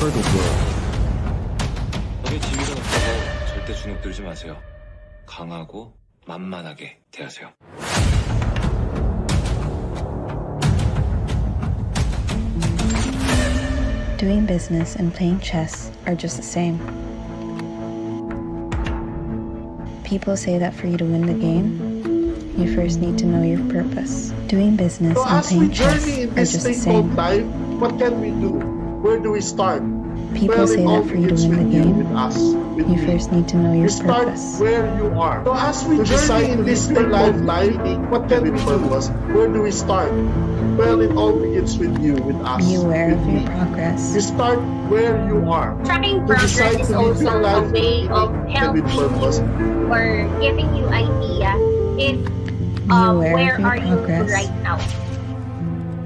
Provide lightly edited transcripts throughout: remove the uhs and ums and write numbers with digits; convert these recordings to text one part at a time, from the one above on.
conquer the world. 적의 지위가 높다고 절대 주눅들지 마세요. 강하고 만만하게 대하세요. Doing business and playing chess are just the same. People say that for you to win the game, you first need to know your purpose. Doing business So and as we playing chess journey in are this just the thing called same. life, what can we do? Where do we start? People Well, say it all that for you to begins win the with you, game, with us, with you me. first need to know your You start purpose. where you are. So as we journey in this thing called life, what can we do? Where do we start? Well, it all begins with you, with us, Be aware with of me. your progress. You start where you are. Tracking To progress decide is to live your also a life way of and with helping purpose. you or giving you idea if Be aware where of your are you progress. right now.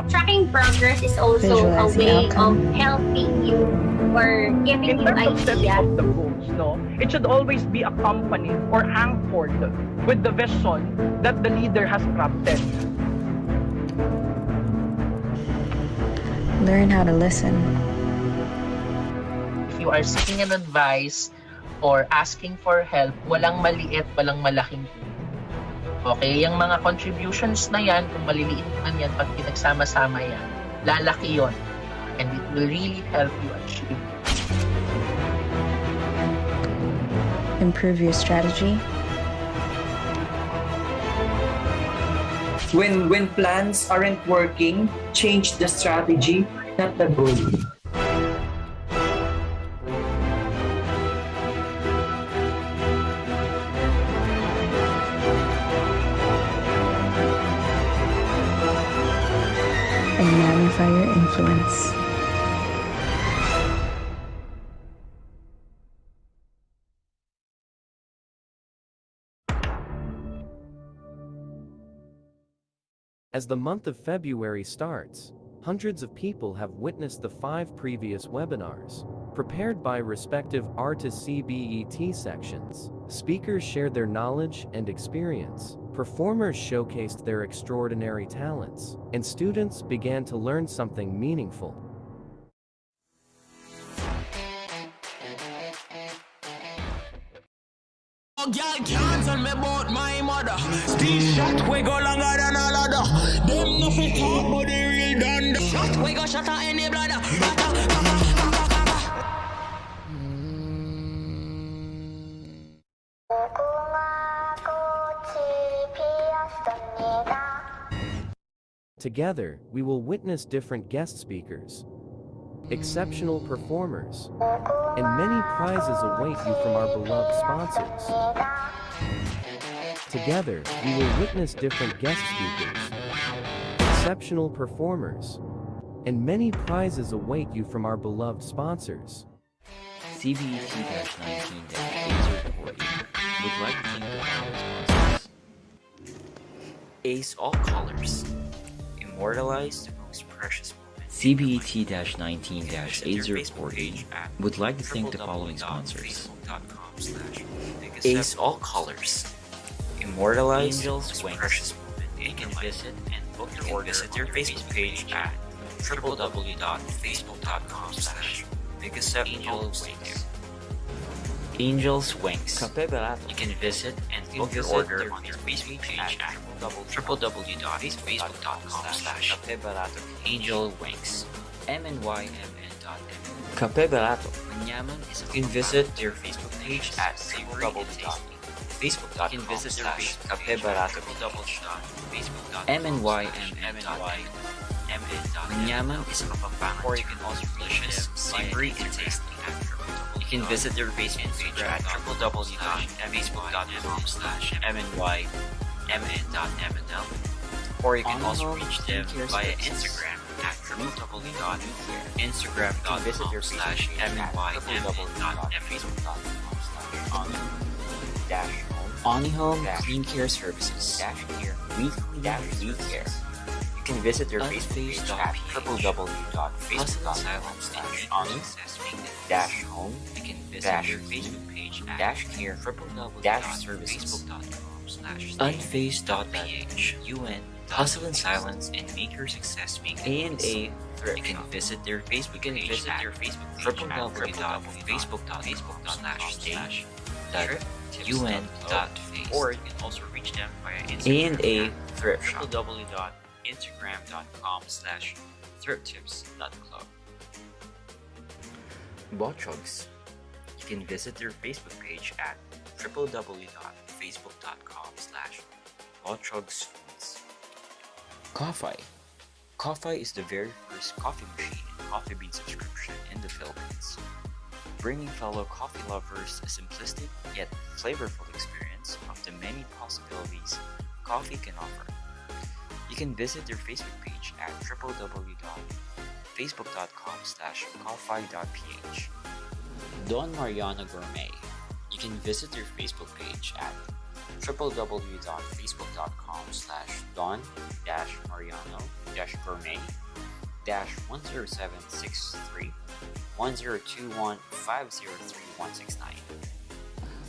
Tracking progress is also a Visualize the way of outcome. helping you or giving In you terms of setting idea. up the goals, no, it should always be accompanied or anchored with the vision that the leader has crafted. Learn how to listen. If you are seeking an advice or asking for help, walang maliit, walang malaking. Okay, yung mga contributions na yan, kung maliliit man yan, pag pinagsama-sama yan, lalaki yon. And it will really help you achieve. Improve your strategy. When plans aren't working, change the strategy, not the goal. And magnify your influence. As the month of February starts, hundreds of people have witnessed the 5 previous webinars, prepared by respective artist CBET sections. Speakers shared their knowledge and experience, performers showcased their extraordinary talents, and students began to learn something meaningful. Girl can't tell me about my mother. Still shot we go longer than a ladder. Them nothing talk but the real done. Shot we go shot at any bladder. Together, we will witness different guest speakers, exceptional performers, and many prizes await you from our beloved sponsors. Together, we will witness different guest speakers, exceptional performers, and many prizes await you from our beloved sponsors. CBET-19-840 would like to thank the following sponsors. Ace All Colors. Immortalize the most precious moments. CBET-19-8040 would like to thank the following sponsors. Ace All Colors. Immortalize the most precious moments. You can visit and book your order on their Facebook page at www.facebook.com/Angels Angels Wings. You can visit and book your order on their Facebook page at www.facebook.com/Angel Wings. MNYMN.M. Manyaman is you can visit their Facebook page at www.facebook.com/MNYMN.M. Manyaman is a Kapampangan, or you can also delicious, savory, and tasty. You can visit their Facebook page at www.facebook.com/MNYMN.MNL, or you can also reach them via Instagram at www.instagram.com/MNYMN.Facebook.com/Onihome Clean Care Services Weekly Care. You can visit their Facebook page at www.facebook.com/Home You can visit their Facebook page at www.facebook.com/Facebook.com/. Unfazed.ph UN Hustle in Silence and Make Your Success Make A&A thrift. You can visit their Facebook page at www.facebook.com/stay.un.face, or you can also reach them via Instagram A&A thrift shop. www.instagram.com/thrifttips.club. Botchugs. You can visit their Facebook page at www.facebook.com/botchugsfoods. Ko-Fi. Ko-Fi is the very first coffee machine and coffee bean subscription in the Philippines, bringing fellow coffee lovers a simplistic yet flavorful experience of the many possibilities coffee can offer. You can visit their Facebook page at www.facebook.com/coffee.ph. Don Mariano Gourmet. You can visit their Facebook page at www.facebook.com/don-mariano-gourmet-1076310215036169.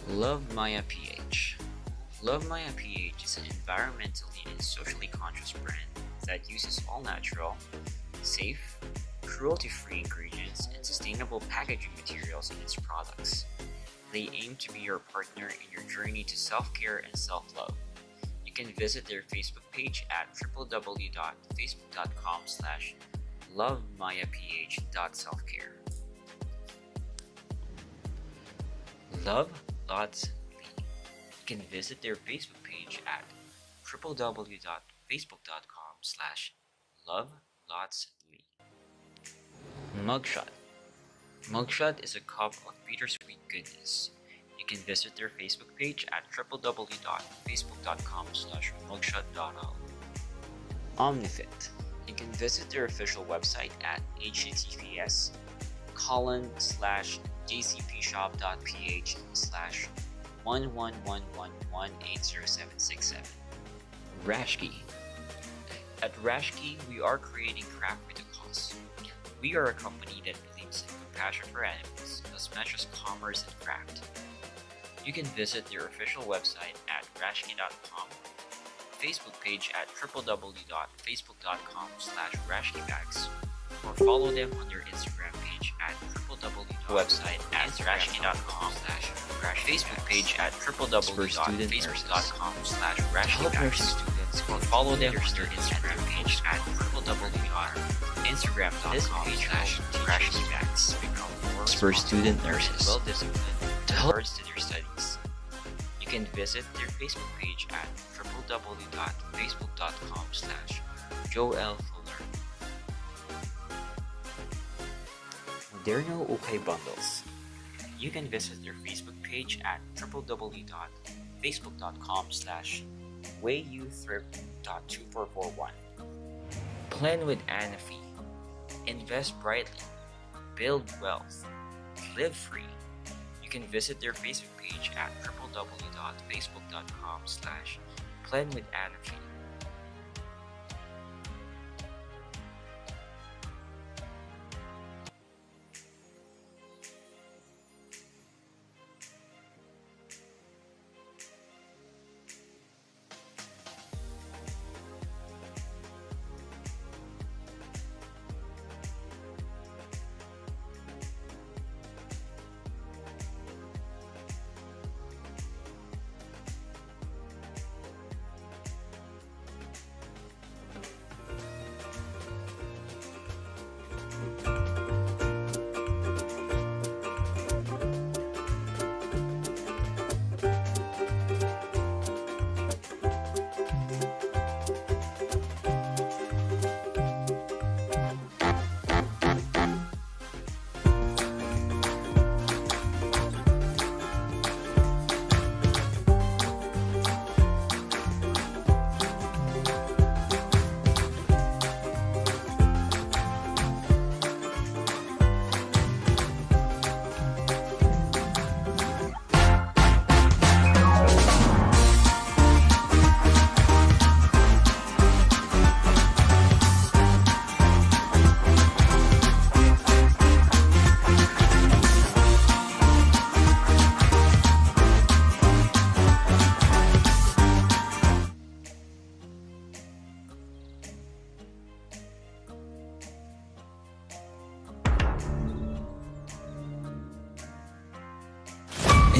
Love Maya PH. Love Maya PH is an environmentally and socially conscious brand that uses all natural, safe, cruelty-free ingredients and sustainable packaging materials in its products. They aim to be your partner in your journey to self-care and self-love. You can visit their Facebook page at www.facebook.com/lovemayaph.selfcare. Love Lots Lee. You can visit their Facebook page at www.facebook.com/lovelotslee. Mugshot. Mugshot is a cup of bittersweet goodness. You can visit their Facebook page at www.facebook.com/mugshot.l. Omnifit. You can visit their official website at https://jcpshop.ph/11111807767. Rashki. At Rashki, we are creating craft with a cause. We are a company that believes in compassion for animals as much as commerce and craft. You can visit their official website at rashki.com, Facebook page at www.facebook.com/rashkibags, or follow them on their Instagram page at www.rashki.com/rashkibags, Facebook page at www.facebook.com/rashkibags, or follow them on their Instagram page at www.instagram.com/rashkibags. Become more For student nurses. well-disciplined in regards to their studies. You can visit their Facebook page at www.facebook.com/joelfuller. Derno Ukay Bundles. You can visit their Facebook page at www.facebook.com/wayyouthrift.2441. Plan with Anafi. Invest brightly. Build wealth. Live free. You can visit their Facebook page at www.facebook.com/planwithanafi.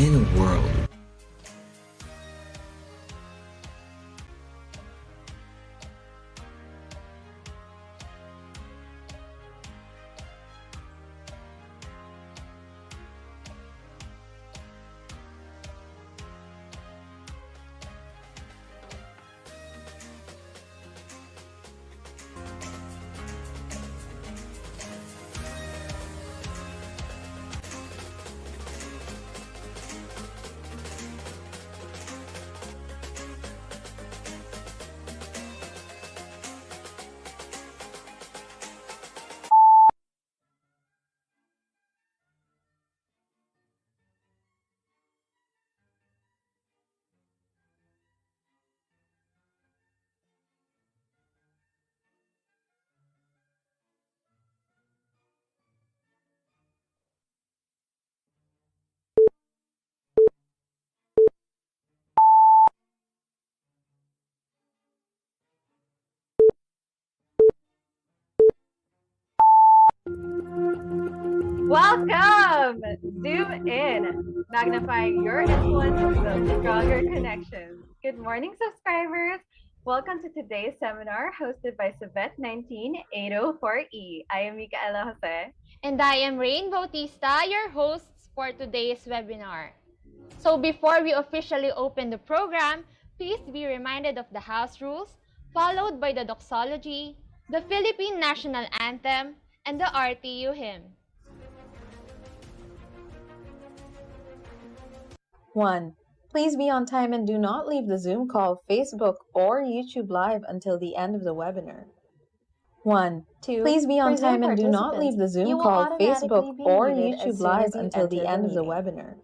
in a world. Welcome! Zoom in. Magnifying your influence builds stronger connections. Good morning, subscribers. Welcome to today's seminar hosted by Subet 19804E. I am Micaela Jose. And I am Rain Bautista, your hosts for today's webinar. So before we officially open the program, please be reminded of the house rules, followed by the doxology, the Philippine National Anthem, and the RTU hymn. 1. Please be on time and do not leave the Zoom call, Facebook, or YouTube Live until the end of the webinar. 1. 2. Please be on time and do not leave the Zoom call, Facebook, or YouTube Live until the end of the webinar.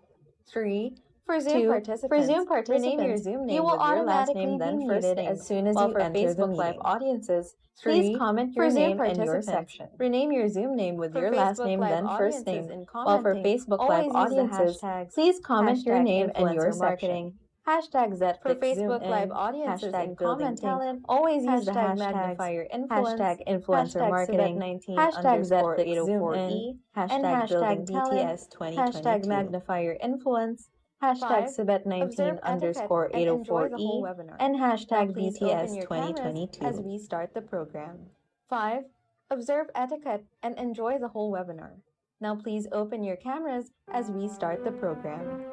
3. For Zoom participants, rename your Zoom name with your last name, then first name, as soon as you enter the Live audiences. Please comment your name and your section. Rename your Zoom name with your last name, then first name. While for Facebook Live audiences, please comment your name and your section. Hashtag ZetFixZoomIn. For Facebook Live audiences and comment talent, always use the Magnify Your Influence, hashtag influencer marketing, hashtag ZetFixZoomIn, and hashtag BTS 2022. Hashtag Magnify Your Influence, hashtag Subet19_804E, and hashtag BTS 2022 as we start the program. 5. Observe etiquette and enjoy the whole webinar. Now please open your cameras as we start the program.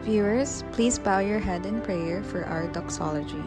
Viewers, please bow your head in prayer for our doxology.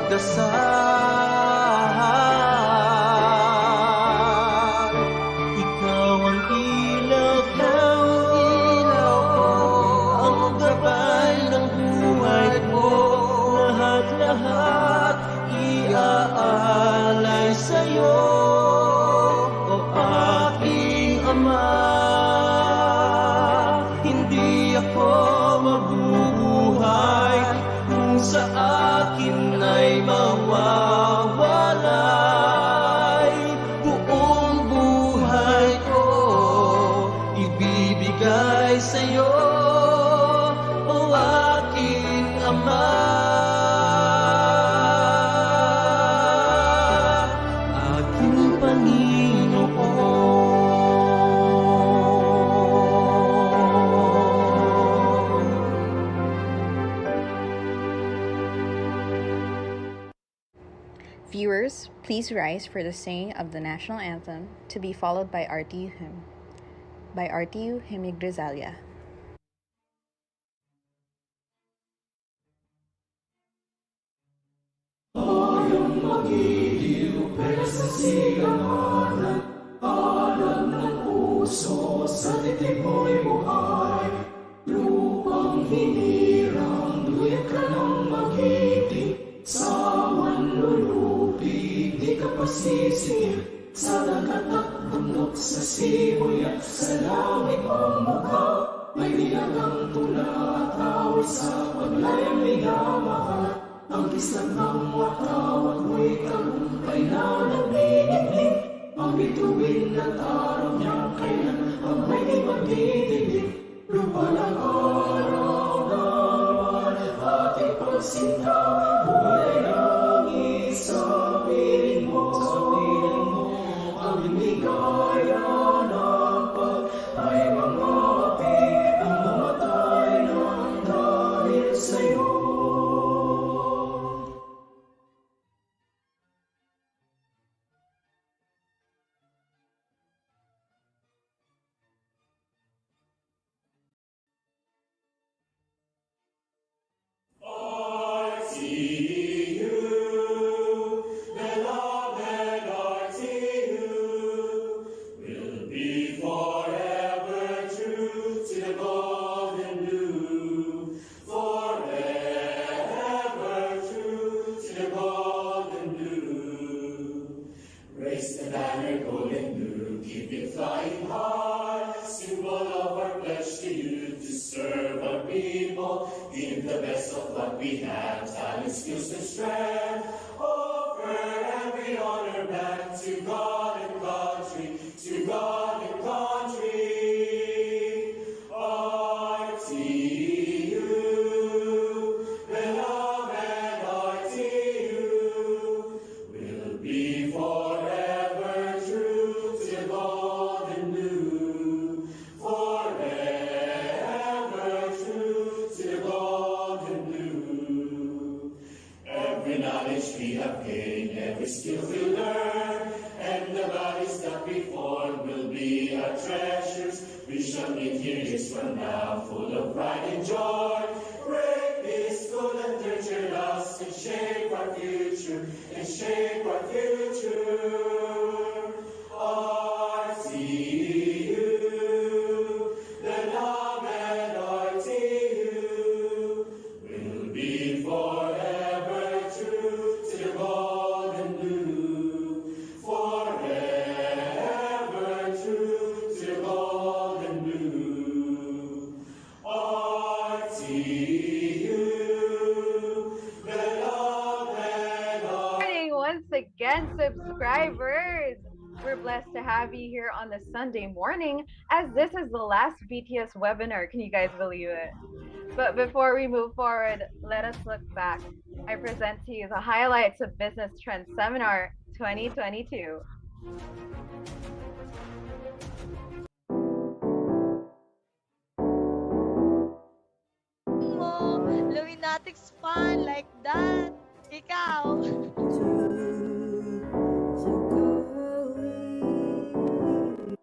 magdasal. Ikaw ang ilaw ko, ang gabay ng buhay ko. Lahat-lahat iaalay sa'yo, o aking Ama. Hindi ako mabubuhay kung sa akin ay mawawalay. Buong buhay ko ibibigay sa'yo, o aking Ama. Aking Panginoon. Viewers, please rise for the singing of the national anthem, to be followed by RTU hymn. By RTU Hymn Grisalia. Ayang magiliw, pero sa silanganan, alam ng puso, sa titig mo'y buhay. Lupang hinirang, duyan ka ng magiting, sa manlulupig, di ka pasisingil. Sa dagat at bundok, sa simoy at sa langit ang mukha, may nilagang tula at awit sa paglayang minamahal. Ang kislang ng watawat mo'y tagumpay na nagninignig. Ang bituin at araw niyang kailan ang may di magdidilig. Lupa ng araw naman ating pagsinta, buhay ng isang piling mo. Ang binigaya ng pag ay mga api, ang mamatay ng dahil sa'yo. Raise the banner golden blue, keep it flying high, symbol of our pledge to you, to serve our people, give the best of what we have, talent, skills, and strength, offer every honor back to God and country, to God and country. RTU, beloved RTU, will be forever true to the golden blue. Forever true to the golden blue. Every knowledge we have gained, every skill we learn, and the bodies that we form will be our treasures. We shall meet here years from now, full of pride and joy. Break this school and nurture us and shape our future, and shape our future. RTU, beloved RTU, will be forever true to the golden blue. Forever true to the golden blue. RTU, beloved Morning once again, subscribers. We're blessed to have you here on the Sunday morning, as this is the last BTS webinar. Can you guys believe it? But before we move forward, let us look back. I present to you the highlights of Business Trends Seminar 2022. Luminatics fun like that. Ikaw.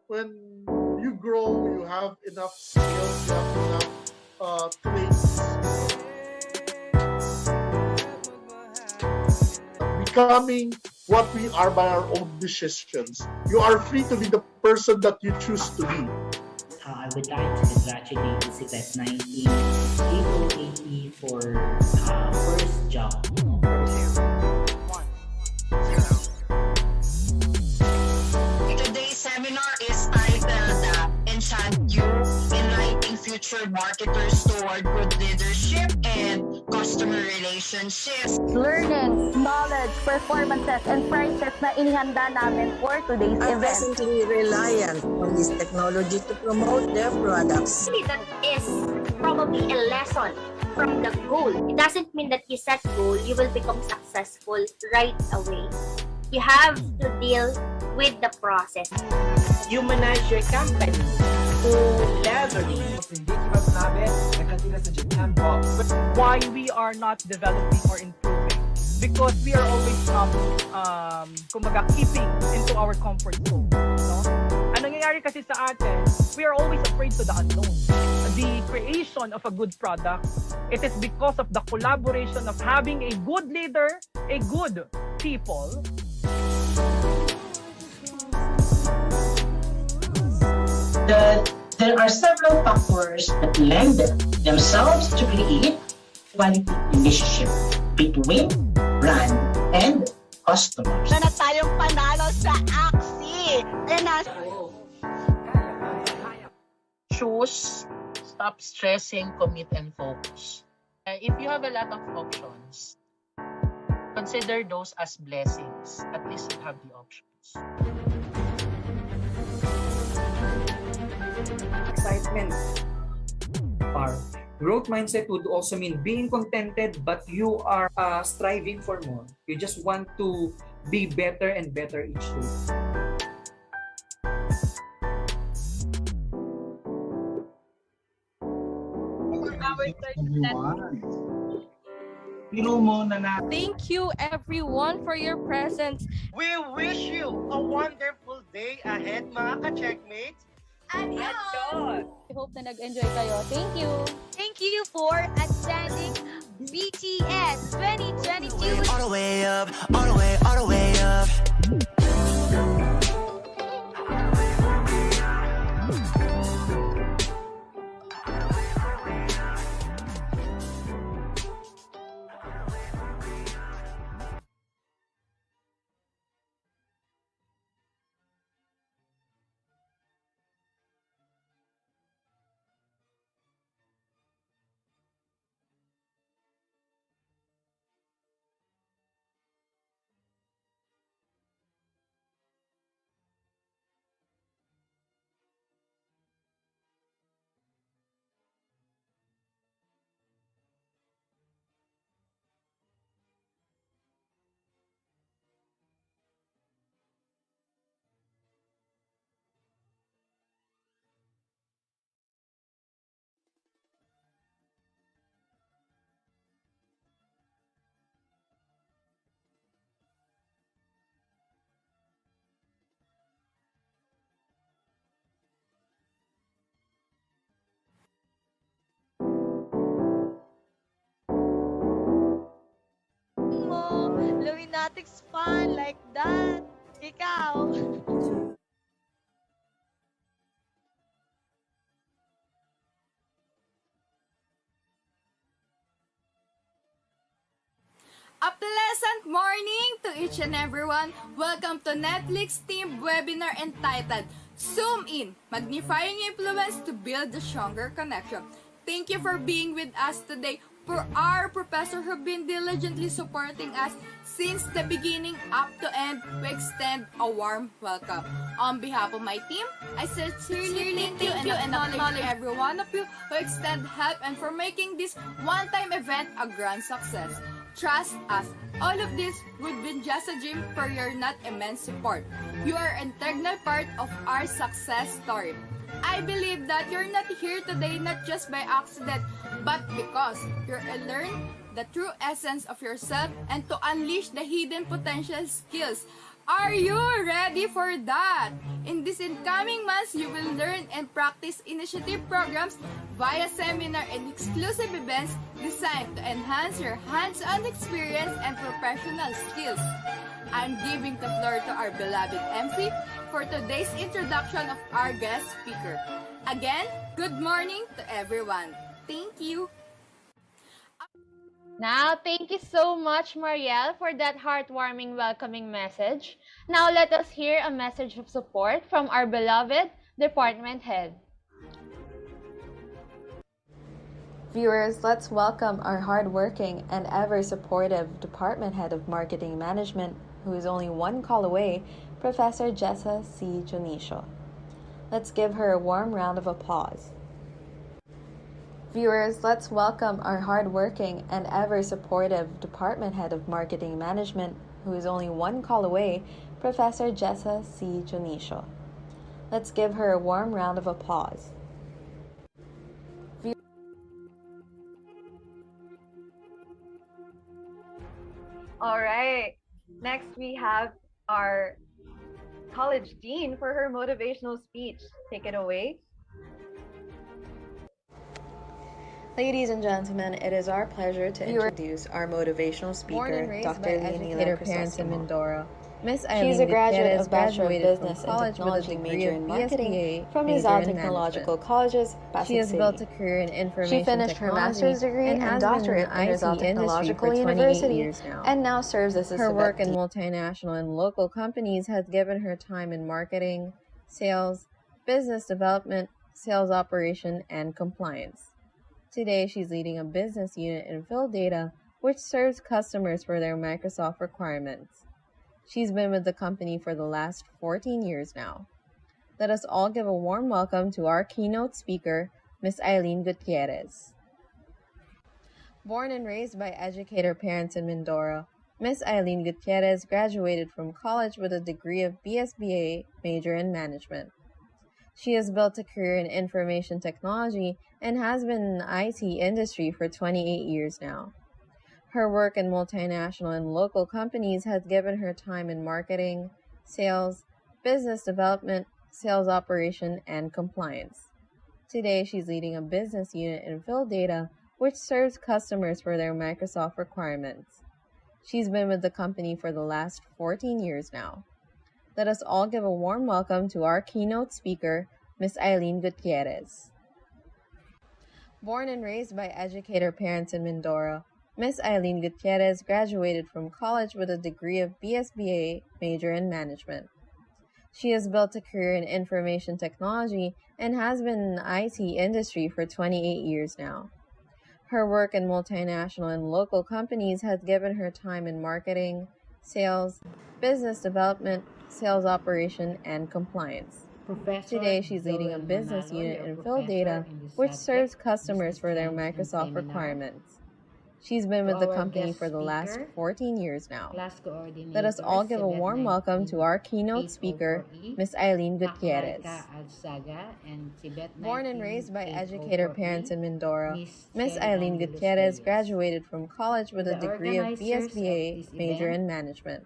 When you grow, you have enough skills, you have enough traits. becoming what we are by our own decisions. You are free to be the person that you choose to be. I would like to congratulate the CPET 19 808E for first job. Today's seminar is titled Enchant You, Enlightening Future Marketers Toward Good Leadership and Customer Relationships. Learning, knowledge, performances, and prices na inihanda namin for today's are event. presently reliant on this technology to promote their products. That is probably a lesson from the goal. It doesn't mean that you set goal, you will become successful right away. You have to deal with the process. You manage your company to leverage. Why we are not developing or improving? Because we are always keeping into our comfort zone. No? Ang nangyayari kasi sa atin, we are always afraid to the unknown. The creation of a good product, it is because of the collaboration of having a good leader, a good people. There are several factors that lend themselves to create quality relationship between brand and customers. Na tayong panalo sa Axie. Choose, stop stressing, commit, and focus. If you have a lot of options, consider those as blessings. At least you have the options. Excitement. Our growth mindset would also mean being contented, but you are striving for more. You just want to be better and better each day. Thank you everyone for your presence. We wish you a wonderful day ahead, mga ka-checkmates. Adios! I hope na nag-enjoy kayo. Thank you! Thank you for attending BTS 2022. All the way up, all the way, all the way up. Luminatics fun like that. Ikaw. A pleasant morning to each and everyone. Welcome to Netflix team webinar entitled Zoom In, Magnifying Your Influence to Build a Stronger Connection. Thank you for being with us today. For our professor who've been diligently supporting us since the beginning up to end, we extend a warm welcome. On behalf of my team, I sincerely thank you and acknowledge every one of you who extend help and for making this one-time event a grand success. Trust us, all of this would be just a dream for your not immense support. You are an integral part of our success story. I believe that you're not here today not just by accident, but because you're learn the true essence of yourself and to unleash the hidden potential skills Are you ready for that? In these incoming months, you will learn and practice initiative programs via seminar and exclusive events designed to enhance your hands-on experience and professional skills. I'm giving the floor to our beloved MC for today's introduction of our guest speaker. Again, good morning to everyone. Thank you. Now, thank you so much, Marielle, for that heartwarming welcoming message. Now, let us hear a message of support from our beloved department head. Viewers, let's welcome our hardworking and ever-supportive Department Head of Marketing Management, who is only one call away, Professor Jessa C. Junicio. Let's give her a warm round of applause. Viewers, let's welcome our hardworking and ever-supportive Department Head of Marketing Management, who is only one call away, Professor Jessa C. Junicio. Let's give her a warm round of applause. All right. Next, we have our college dean for her motivational speech. Take it away. Ladies and gentlemen, it is our pleasure to introduce our motivational speaker, Dr. Educator Parents in Mindoro. Miss Eileen She's a graduate of Bachelor of Business and Technology major in marketing from Rizal Technological Colleges, Pasig She has built a career in information She finished her master's degree and doctorate in Rizal Technological University and now serves as a Her work in multinational and local companies has given her time in marketing, sales, business development, sales operation, and compliance. Today, she's leading a business unit in Phil Data, which serves customers for their Microsoft requirements. She's been with the company for the last 14 years now. Let us all give a warm welcome to our keynote speaker, Ms. Eileen Gutierrez. Born and raised by educator parents in Mindoro, Ms. Eileen Gutierrez graduated from college with a degree of BSBA major in management. She has built a career in information technology and has been in the IT industry for 28 years now. Her work in multinational and local companies has given her time in marketing, sales, business development, sales operation, and compliance. Today, she's leading a business unit in Phil Data, which serves customers for their Microsoft requirements. She's been with the company for the last 14 years now. Let us all give a warm welcome to our keynote speaker, Ms. Eileen Gutierrez. Born and raised by educator parents in Mindoro, Ms. Eileen Gutierrez graduated from college with a degree of BSBA major in management. She has built a career in information technology and has been in the IT industry for 28 years now. Her work in multinational and local companies has given her time in marketing, sales, business development, sales operation, and compliance. Today, she's leading a business unit in Phil Data, which serves customers for their Microsoft requirements. She's been with the company for the last 14 years now. Let us all give a warm welcome to our keynote speaker, Ms. Eileen Gutierrez. Born and raised by educator parents in Mindoro, Ms. Eileen Gutierrez graduated from college with a degree of BSBA major in management.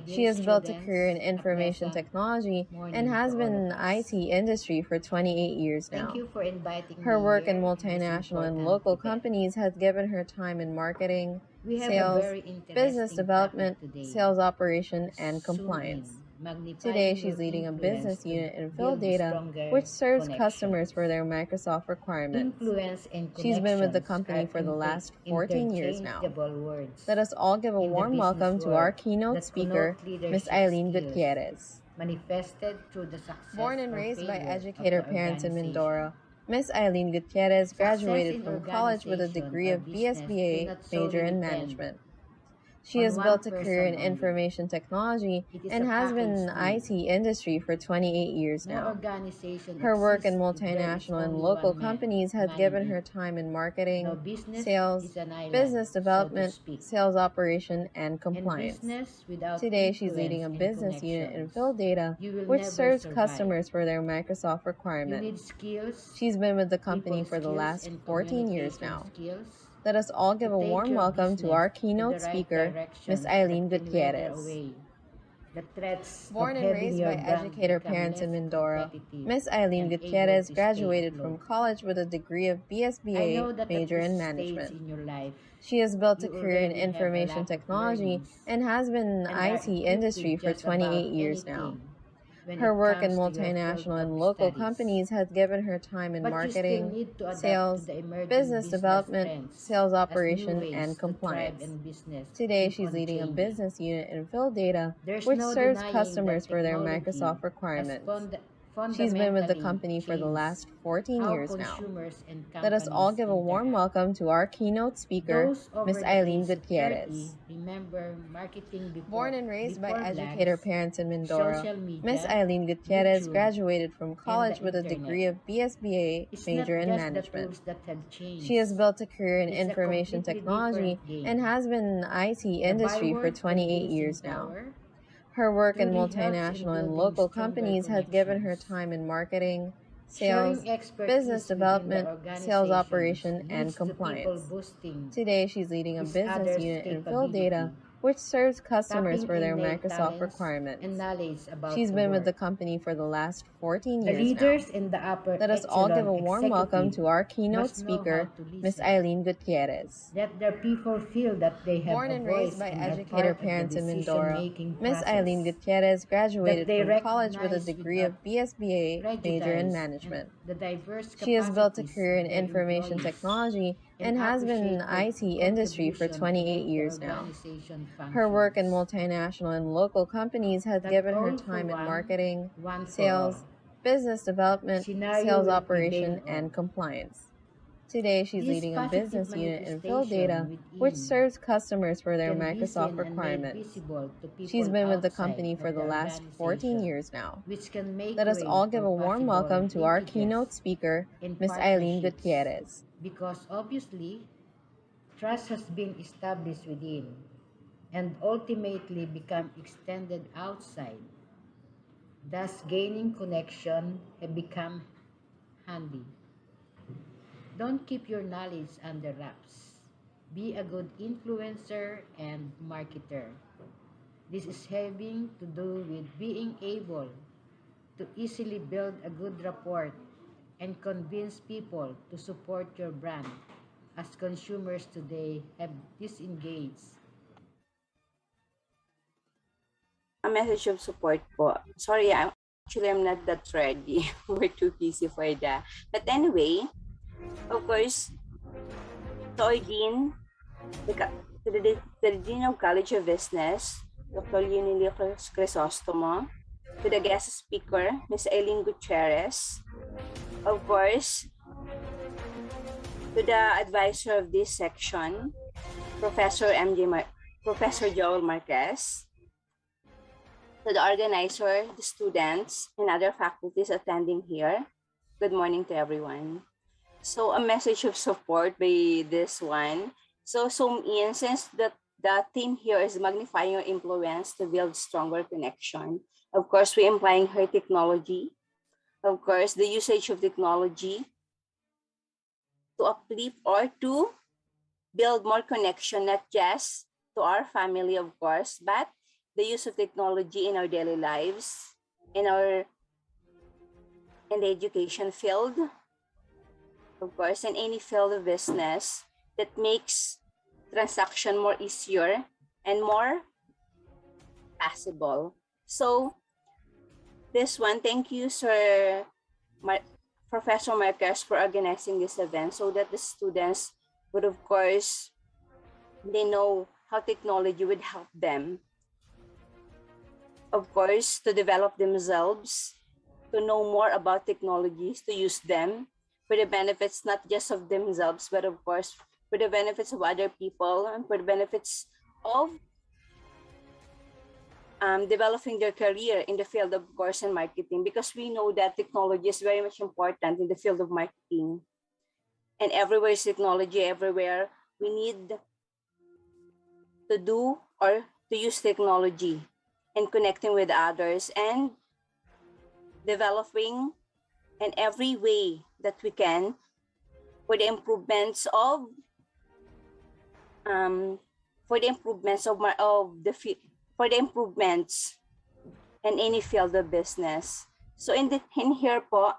She has built a career in information technology and has been in the IT industry for 28 years now. Her work in multinational and local companies has given her time in marketing, sales, business development, sales operation, and compliance. Today, she's leading a business unit in Phil Data, which serves customers for their Microsoft requirements. She's been with the company for the last 14 years now. Let us all give a warm welcome to our keynote speaker, Ms. Eileen Gutierrez. Born and raised by educator parents in Mindoro, Ms. Eileen Gutierrez graduated from college with a degree of BSBA major in management. She has built a career in information technology and has been in the IT industry for 28 years now. Her work in multinational and local companies has given her time in marketing, sales, business development, sales operation, and compliance. Today, she's leading a business unit in Phil Data, which serves customers for their Microsoft requirements. She's been with the company for the last 14 years now. Let us all give a warm welcome to our keynote speaker, Ms. Eileen Gutierrez. the threats Born of and having raised your by brand educator become parents in less Mindoro, competitive Miss Eileen and able Gutierrez to stay graduated from afloat. college with a degree of I know BSBA that at major in this stage management. in your life, She has built a you career in already have a information lot of technology learnings and has been in the and are IT equipped industry with for just about 28 years now. anything when Her it work in comes to your field multinational of and local studies. companies has given her time in But you still marketing, need to adapt to sales, the emerging business business development, trends sales as new operation, ways and to thrive compliance. in business Today, keep she's on leading a changing. business unit in Phil Data, There's which no serves denying customers that for their technology Microsoft has requirements. She's been with the fundamentally company for the changed last 14 how years now. consumers and Let us all companies give a warm interact. welcome to our keynote speaker, Those over Miss the Eileen age of 30 Gutierrez. remember marketing Born and raised by before educator blogs, parents in Mindoro, social Miss media, Eileen Gutierrez YouTube, graduated from and college the with a internet. degree of BSBA It's major not in just the management. tools that have changed. She has built a career in It's a information completely technology different game. and has been in the IT The industry for byword 28 convincing years now. power Her work in truly helps in multinational and building local stronger companies has given her connections. time in marketing, sales, Sharing expertise business within the development, sales organizations operation, and leads to people compliance. boosting Today, she's leading a each business other's unit in Phil capability, Data, which serves customers tapping for their innate Microsoft talents requirements. and knowledge about She's the been with the work. company for the last 14 The years now. leaders in the upper Let us all give echelon a warm welcome executive to our keynote must know how speaker, to Miss listen. Eileen Gutierrez. Let their people feel that they have Born a and raised voice by and are educator part of the parents in Mindoro, decision-making Miss Eileen process, Gutierrez that graduated they from college with a recognize degree without of BSBA major in prejudice and management. the diverse She has built a capacities career of in their information employees technology and and has been in appreciate the their IT industry for contribution to 28 make the years now. organization Her work in functions. multinational and local companies has That given her all for time in one, marketing, one for all sales, business development, scenario sales will operation, prevail and on. compliance. Today, she's This leading a positive business unit in Phil Data, manifestation which within serves customers for their can be Microsoft seen and made requirements. visible to She's people been with the outside company for of the the last 14 organization, years now. which can make Let us way all give for a warm welcome possible to our linkages keynote speaker, and Miss Eileen partnerships, Gutierrez. because obviously trust has been established within and ultimately become extended outside. Thus, gaining connection have become handy. Don't keep your knowledge under wraps. Be a good influencer and marketer. This is having to do with being able to easily build a good rapport and convince people to support your brand as consumers today have disengaged. A message of support po. Sorry, I'm not that ready. We're too busy for that. But anyway, of course, to our Dean, to the Dean of College of Business, Dr. Yunili Crisostomo, to the guest speaker, Ms. Eileen Gutierrez, of course, to the advisor of this section, Professor Joel Marquez, to the organizer, the students, and other faculties attending here. Good morning to everyone. So a message of support by this one. So zoom in, since the theme here is magnifying your influence to build stronger connection. Of course, we're implying her technology. Of course, the usage of technology to uplift or to build more connection, not just to our family, of course, but the use of technology in our daily lives, in the education field, of course, in any field of business that makes transaction more easier and more possible. So this one, thank you, Sir Professor Marquez, for organizing this event so that the students would, of course, they know how technology would help them, of course, to develop themselves, to know more about technologies, to use them for the benefits not just of themselves, but of course, for the benefits of other people and for the benefits of developing their career in the field of course and marketing, because we know that technology is very much important in the field of marketing. And everywhere is technology, everywhere we need to do or to use technology and connecting with others and developing in every way that we can for the improvements of for the improvements and any field of business. So in here po,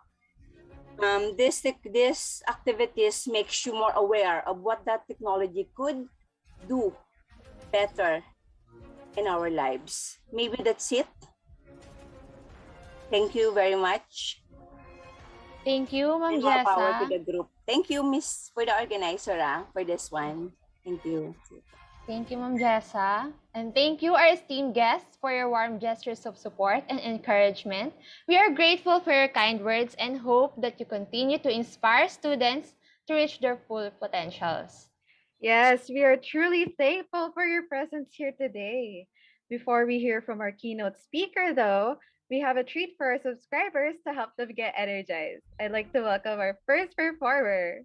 this activities makes you more aware of what that technology could do better in our lives. Maybe that's it. Thank you very much. Thank you, Ma'am And more power to Jessa. the group. Thank you, Miss, for the organizer, for this one. Thank you. Thank you, Ma'am Jessa. And thank you, our esteemed guests, for your warm gestures of support and encouragement. We are grateful for your kind words and hope that you continue to inspire students to reach their full potentials. Yes, we are truly thankful for your presence here today. Before we hear from our keynote speaker, though, we have a treat for our subscribers to help them get energized. I'd like to welcome our first performer.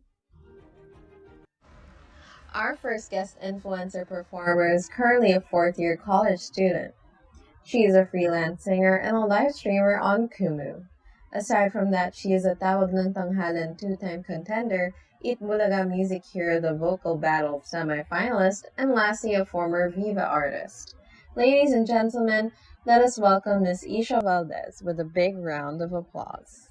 Our first guest influencer performer is currently a fourth-year college student. She is a freelance singer and a live streamer on Kumu. Aside from that, she is a Tawag ng Tanghalan two-time contender, Eat Bulaga Music Hero the Vocal Battle semi-finalist, and lastly a former Viva artist. Ladies and gentlemen, let us welcome Ms. Isha Valdez with a big round of applause.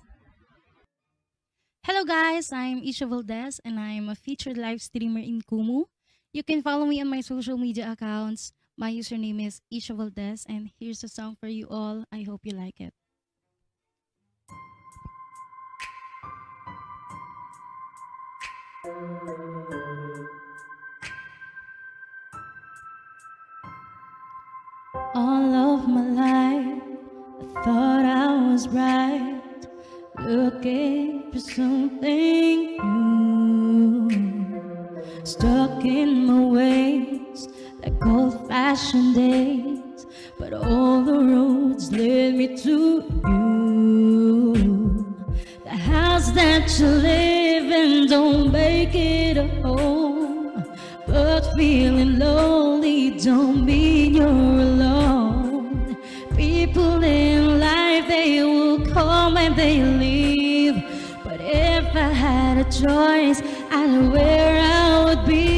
Hello guys, I'm Isha Valdez and I'm a featured live streamer in Kumu. You can follow me on my social media accounts. My username is Isha Valdez and here's a song for you all. I hope you like it. All of my life, I thought I was right, looking for something new. Stuck in my ways, like old-fashioned days, but all the roads led me to you. The house that you live in don't make it a home, but feeling lonely don't mean you're alone. People in life, they will come and they leave, but if I had a choice, I know where I would be.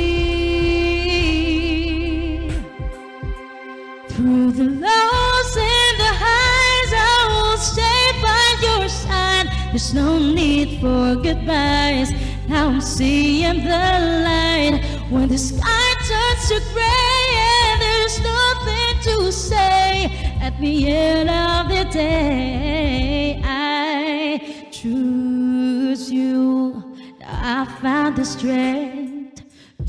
Through the lows and the highs, I will stay by your side. There's no need for goodbyes. Now I'm seeing the light. When the sky turns to gray and there's nothing to say, at the end of the day, I choose you. Now I found the strength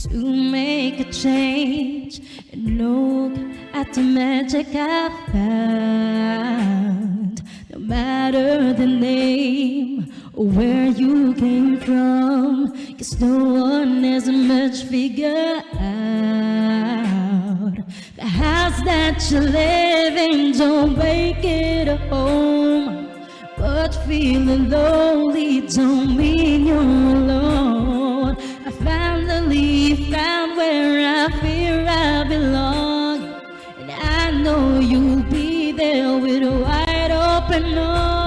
to make a change and look at the magic I found. No matter the name or where you came from, 'cause no one has much figured out. The house that you live in don't make it a home, but feeling lonely don't mean you're alone. I finally found where I feel I belong, and I know you'll be there with wide open arms.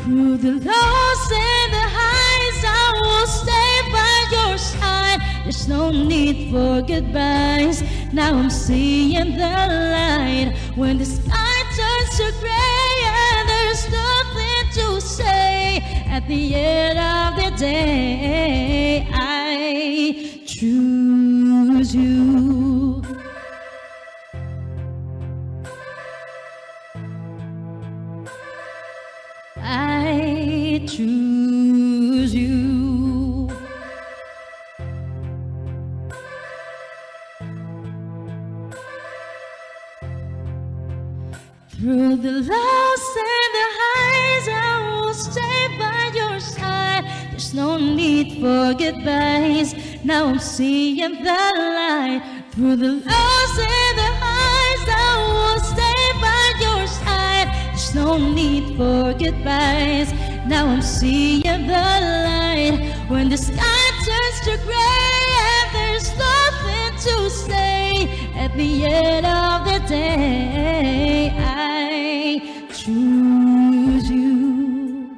Through the lows and the highs, I will stay by your side. There's no need for goodbyes. Now I'm seeing the light. When the sky turns to gray and there's nothing to say, at the end of the day, I choose you. I choose you. Through the lows and the highs, I will stay by your side. There's no need for goodbyes. Now I'm seeing the light. Through the lows and the highs, I will stay by your side. There's no need for goodbyes. Now I'm seeing the light. When the sky turns to gray and there's nothing to say, at the end of the day, I choose you.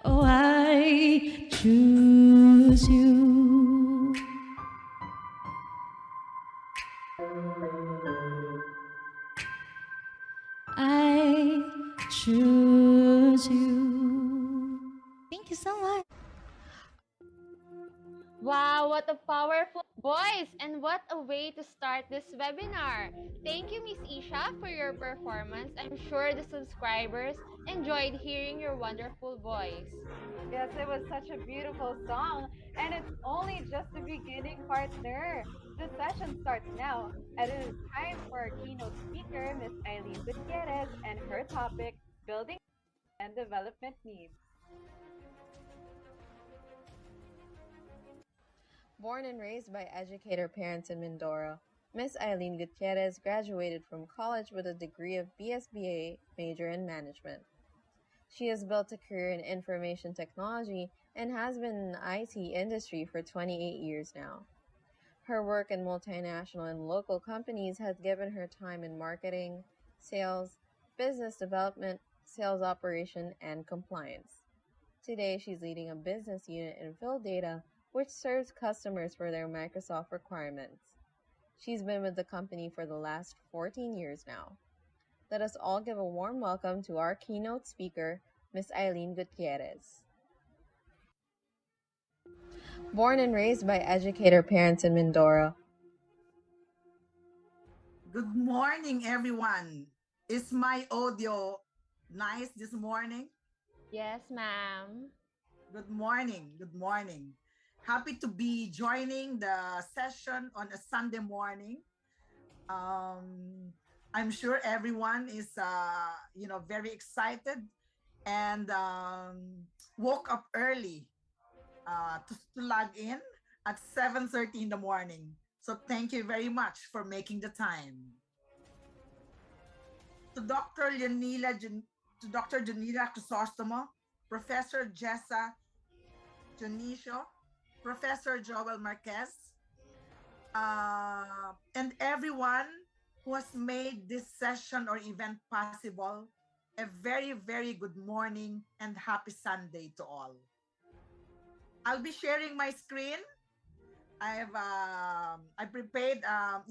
Oh, I choose you. choose you. Thank you so much. Wow, what a powerful voice and what a way to start this webinar. Thank you, Miss Isha, for your performance. I'm sure the subscribers enjoyed hearing your wonderful voice. Yes, it was such a beautiful song. And it's only just the beginning, partner. The session starts now, and it is time for our keynote speaker, Miss Eileen Gutierrez, and her topic, Building and Development Needs. Born and raised by educator parents in Mindoro, Miss Eileen Gutierrez graduated from college with a degree of BSBA major in management. She has built a career in information technology and has been in the IT industry for 28 years now. Her work in multinational and local companies has given her time in marketing, sales, business development, sales operation, and compliance. Today, she's leading a business unit in Phil Data, which serves customers for their Microsoft requirements. She's been with the company for the last 14 years now. Let us all give a warm welcome to our keynote speaker, Miss Eileen Gutierrez. Born and raised by educator parents in Mindoro. Good morning, everyone. Is my audio nice this morning? Yes, ma'am. Good morning. Good morning. Happy to be joining the session on a Sunday morning. I'm sure everyone is, very excited and woke up early to log in at 7:30 in the morning. So thank you very much for making the time. To Dr. Janila Crisostomo, Professor Jessa Jonicio, Professor Joel Marquez, and everyone who has made this session or event possible, a very, very good morning and happy Sunday to all. I'll be sharing my screen. I prepared a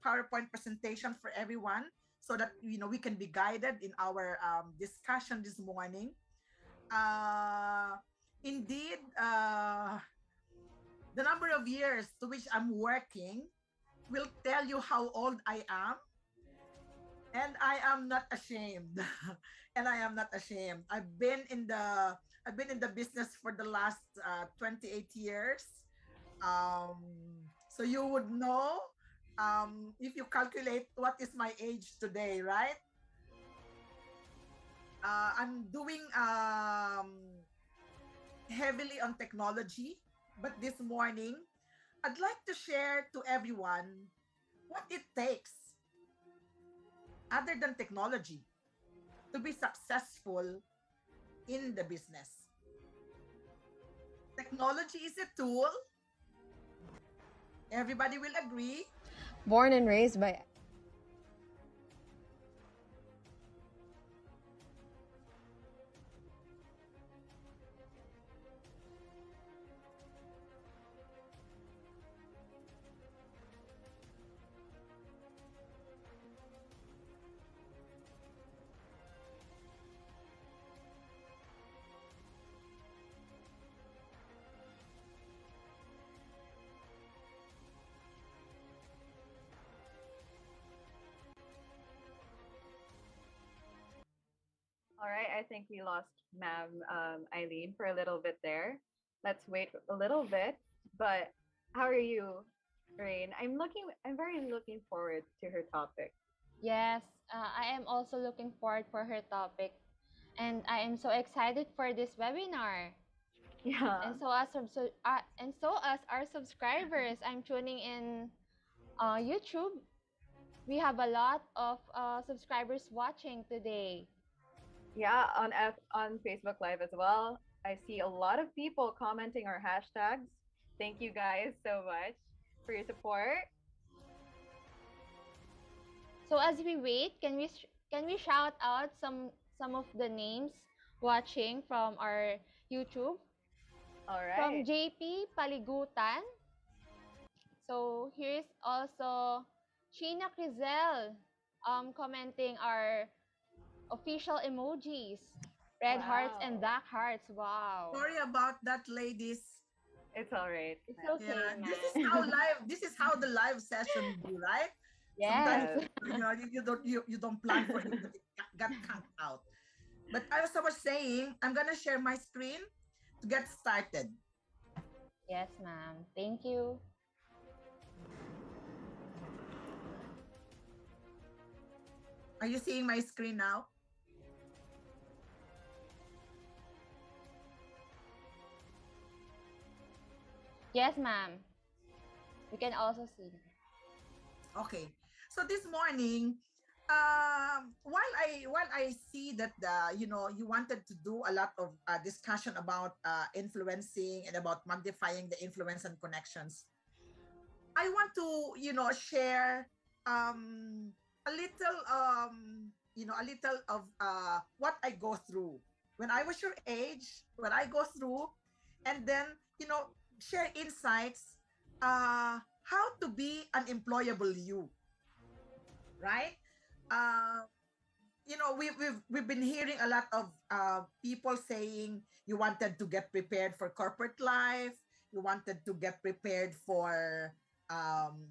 PowerPoint presentation for everyone so that we can be guided in our discussion this morning. Indeed, the number of years to which I'm working will tell you how old I am, and I am not ashamed. And I am not ashamed. I've been in the business for the last 28 years. So you would know if you calculate what is my age today, right? I'm doing heavily on technology, but this morning, I'd like to share to everyone what it takes, other than technology, to be successful in the business. Technology is a tool. Everybody will agree. Born and raised by All right, I think we lost Ma'am Eileen for a little bit there. Let's wait a little bit. But how are you, Rain? I'm very looking forward to her topic. Yes, I am also looking forward for her topic. And I am so excited for this webinar. Yeah. And so as our subscribers, I'm tuning in YouTube. We have a lot of subscribers watching today. Yeah, on Facebook Live as well. I see a lot of people commenting our hashtags. Thank you guys so much for your support. So as we wait, can we shout out some of the names watching from our YouTube? All right. From JP Paligutan. So here's also Sheena Crizel commenting our official emojis, red hearts and black hearts. Wow. Sorry about that, ladies. It's all right. It's okay, Yeah, man. this is how the live session be, right? Sometimes Yes. you don't plan for it, but it got cut out. But as I was saying, I'm gonna share my screen to get started. Yes, ma'am. Thank you. Are you seeing my screen now? Yes, ma'am. We can also see. Okay. So this morning, while I see that you wanted to do a lot of discussion about influencing and about magnifying the influence and connections, I want to share a little a little of what I go through when I was your age, what I go through, and then share insights how to be an employable you, right? We've been hearing a lot of people saying you wanted to get prepared for corporate life, you wanted to get prepared for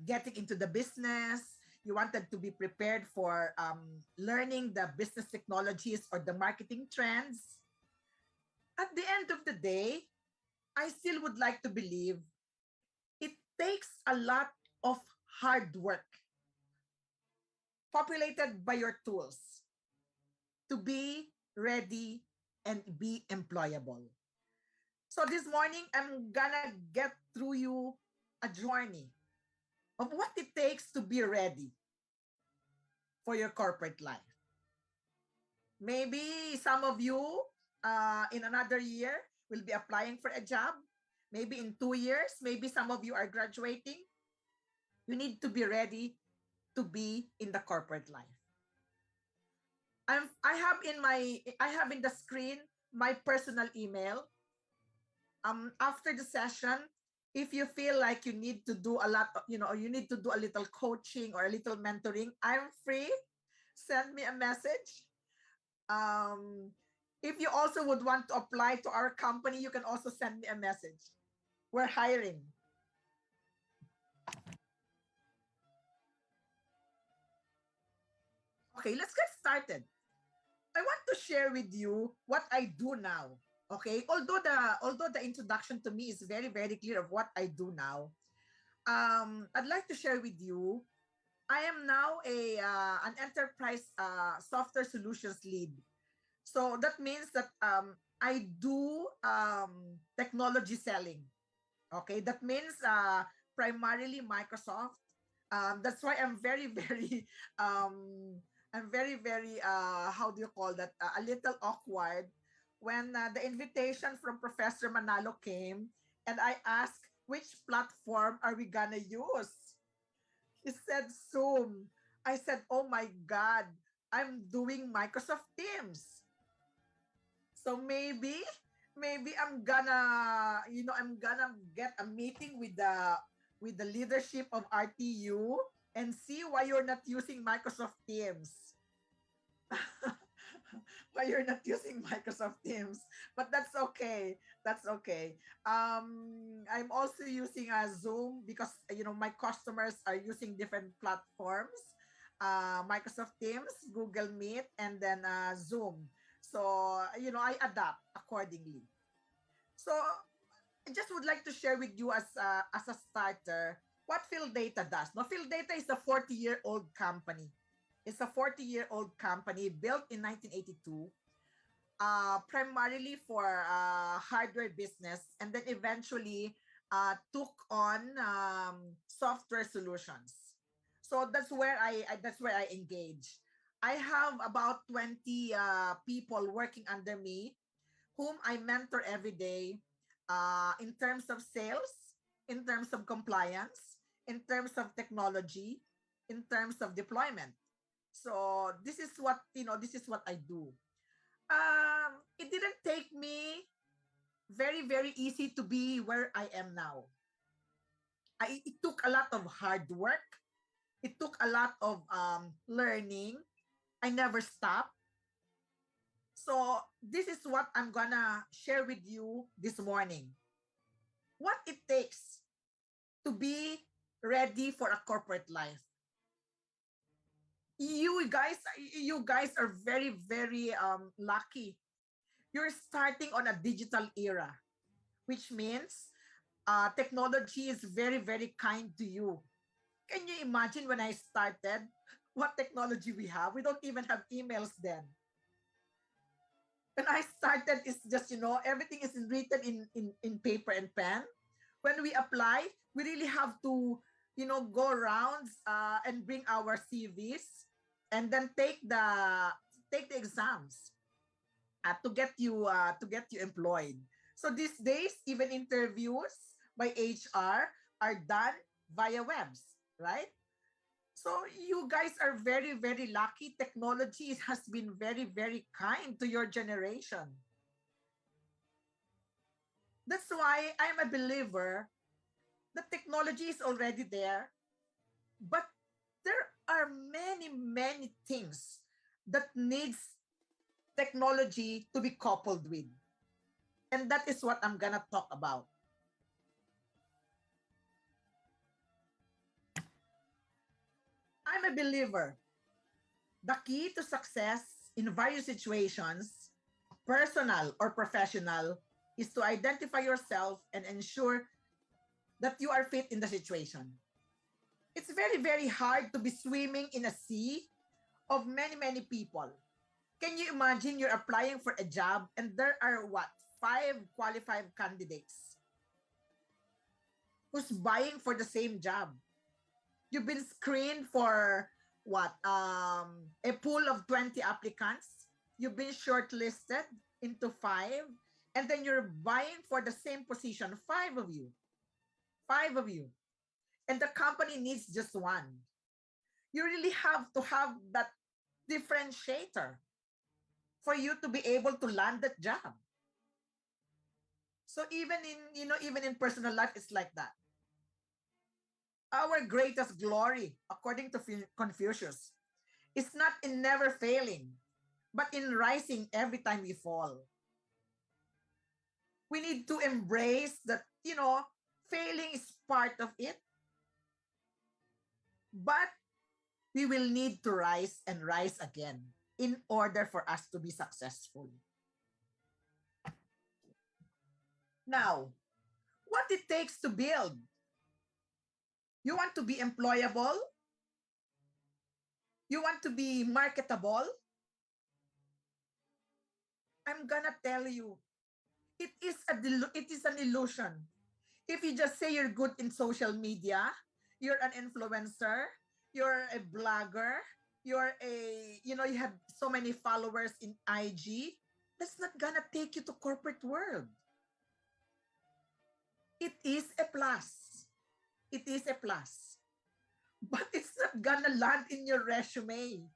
getting into the business, you wanted to be prepared for learning the business technologies or the marketing trends. At the end of the day, I still would like to believe it takes a lot of hard work populated by your tools to be ready and be employable. So this morning, I'm gonna get through you a journey of what it takes to be ready for your corporate life. Maybe some of you in another year will be applying for a job. Maybe in 2 years, maybe some of you are graduating. You need to be ready to be in the corporate life. I have in the screen my personal email. After the session, if you feel like you need to do a lot, or you need to do a little coaching or a little mentoring, I'm free. Send me a message. If you also would want to apply to our company, you can also send me a message. We're hiring. Okay, let's get started. I want to share with you what I do now. Okay, although the introduction to me is very, very clear of what I do now, I'd like to share with you. I am now an enterprise software solutions lead. So that means that I do technology selling. Okay, that means primarily Microsoft. That's why I'm very, very how do you call that, a little awkward when the invitation from Professor Manalo came and I asked which platform are we gonna use. He said Zoom. I said, oh my God, I'm doing Microsoft Teams. So maybe I'm gonna get a meeting with the leadership of RTU and see why you're not using Microsoft Teams. Why you're not using Microsoft Teams, but that's okay. That's okay. I'm also using Zoom because my customers are using different platforms, Microsoft Teams, Google Meet, and then Zoom. So I adapt accordingly. So I just would like to share with you as a starter what Field Data does. Now, Field Data is a 40-year-old company. It's a 40-year-old company built in 1982, primarily for hardware business, and then eventually took on software solutions. So that's where I engage. I have about 20 people working under me, whom I mentor every day in terms of sales, in terms of compliance, in terms of technology, in terms of deployment. So this is what I do. It didn't take me very, very easy to be where I am now. It took a lot of hard work. It took a lot of learning. I never stopped. So this is what I'm gonna share with you this morning. What it takes to be ready for a corporate life. You guys are very, very lucky. You're starting on a digital era, which means technology is very, very kind to you. Can you imagine when I started, what technology we have? We don't even have emails then. When I started, it's just, everything is written in paper and pen. When we apply, we really have to, go around and bring our CVs and then take the exams to get you employed. So these days, even interviews by HR are done via webs, right? So you guys are very, very lucky. Technology has been very, very kind to your generation. That's why I'm a believer that technology is already there, but there are many, many things that needs technology to be coupled with. And that is what I'm gonna talk about. I'm a believer. The key to success in various situations, personal or professional, is to identify yourself and ensure that you are fit in the situation. It's very, very hard to be swimming in a sea of many, many people. Can you imagine you're applying for a job and there are 5 qualified candidates who's vying for the same job? You've been screened for a pool of 20 applicants. You've been shortlisted into 5, and then you're vying for the same position, 5 of you. 5 of you. And the company needs just 1. You really have to have that differentiator for you to be able to land that job. So even in personal life, it's like that. Our greatest glory, according to Confucius, is not in never failing, but in rising every time we fall. We need to embrace that, failing is part of it, but we will need to rise and rise again in order for us to be successful. Now, what it takes to build? You want to be employable? You want to be marketable? I'm gonna tell you, it is an illusion. If you just say you're good in social media, you're an influencer, you're a blogger, you have so many followers in IG, that's not gonna take you to corporate world. It is a plus. It is a plus. But it's not gonna land in your resume.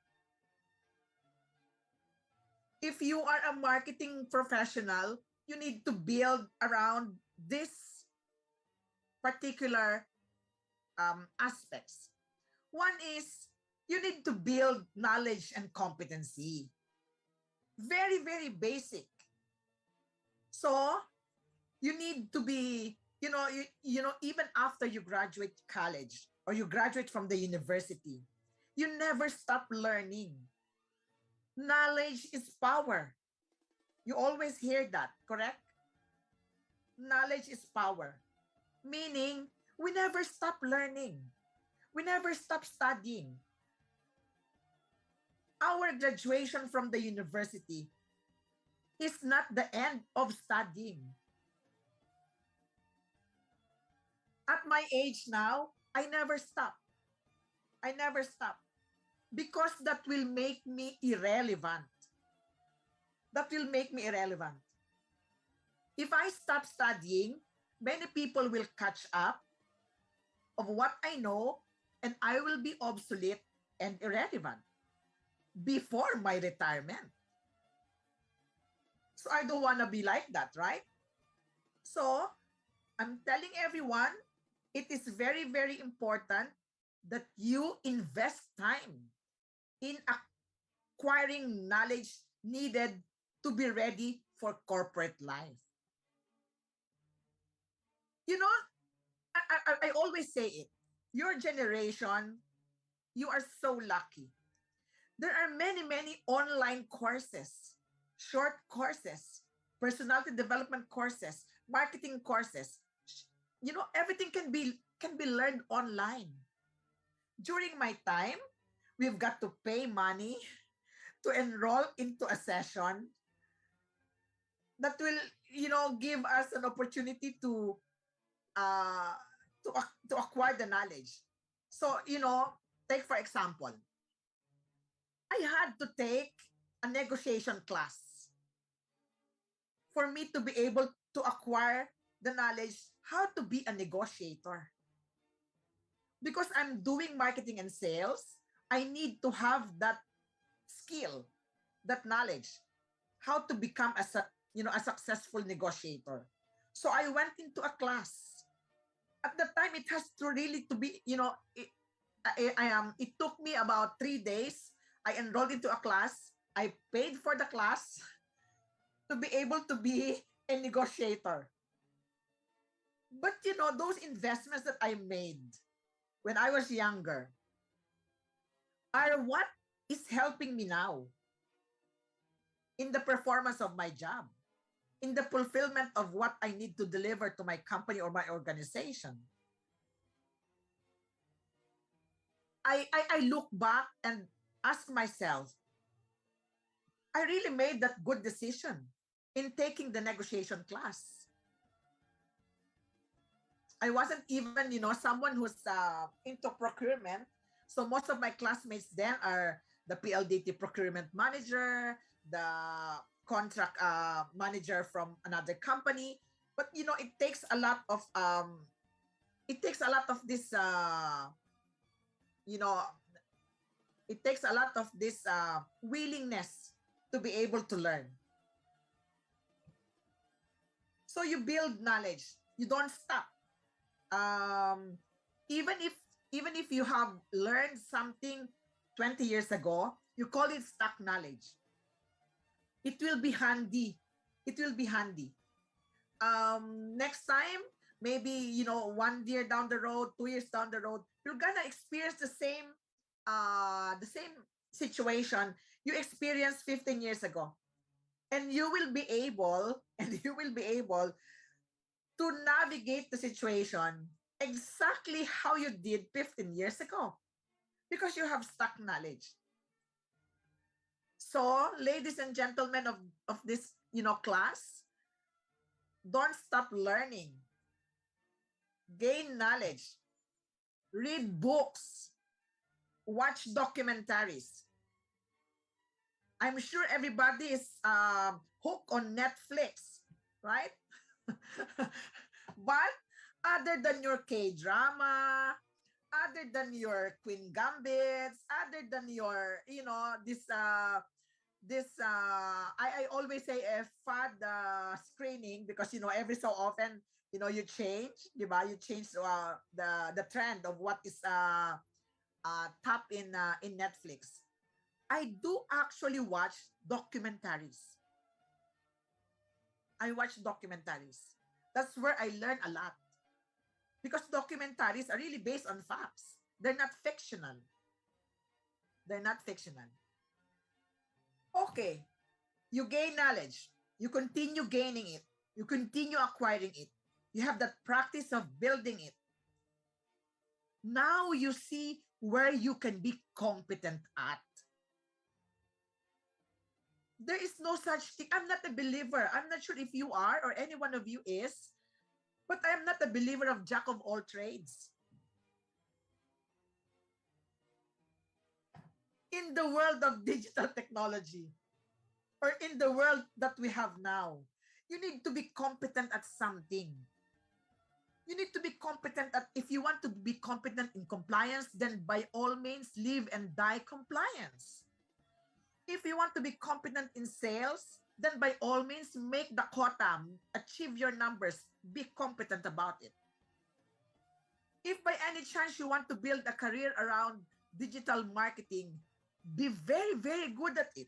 If you are a marketing professional, you need to build around this particular aspects. One is you need to build knowledge and competency. Very, very basic. So you need to be, even after you graduate college or you graduate from the university, you never stop learning. Knowledge is power. You always hear that, correct? Knowledge is power. Meaning, we never stop learning. We never stop studying. Our graduation from the university is not the end of studying. At my age now, I never stop. I never stop. Because that will make me irrelevant. That will make me irrelevant. If I stop studying, many people will catch up of what I know, and I will be obsolete and irrelevant before my retirement. So I don't want to be like that, right? So I'm telling everyone, it is very, very important that you invest time in acquiring knowledge needed to be ready for corporate life. You know, I always say it. Your generation, you are so lucky. There are many, many online courses, short courses, personality development courses, marketing courses. You know, everything can be learned online. During my time, we've got to pay money to enroll into a session that will, give us an opportunity to acquire the knowledge. So, take for example, I had to take a negotiation class for me to be able to acquire the knowledge how to be a negotiator. Because I'm doing marketing and sales, I need to have that skill, that knowledge, how to become a successful negotiator. So I went into a class. At the time, it has to really to be, it took me about 3 days. I enrolled into a class. I paid for the class to be able to be a negotiator. But those investments that I made when I was younger are what is helping me now in the performance of my job, in the fulfillment of what I need to deliver to my company or my organization. I look back and ask myself, I really made that good decision in taking the negotiation class. I wasn't even, someone who's into procurement. So most of my classmates then are the PLDT procurement manager, the contract manager from another company. But it takes a lot of this it takes a lot of this willingness to be able to learn. So you build knowledge. You don't stop. Even if you have learned something 20 years ago, you call it stuck knowledge. It will be handy. It will be handy. Next time, maybe 1 year down the road, 2 years down the road, you're gonna experience the same situation you experienced 15 years ago, and you will be able to navigate the situation exactly how you did 15 years ago because you have stuck knowledge. So, ladies and gentlemen of this class, don't stop learning. Gain knowledge. Read books. Watch documentaries. I'm sure everybody is hooked on Netflix, right? But other than your K-drama, other than your Queen Gambits, other than your, I always say a fad screening because, every so often, you change, diba? You change the trend of what is top in Netflix. I do actually watch documentaries. I watch documentaries. That's where I learn a lot. Because documentaries are really based on facts. They're not fictional. They're not fictional. Okay. You gain knowledge. You continue gaining it. You continue acquiring it. You have that practice of building it. Now you see where you can be competent at. There is no such thing. I'm not a believer. I'm not sure if you are or any one of you is, but I'm not a believer of jack of all trades. In the world of digital technology, or in the world that we have now, you need to be competent at something. You need to be competent at, if you want to be competent in compliance, then by all means, live and die compliance. If you want to be competent in sales, then by all means, make the quota, achieve your numbers, be competent about it. If by any chance you want to build a career around digital marketing, be very, very good at it.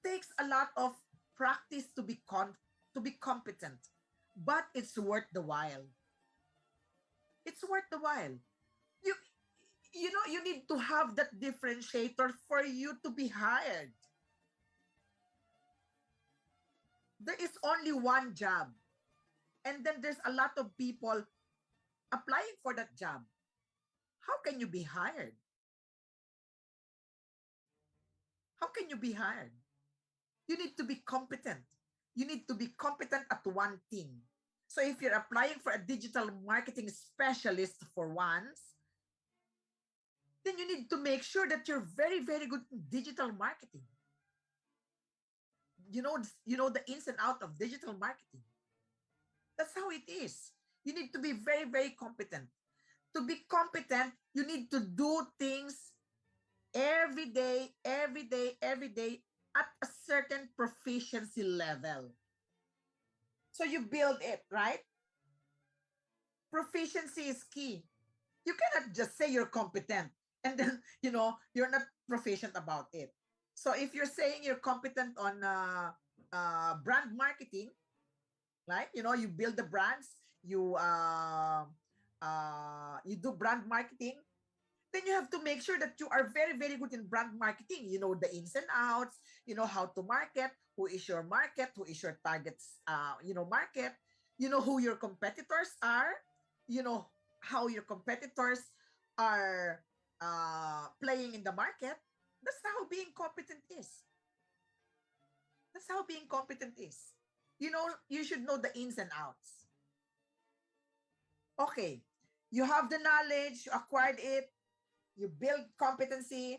takes a lot of practice to be competent, but it's worth the while. It's worth the while. You know, you need to have that differentiator for you to be hired. There is only one job, and then there's a lot of people applying for that job. How can you be hired? How can you be hired? You need to be competent. You need to be competent at one thing. So if you're applying for a digital marketing specialist for once, then you need to make sure that you're very, very good in digital marketing. You know the ins and out of digital marketing. That's how it is. You need to be very, very competent. To be competent, you need to do things every day, every day, every day at a certain proficiency level. So you build it, right? Proficiency is key. You cannot just say you're competent and then, you're not proficient about it. So if you're saying you're competent on brand marketing, right? You build the brands, you do brand marketing, then you have to make sure that you are very, very good in brand marketing. You know the ins and outs, you know how to market, who is your market, who is your targets, market, you know who your competitors are, you know how your competitors are playing in the market. That's how being competent is. That's how being competent is. You should know the ins and outs. Okay, you have the knowledge, you acquired it, you build competency,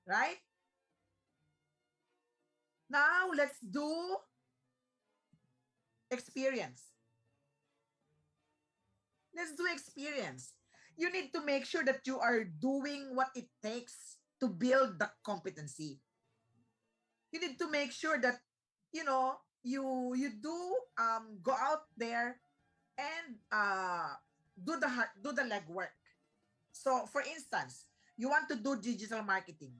right? Now, let's do experience. Let's do experience. You need to make sure that you are doing what it takes to build the competency. You need to make sure that, you do go out there and do the legwork. So, for instance, you want to do digital marketing.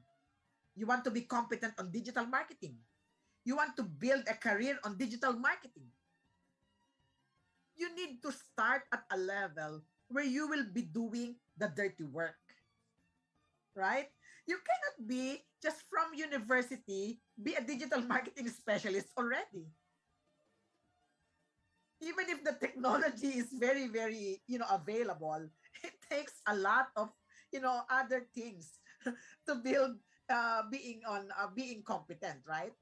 You want to be competent on digital marketing. You want to build a career on digital marketing. You need to start at a level where you will be doing the dirty work. Right? You cannot be just from university, be a digital marketing specialist already. Even if the technology is very, very, available, it takes a lot of, other things to build being competent, right?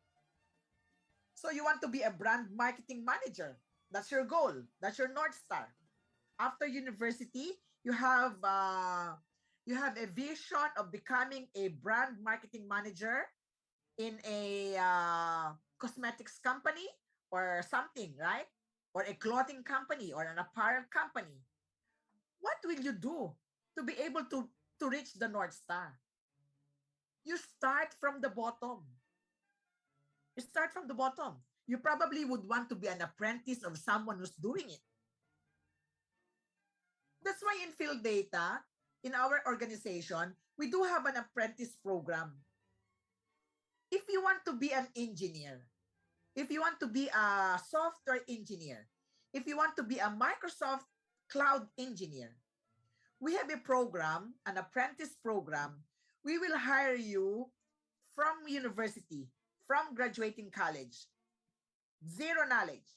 So you want to be a brand marketing manager. That's your goal. That's your North Star. After university, you have a vision of becoming a brand marketing manager in a cosmetics company or something, right? Or a clothing company or an apparel company. What will you do to be able to reach the North Star? You start from the bottom. You start from the bottom. You probably would want to be an apprentice of someone who's doing it. That's why in field data, in our organization, we do have an apprentice program. If you want to be an engineer, if you want to be a software engineer, if you want to be a Microsoft cloud engineer, we have a program, an apprentice program. We will hire you from university, from graduating college. Zero knowledge.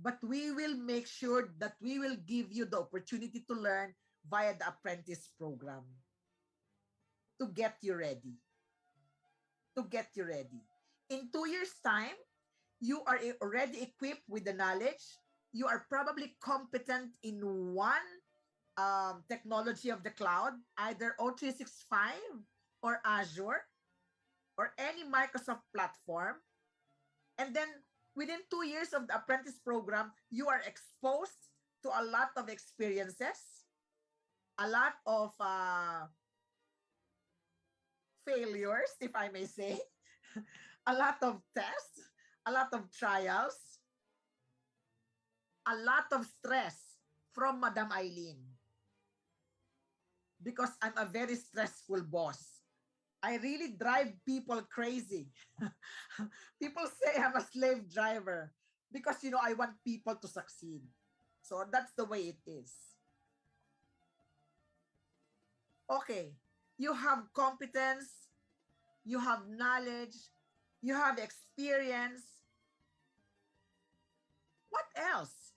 But we will make sure that we will give you the opportunity to learn via the apprentice program to get you ready. To get you ready. In 2 years' time, you are already equipped with the knowledge. You are probably competent in one technology of the cloud, either O365 or Azure or any Microsoft platform. And then within 2 years of the apprentice program, you are exposed to a lot of experiences, a lot of failures, if I may say, a lot of tests, a lot of trials, a lot of stress from Madam Eileen. Because I'm a very stressful boss. I really drive people crazy. People say I'm a slave driver because, I want people to succeed. So that's the way it is. Okay, you have competence, you have knowledge, you have experience. What else?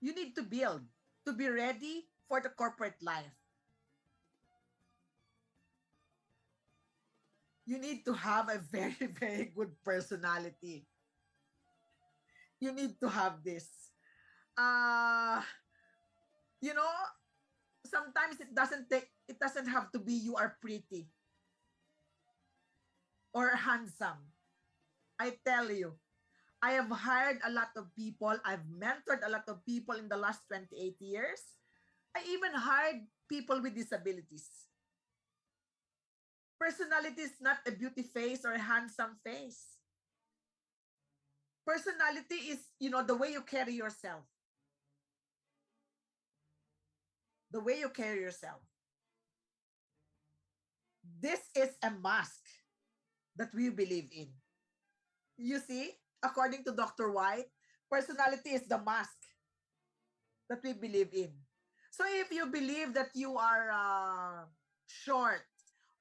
You need to build to be ready for the corporate life. You need to have a very, very good personality. You need to have this. You know, sometimes it doesn't have to be you are pretty or handsome. I tell you, I have hired a lot of people. I've mentored a lot of people in the last 28 years. I even hired people with disabilities. Personality is not a beauty face or a handsome face. Personality is, the way you carry yourself. The way you carry yourself. This is a mask that we believe in. You see, according to Dr. White, personality is the mask that we believe in. So if you believe that you are short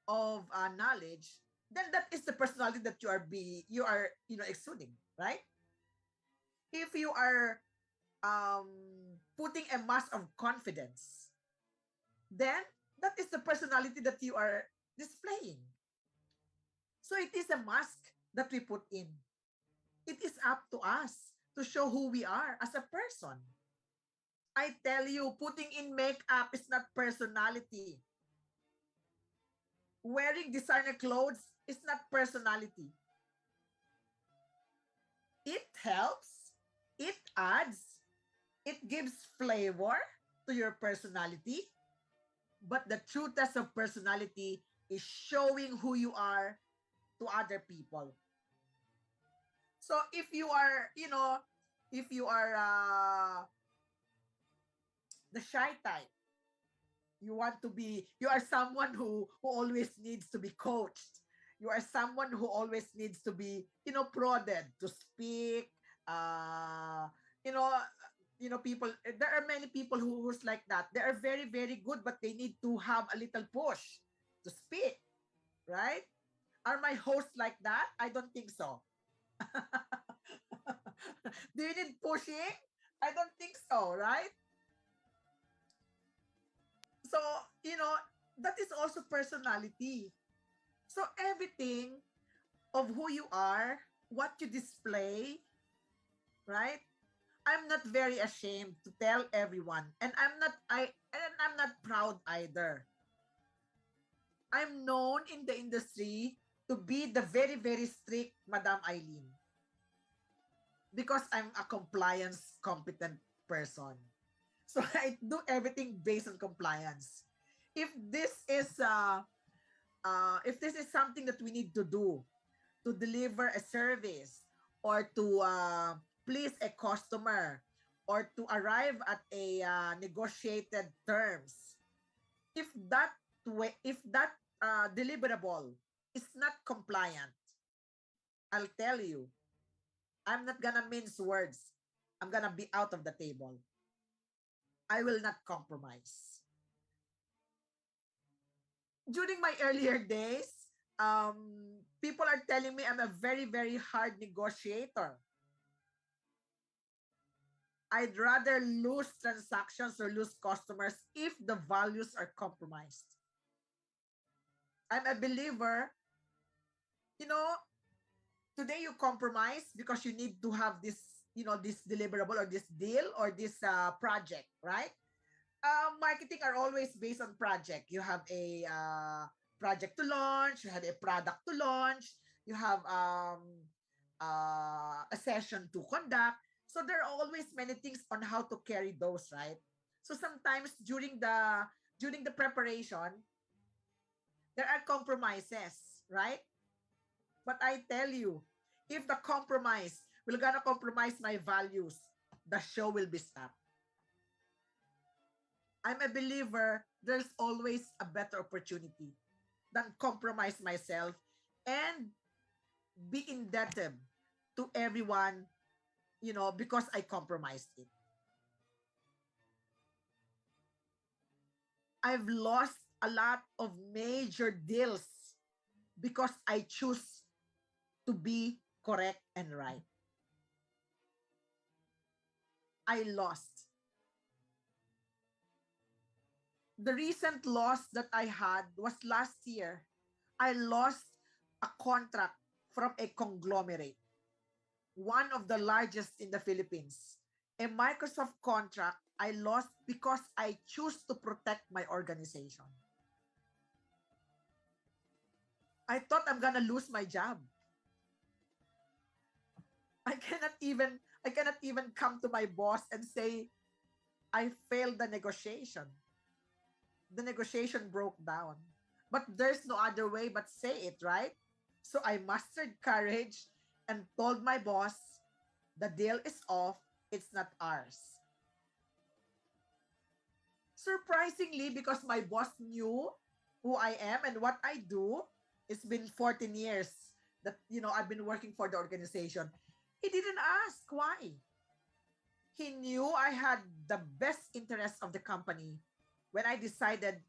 of knowledge, then that is the personality that you are exuding, right? If you are putting a mask of confidence, then that is the personality that you are displaying. So it is a mask that we put in. It is up to us to show who we are as a person. I tell you, putting in makeup is not personality. Wearing designer clothes is not personality. It helps, it adds, it gives flavor to your personality. But the true test of personality is showing who you are to other people. So if you are, the shy type, you are someone who always needs to be coached. You are someone who always needs to be, prodded to speak. People, there are many people who's like that. They are very, very good, but they need to have a little push to speak, right? Are my hosts like that? I don't think so. Do you need pushing? I don't think so, right? So, that is also personality. So everything of who you are, what you display, right? I'm not very ashamed to tell everyone, and I'm not proud either. I'm known in the industry to be the very, very strict Madam Eileen because I'm a compliance competent person. So I do everything based on compliance. If this is something that we need to do to deliver a service or to please a customer or to arrive at a negotiated terms, if that deliverable is not compliant, I'll tell you, I'm not gonna mince words. I'm gonna be out of the table. I will not compromise. During my earlier days, people are telling me I'm a very, very hard negotiator. I'd rather lose transactions or lose customers if the values are compromised. I'm a believer, today you compromise because you need to have this, this deliverable or this deal or this project, right? Marketing are always based on project. You have a project to launch, you have a product to launch, you have a session to conduct. So there are always many things on how to carry those, right? So sometimes during the preparation, there are compromises, right? But I tell you, if the compromise will gonna compromise my values, the show will be stopped. I'm a believer there's always a better opportunity. than compromise myself and be indebted to everyone, because I compromised it. I've lost a lot of major deals because I choose to be correct and right. I lost. The recent loss that I had was last year. I lost a contract from a conglomerate, one of the largest in the Philippines. A Microsoft contract I lost because I choose to protect my organization. I thought I'm gonna lose my job. I cannot even come to my boss and say I failed the negotiation. The negotiation broke down. But there's no other way but say it, right? So I mustered courage and told my boss, the deal is off, it's not ours. Surprisingly, because my boss knew who I am and what I do, it's been 14 years that, I've been working for the organization. He didn't ask why. He knew I had the best interest of the company when I decided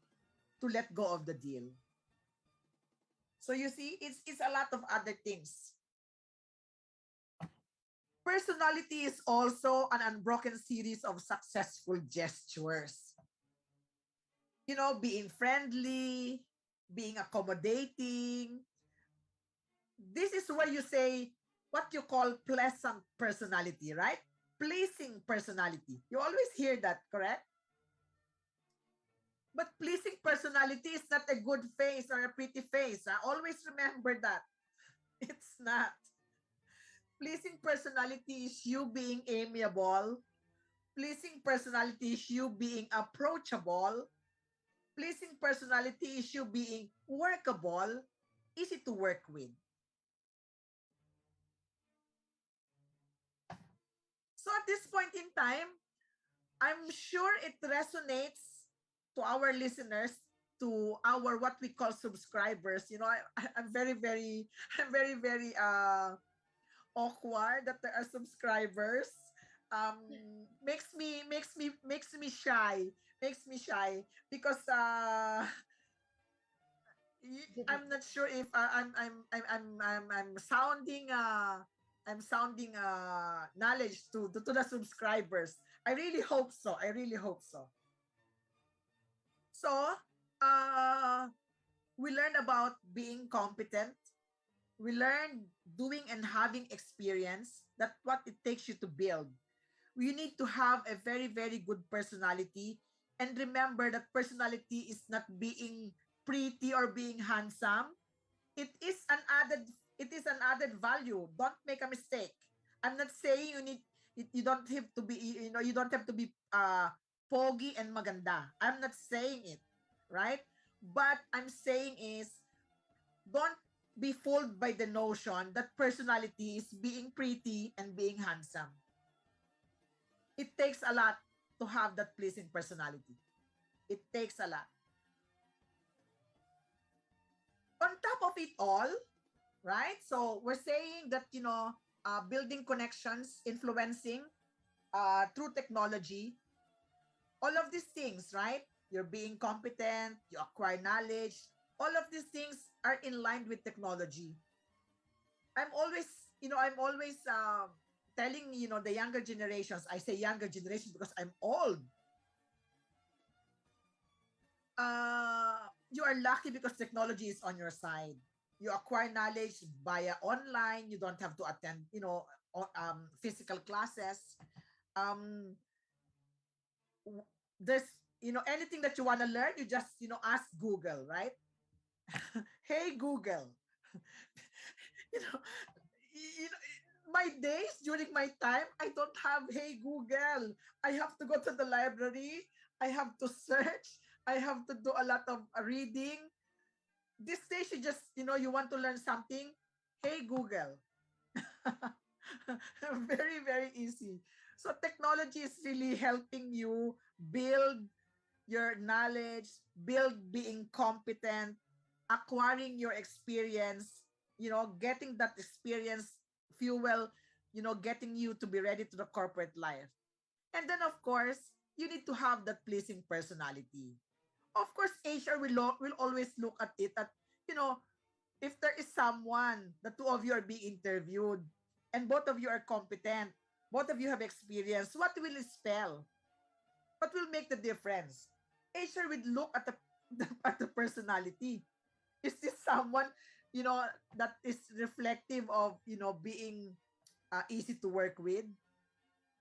to let go of the deal. So you see, it's a lot of other things. Personality is also an unbroken series of successful gestures. Being friendly, being accommodating. This is where you say what you call pleasant personality, right? Pleasing personality. You always hear that, correct? But pleasing personality is not a good face or a pretty face. Always remember that. It's not. Pleasing personality is you being amiable. Pleasing personality is you being approachable. Pleasing personality is you being workable, easy to work with. So at this point in time, I'm sure it resonates to our listeners, to our what we call subscribers. I'm very, very, I'm very, very awkward that there are subscribers. Makes me shy. Makes me shy because I'm not sure if I'm sounding knowledge to the subscribers. I really hope so. I really hope so. So, we learned about being competent. We learned doing and having experience. That's what it takes you to build. You need to have a very, very good personality. And remember that personality is not being pretty or being handsome. It is an added value. Don't make a mistake. I'm not saying you don't have to be, you don't have to be pogi and maganda. I'm not saying it, right? But I'm saying is, don't be fooled by the notion that personality is being pretty and being handsome. It takes a lot to have that pleasing personality. It takes a lot. On top of it all, right? So we're saying that, building connections, influencing through technology, all of these things, right? You're being competent, you acquire knowledge, all of these things are in line with technology. I'm always telling, the younger generations, I say younger generations because I'm old. You are lucky because technology is on your side. You acquire knowledge via online. You don't have to attend, physical classes. There's, anything that you want to learn, you just, ask Google, right? Hey, Google. you know, my days during my time, I don't have Hey Google. I have to go to the library. I have to search. I have to do a lot of reading. This days, you just, you want to learn something. Hey Google. Very, very easy. So technology is really helping you build your knowledge, build being competent, acquiring your experience, getting that experience fuel, getting you to be ready to the corporate life. And then, of course, you need to have that pleasing personality. Of course, HR will always look at it at, you know, if there is someone, the two of you are being interviewed, and both of you are competent, both of you have experience, what will it spell? What will make the difference? HR will look at at the personality. Is this someone, that is reflective of, being easy to work with?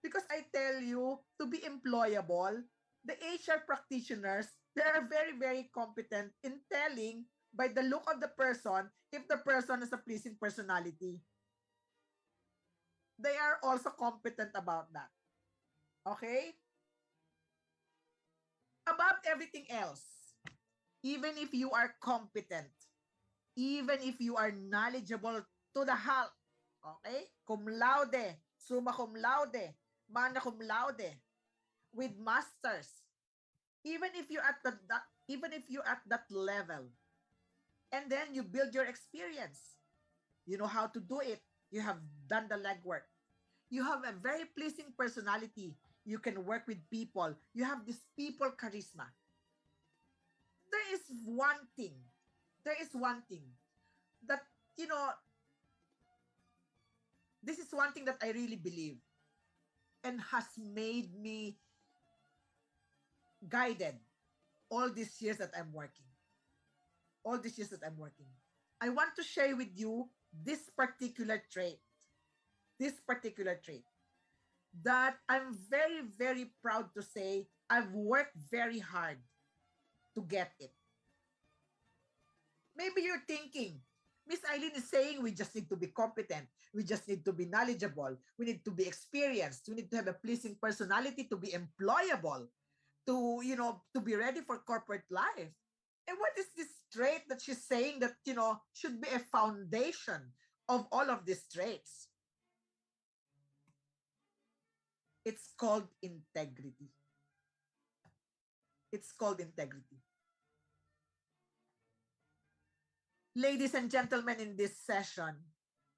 Because I tell you, to be employable, the HR practitioners, they are very, very competent in telling by the look of the person if the person has a pleasing personality. They are also competent about that. Okay? Above everything else, even if you are competent, even if you are knowledgeable to the halt, okay? Cum laude, summa cum laude, magna cum laude, with masters, even if you're at that level, and then you build your experience, you know how to do it, you have done the legwork, you have a very pleasing personality, you can work with people, you have this people charisma. There is one thing that, this is one thing that I really believe and has made me guided all these years that I'm working. I want to share with you this particular trait that I'm very, very proud to say I've worked very hard to get it. Maybe you're thinking, Miss Eileen is saying we just need to be competent, we just need to be knowledgeable, we need to be experienced, we need to have a pleasing personality to be employable, to be ready for corporate life. And what is this trait that she's saying that, should be a foundation of all of these traits? It's called integrity. Ladies and gentlemen, in this session,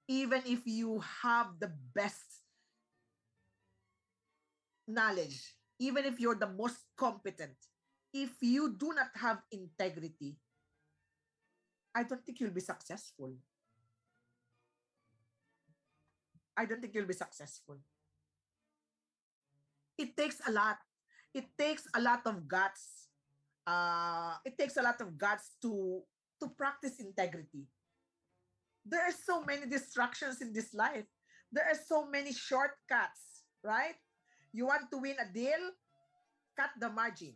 even if you have the best knowledge, even if you're the most competent, if you do not have integrity, I don't think you'll be successful. It takes a lot. It takes a lot of guts. To practice integrity. There are so many distractions in this life. There are so many shortcuts, right? You want to win a deal? Cut the margin.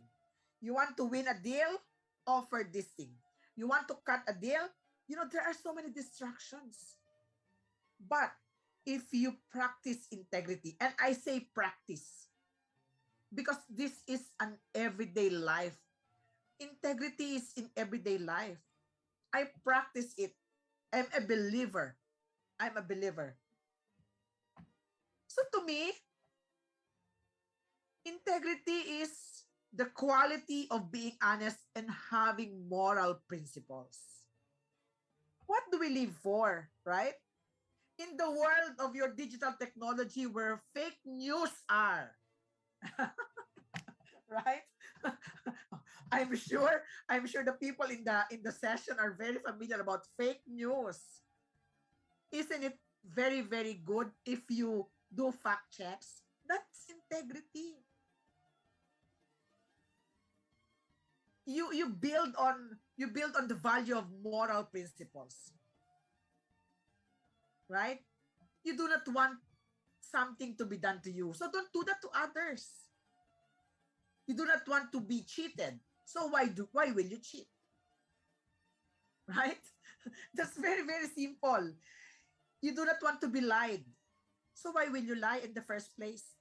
You want to win a deal? Offer this thing. You want to cut a deal? There are so many distractions. But if you practice integrity, and I say practice, because this is an everyday life. Integrity is in everyday life. I practice it. I'm a believer. So to me, integrity is the quality of being honest and having moral principles. What do we live for, right? In the world of your digital technology where fake news are, right? I'm sure the people in the session are very familiar about fake news. Isn't it very, very good if you do fact checks? That's integrity. You build on the value of moral principles. Right? You do not want something to be done to you, so don't do that to others. You do not want to be cheated, so why will you cheat? Right? That's very, very simple. You do not want to be lied, so why will you lie in the first place?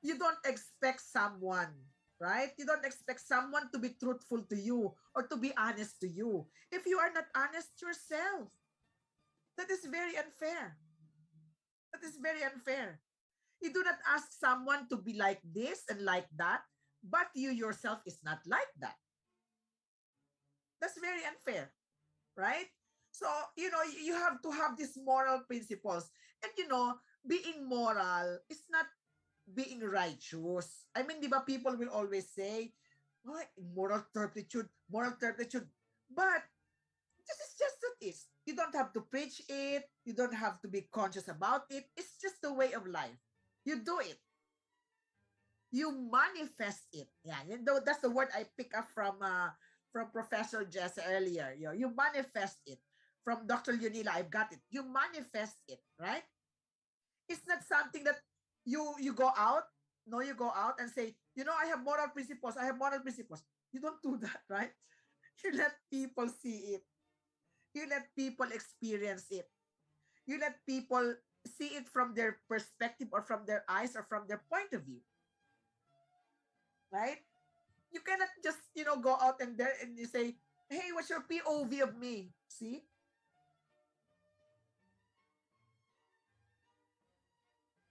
You don't expect someone, right? You don't expect someone to be truthful to you or to be honest to you if you are not honest yourself. That is very unfair. You do not ask someone to be like this and like that, but you yourself is not like that. That's very unfair, right? So, you have to have these moral principles. And, being moral is not being righteous. I mean, di ba, people will always say, oh, moral turpitude. But this is just what it is. You don't have to preach it. You don't have to be conscious about it. It's just the way of life. You do it. You manifest it. Yeah, that's the word I pick up from Professor Jess earlier. You manifest it. From Dr. Leonila, I've got it. You manifest it, right? It's not something that you go out. No, you go out and say, I have moral principles. I have moral principles. You don't do that, right? You let people see it. You let people experience it. You let people see it from their perspective or from their eyes or from their point of view. Right? You cannot just, go out and there and you say, hey, what's your POV of me? See?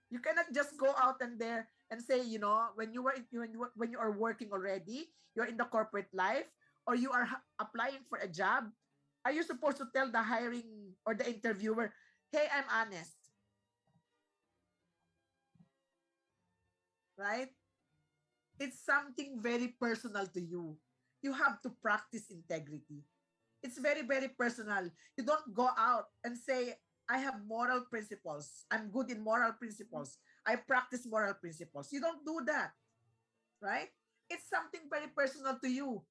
You cannot just go out and there and say, when you are working already, you're in the corporate life, or you are applying for a job, are you supposed to tell the hiring or the interviewer, hey, I'm honest? Right? It's something very personal to you. You have to practice integrity. It's very, very personal. You don't go out and say, I have moral principles. I'm good in moral principles. I practice moral principles. You don't do that, right? It's something very personal to you.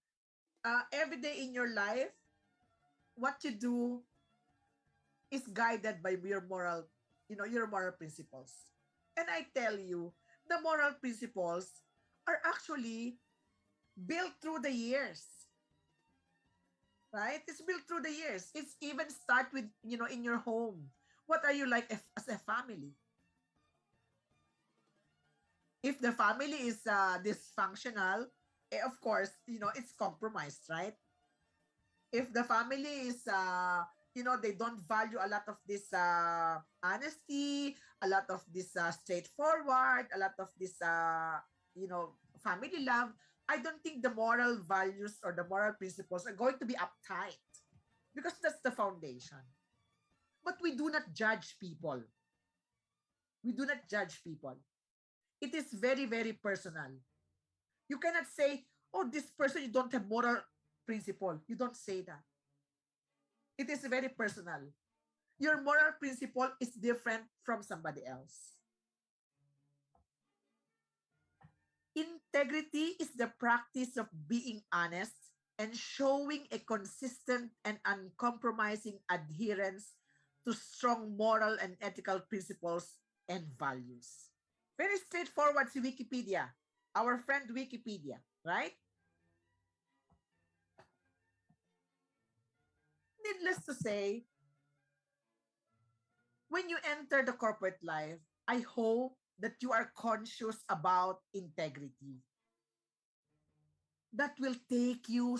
Every day in your life, what you do is guided by your moral principles. And I tell you, the moral principles are actually built through the years. Right? It's built through the years. It's even start with, in your home. What are you like as a family? If the family is dysfunctional, of course, it's compromised, right? If the family is, they don't value a lot of this honesty, a lot of this straightforward, a lot of this, family love, I don't think the moral values or the moral principles are going to be uptight, because that's the foundation. But we do not judge people. We do not judge people. It is very, very personal. You cannot say, oh, this person, you don't have moral principle. You don't say that. It is very personal. Your moral principle is different from somebody else. Integrity is the practice of being honest and showing a consistent and uncompromising adherence to strong moral and ethical principles and values. Very straightforward si Wikipedia. Our friend Wikipedia, right? Needless to say, when you enter the corporate life, I hope that you are conscious about integrity. That will take you,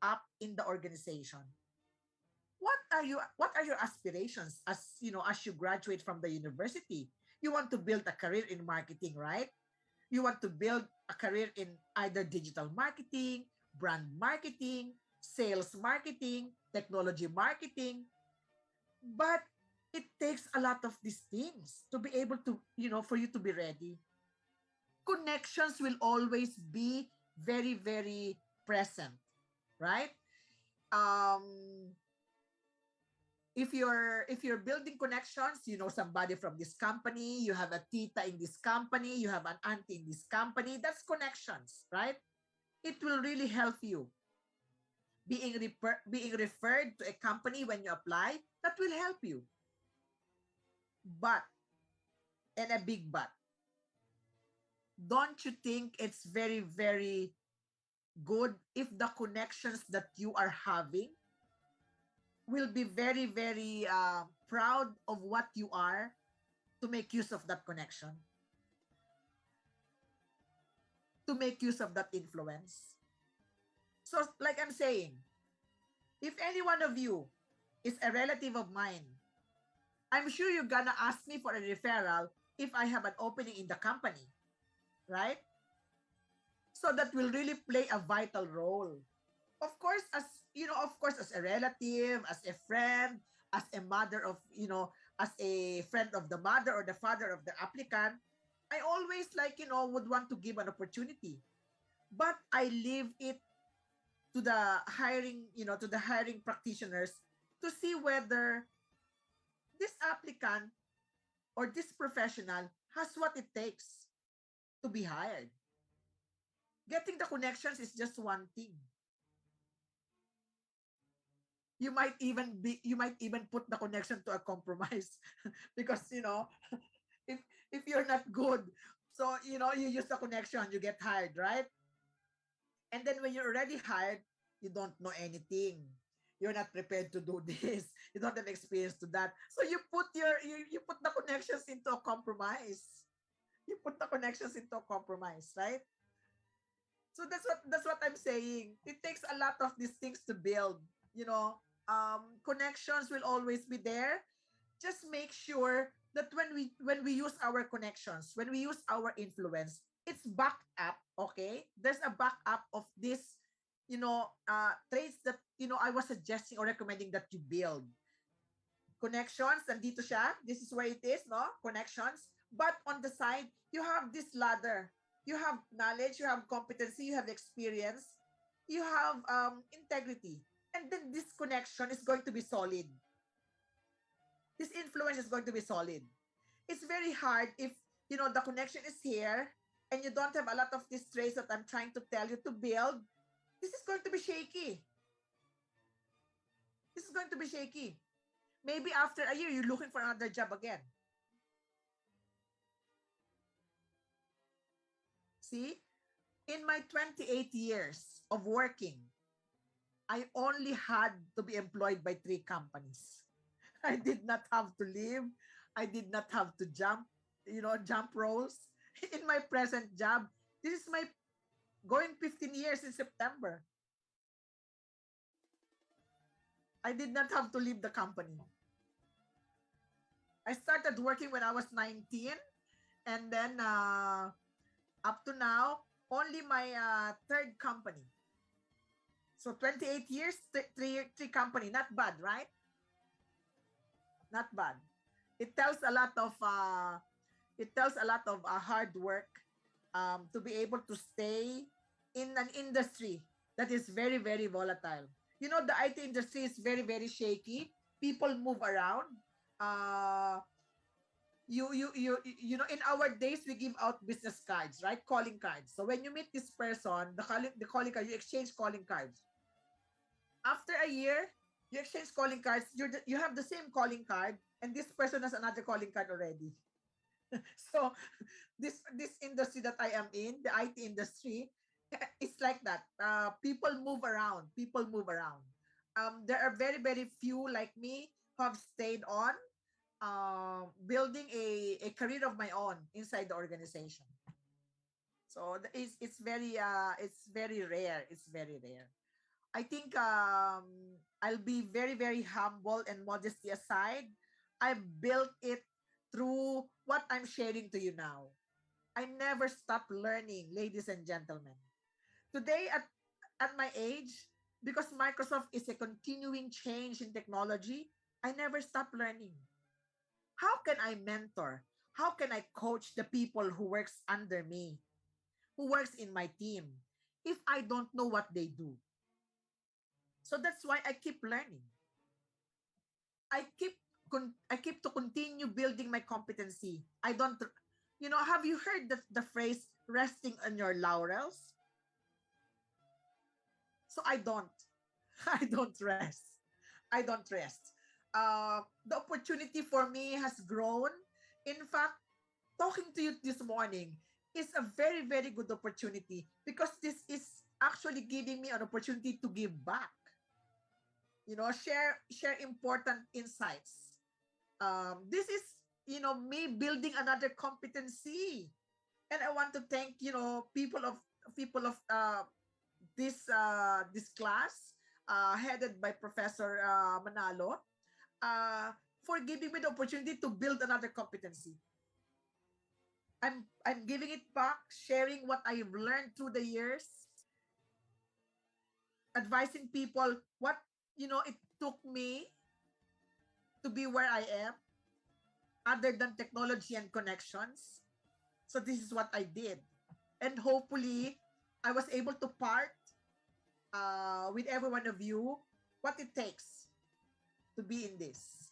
up in the organization. What are your aspirations as you graduate from the university? You want to build a career in marketing, right? You want to build a career in either digital marketing, brand marketing, sales marketing, technology marketing. But it takes a lot of these things to be able to, for you to be ready. Connections will always be very, very present, right? If you're building connections, somebody from this company, you have a tita in this company, you have an auntie in this company, that's connections, right? It will really help you. Being referred to a company when you apply, that will help you. But, and a big but, don't you think it's very, very good if the connections that you are having will be very, very proud of what you are to make use of that connection, to make use of that influence? So, like I'm saying, if any one of you is a relative of mine, I'm sure you're gonna ask me for a referral if I have an opening in the company, right? So that will really play a vital role. Of course, as a relative, as a friend, as a mother of, as a friend of the mother or the father of the applicant, I always would want to give an opportunity. But I leave it to the hiring practitioners to see whether this applicant or this professional has what it takes to be hired. Getting the connections is just one thing. You might even put the connection to a compromise because if you're not good, so you use the connection, you get hired, right? And then when you're already hired, you don't know anything. You're not prepared to do this. You don't have experience to that. So you put the connections into a compromise. You put the connections into a compromise, right? So that's what I'm saying. It takes a lot of these things to build. Connections will always be there. Just make sure that when we use our connections, when we use our influence, it's backed up. Okay, there's a backup of this, traits that I was suggesting or recommending that you build. Connections, nandito siya. This is where it is, no? Connections. But on the side, you have this ladder. You have knowledge, you have competency, you have experience, you have integrity. And then this connection is going to be solid. This influence is going to be solid. It's very hard if, the connection is here and you don't have a lot of these traits that I'm trying to tell you to build. This is going to be shaky. This is going to be shaky. Maybe after a year, you're looking for another job again. See, in my 28 years of working, I only had to be employed by 3 companies. I did not have to leave. I did not have to jump roles. In my present job, this is my going 15 years in September. I did not have to leave the company. I started working when I was 19, and then up to now, only my third company. So 28 years, three company. Not bad, right? Not bad. It tells a lot of hard work to be able to stay in an industry that is very, very volatile. The IT industry is very, very shaky. People move around. In our days, we give out business cards, right? Calling cards. So when you meet this person, the calling card, you exchange calling cards. After a year, you exchange calling cards. You have the same calling card, and this person has another calling card already. So this industry that I am in, the IT industry, it's like that. People move around. There are very, very few like me who have stayed on building a career of my own inside the organization. So it's very rare. It's very rare. I think I'll be very, very humble and modesty aside. I built it through what I'm sharing to you now. I never stop learning, ladies and gentlemen. Today, at my age, because Microsoft is a continuing change in technology, I never stop learning. How can I mentor? How can I coach the people who works under me, who works in my team, if I don't know what they do? So that's why I keep learning. I keep to continue building my competency. I don't, have you heard the phrase resting on your laurels? So I don't. I don't rest. I don't rest. The opportunity for me has grown. In fact, talking to you this morning is a very, very good opportunity because this is actually giving me an opportunity to give back. Share important insights. This is, me building another competency. And I want to thank, people of this class, headed by Professor Manalo, for giving me the opportunity to build another competency. I'm giving it back, sharing what I've learned through the years. advising people what, it took me to be where I am, other than technology and connections. So this is what I did. And hopefully, I was able to part with every one of you what it takes to be in this.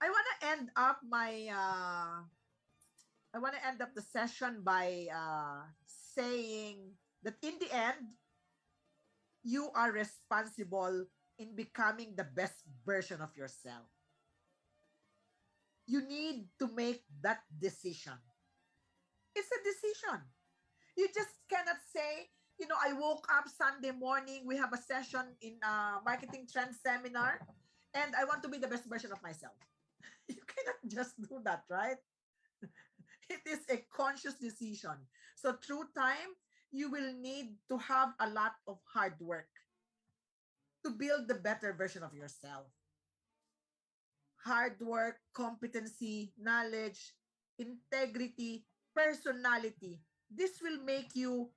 I want to end up the session by saying that in the end, you are responsible in becoming the best version of yourself. You need to make that decision. It's a decision. You just cannot say, I woke up Sunday morning, we have a session in a marketing trend seminar, and I want to be the best version of myself. You cannot just do that, right? It is a conscious decision. So through time, you will need to have a lot of hard work to build the better version of yourself. Hard work, competency, knowledge, integrity, personality. This will make you,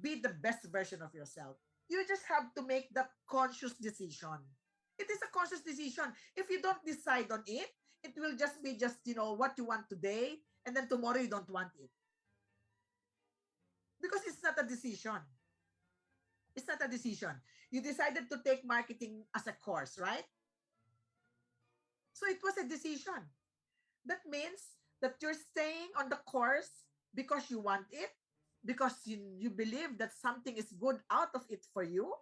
be the best version of yourself. You just have to make that conscious decision. It is a conscious decision. If you don't decide on it, it will just be what you want today, and then tomorrow you don't want it. Because it's not a decision. It's not a decision. You decided to take marketing as a course, right? So it was a decision. That means that you're staying on the course because you want it, because you believe that something is good out of it for you,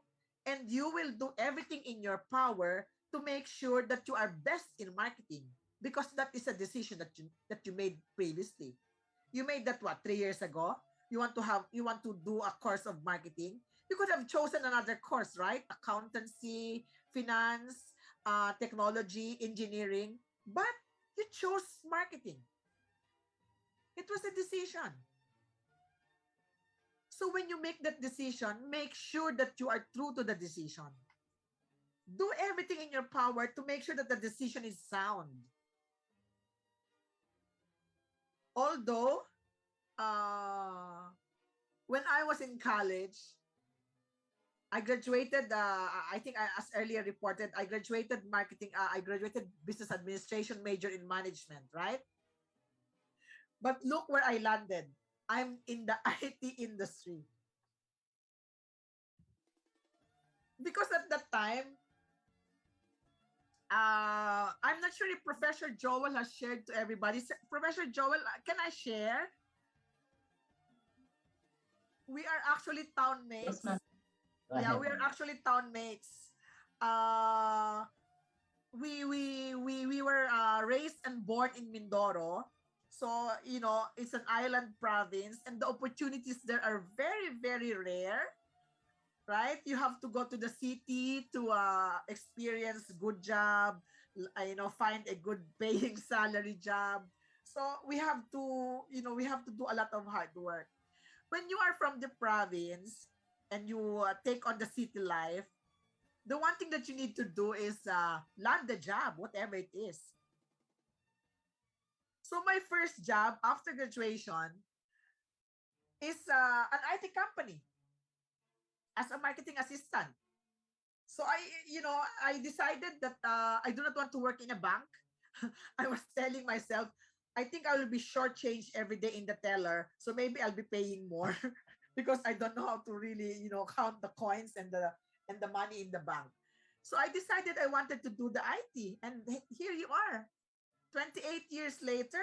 and you will do everything in your power to make sure that you are best in marketing, because that is a decision that you made previously. You made that 3 years ago? You want to do a course of marketing? You could have chosen another course, right? Accountancy, finance, technology, engineering, but you chose marketing. It was a decision. So when you make that decision, make sure that you are true to the decision. Do everything in your power to make sure that the decision is sound. Although, when I was in college, I graduated, I think as earlier reported, I graduated business administration, major in management, right? But look where I landed. I'm in the IT industry. Because at that time, I'm not sure if Professor Joel has shared to everybody. Professor Joel, can I share? We are actually town mates. Yeah, we are actually town mates. We were raised and born in Mindoro. So, it's an island province, and the opportunities there are very, very rare, right? You have to go to the city to experience good job, find a good paying salary job. So we have to do a lot of hard work. When you are from the province and you take on the city life, the one thing that you need to do is land the job, whatever it is. So my first job after graduation is an IT company as a marketing assistant. So I decided that I do not want to work in a bank. I was telling myself, I think I will be shortchanged every day in the teller. So maybe I'll be paying more because I don't know how to really, count the coins and the money in the bank. So I decided I wanted to do the IT, and here you are. 28 years later,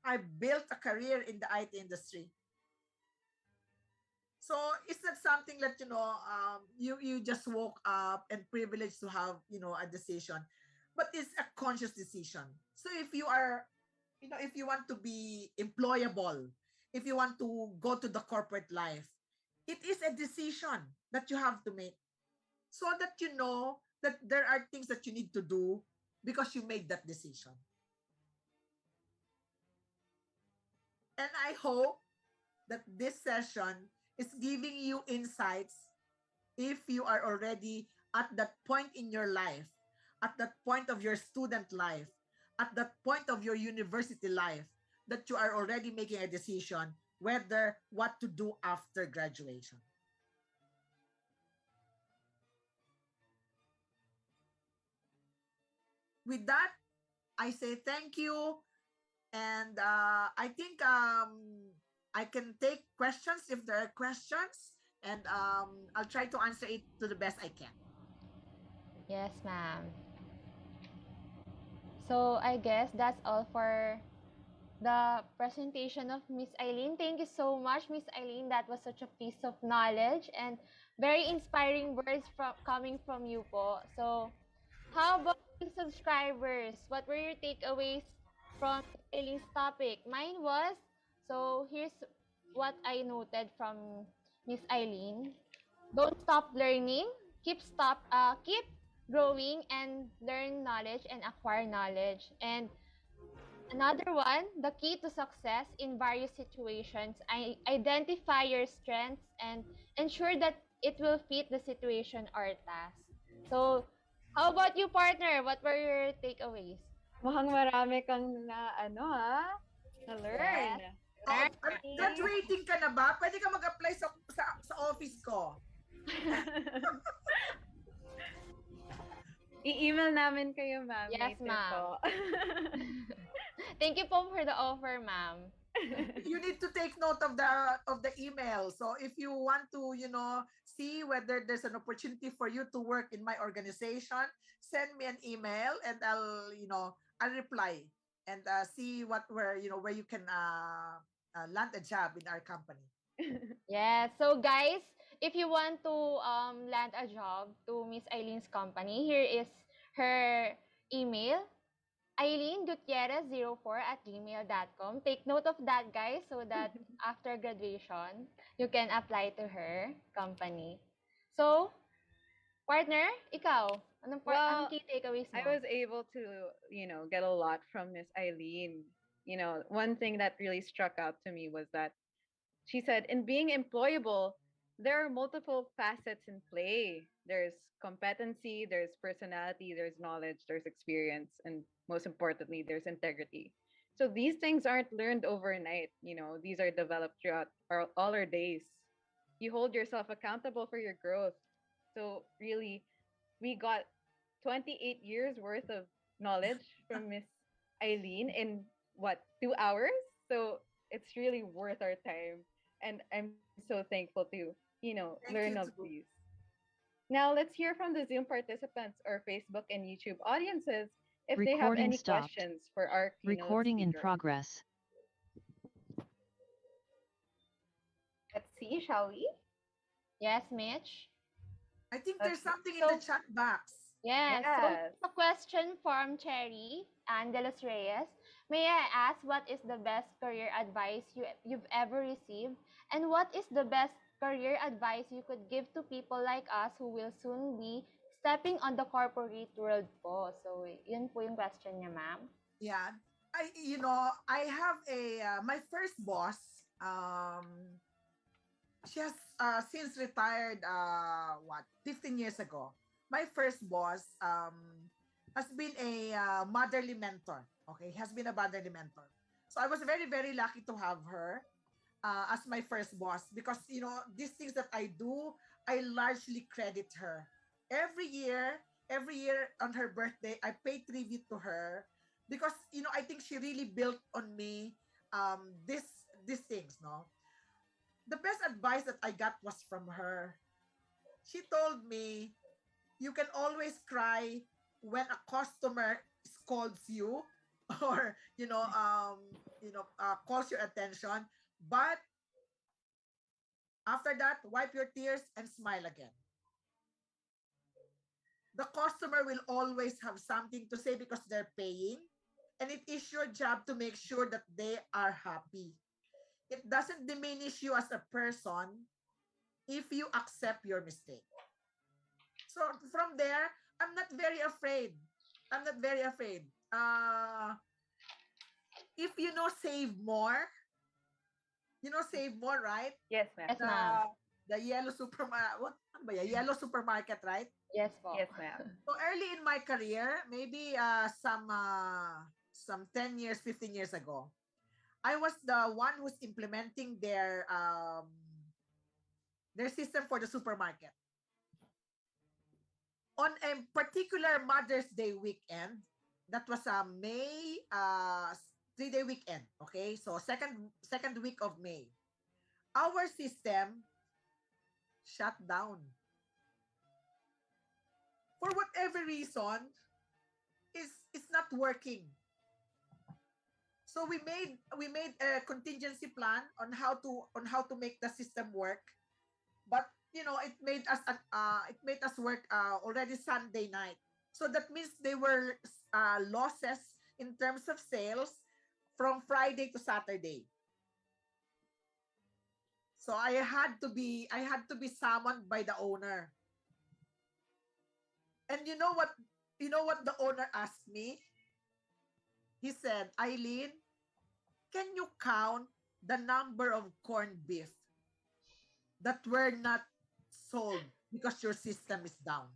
I built a career in the IT industry. So it's not something that, you just woke up and privileged to have, a decision, but it's a conscious decision. So if you are, if you want to be employable, if you want to go to the corporate life, it is a decision that you have to make, so that you know that there are things that you need to do because you made that decision. And I hope that this session is giving you insights if you are already at that point in your life, at that point of your student life, at that point of your university life, that you are already making a decision whether what to do after graduation. With that, I say thank you. And I think I can take questions if there are questions. And I'll try to answer it to the best I can. Yes, ma'am. So I guess that's all for the presentation of Miss Eileen. Thank you so much, Miss Eileen. That was such a piece of knowledge and very inspiring words coming from you po. So how about the subscribers? What were your takeaways from Eileen's topic? Mine was, so here's what I noted from Miss Eileen. Don't stop learning. Keep growing and learn knowledge and acquire knowledge. And another one, the key to success in various situations, identify your strengths and ensure that it will fit the situation or task. So, how about you, partner? What were your takeaways? Mukhang marami kang na-learn. Yes. Graduating ka na ba? Pwede ka mag-apply sa office ko. I-email namin kayo, ma'am. Yes, ma'am. Thank you po for the offer, ma'am. You need to take note of the email. So if you want to, see whether there's an opportunity for you to work in my organization, send me an email and I'll reply and see where you can land a job in our company. Yeah. So guys, if you want to land a job to Miss Eileen's company, here is her email. EileenGutierrez04@gmail.com. Take note of that, guys, so that after graduation, you can apply to her company. So, partner, ikaw, anong key takeaways mo? I was able to, get a lot from Miss Eileen. One thing that really struck out to me was that she said, in being employable, there are multiple facets in play. There's competency, there's personality, there's knowledge, there's experience, and most importantly, there's integrity. So these things aren't learned overnight. These are developed throughout all our days. You hold yourself accountable for your growth. So really, we got 28 years worth of knowledge from Miss Eileen in 2 hours? So it's really worth our time. And I'm so thankful to, learn of these. Now let's hear from the Zoom participants or Facebook and YouTube audiences if they have any questions for our keynote Recording in speaker. progress. Let's see, shall we? Yes, Mitch? I think there's something in the chat box. Yes. So a question from Cherry Angeles Reyes. May I ask what is the best career advice you've ever received? And what is the best career advice you could give to people like us who will soon be stepping on the corporate world po? So, yun po yung question niya, ma'am. Yeah. I have my first boss, she has since retired 15 years ago. My first boss has been a motherly mentor. Okay, has been a motherly mentor. So I was very, very lucky to have her as my first boss because these things that I do, I largely credit her. Every year on her birthday, I pay tribute to her because I think she really built on me these things. No, the best advice that I got was from her. She told me, you can always cry when a customer scolds you or calls your attention, but after that, wipe your tears and smile again. The customer will always have something to say because they're paying, and it is your job to make sure that they are happy. It doesn't diminish you as a person if you accept your mistake. So from there, I'm not very afraid. If save more, save more, right? Yes, ma'am. Yes, ma'am. The yellow supermarket, yellow supermarket, right? Yes, po. Yes, ma'am. So early in my career, maybe some 10 years, 15 years ago, I was the one who's implementing their system for the supermarket. On a particular Mother's Day weekend, that was a May 3-day weekend. Okay, so second week of May, our system shut down for whatever reason. It's not working. So we made a contingency plan on how to make the system work, but it made us work already Sunday night. So that means they were losses in terms of sales from Friday to Saturday. So I had to be summoned by the owner. And you know what the owner asked me? He said, "Eileen, can you count the number of corned beef that were not sold because your system is down?"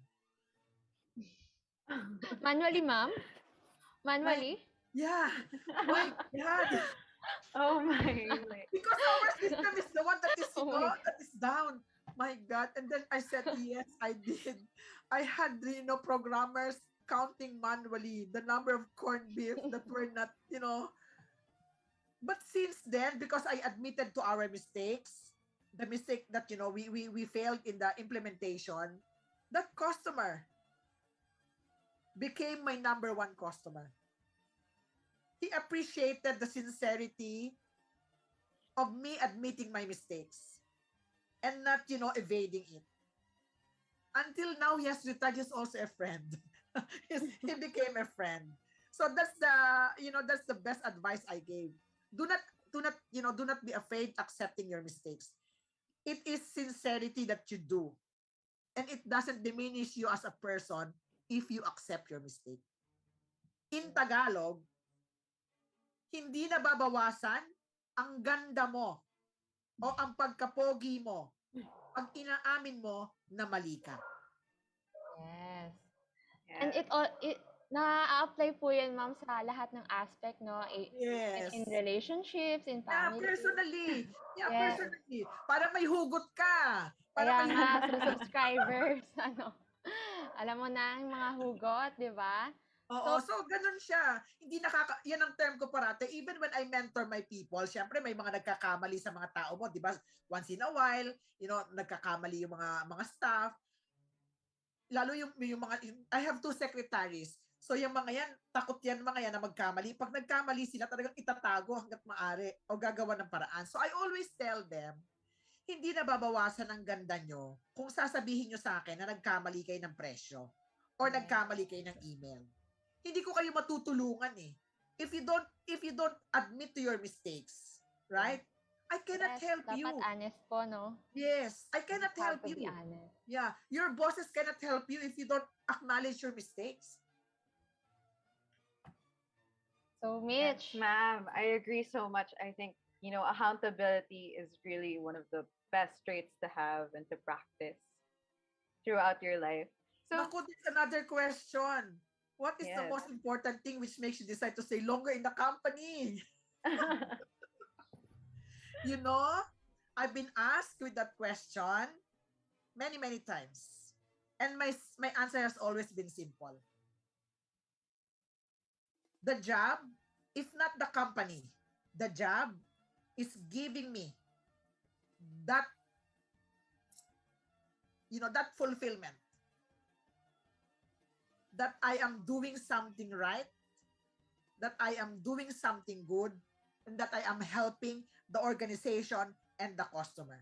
Manually, ma'am? Manually? Yeah. My God. Oh my. Because our system is the one that is that is down. My God. And then I said, yes, I did. I had programmers counting manually the number of corned beef that were not, But since then, because I admitted to our mistakes, the mistake that we failed in the implementation, that customer became my number one customer. He appreciated the sincerity of me admitting my mistakes and not, evading it. Until now, he has retired. He's also a friend. He became a friend. So that's the best advice I gave. Do not be afraid accepting your mistakes. It is sincerity that you do. And it doesn't diminish you as a person if you accept your mistake. In Tagalog, hindi nababawasan ang ganda mo o ang pagkapogi mo pag inaamin mo na mali ka. Yes. And it na-apply po yan, ma'am, sa lahat ng aspect, no? Yes. In relationships, in family. Personally. Yes. Personally. Para may hugot ka. Kaya nga, sa subscribers, alam mo na yung mga hugot, di ba? Oo, so ganun siya. Hindi yan ang term ko parate. Even when I mentor my people, syempre may mga nagkakamali sa mga tao mo, di ba? Once in a while, nagkakamali yung mga staff. Lalo yung mga, I have 2 secretaries. So yung mga yan, takot yan mga yan na magkamali. Pag nagkamali sila, talagang itatago hanggat maaari o gagawa ng paraan. So I always tell them, hindi nababawasan ang ganda nyo kung sasabihin nyo sa akin na nagkamali kayo ng presyo or nagkamali kayo ng email. Hindi ko kayo matutulungan eh. If you don't admit to your mistakes, right? I cannot help you. Dapat honest po, no? Yes, I cannot help you. Be honest. Yeah, your bosses cannot help you if you don't acknowledge your mistakes. So, Mitch. Yes, ma'am, I agree so much. I think, accountability is really one of the best traits to have and to practice throughout your life. So, Naku, there's another question. What is the most important thing which makes you decide to stay longer in the company? I've been asked with that question many, many times. And my answer has always been simple. The job, if not the company, the job is giving me that, that fulfillment. That I am doing something right, that I am doing something good, and that I am helping the organization and the customer.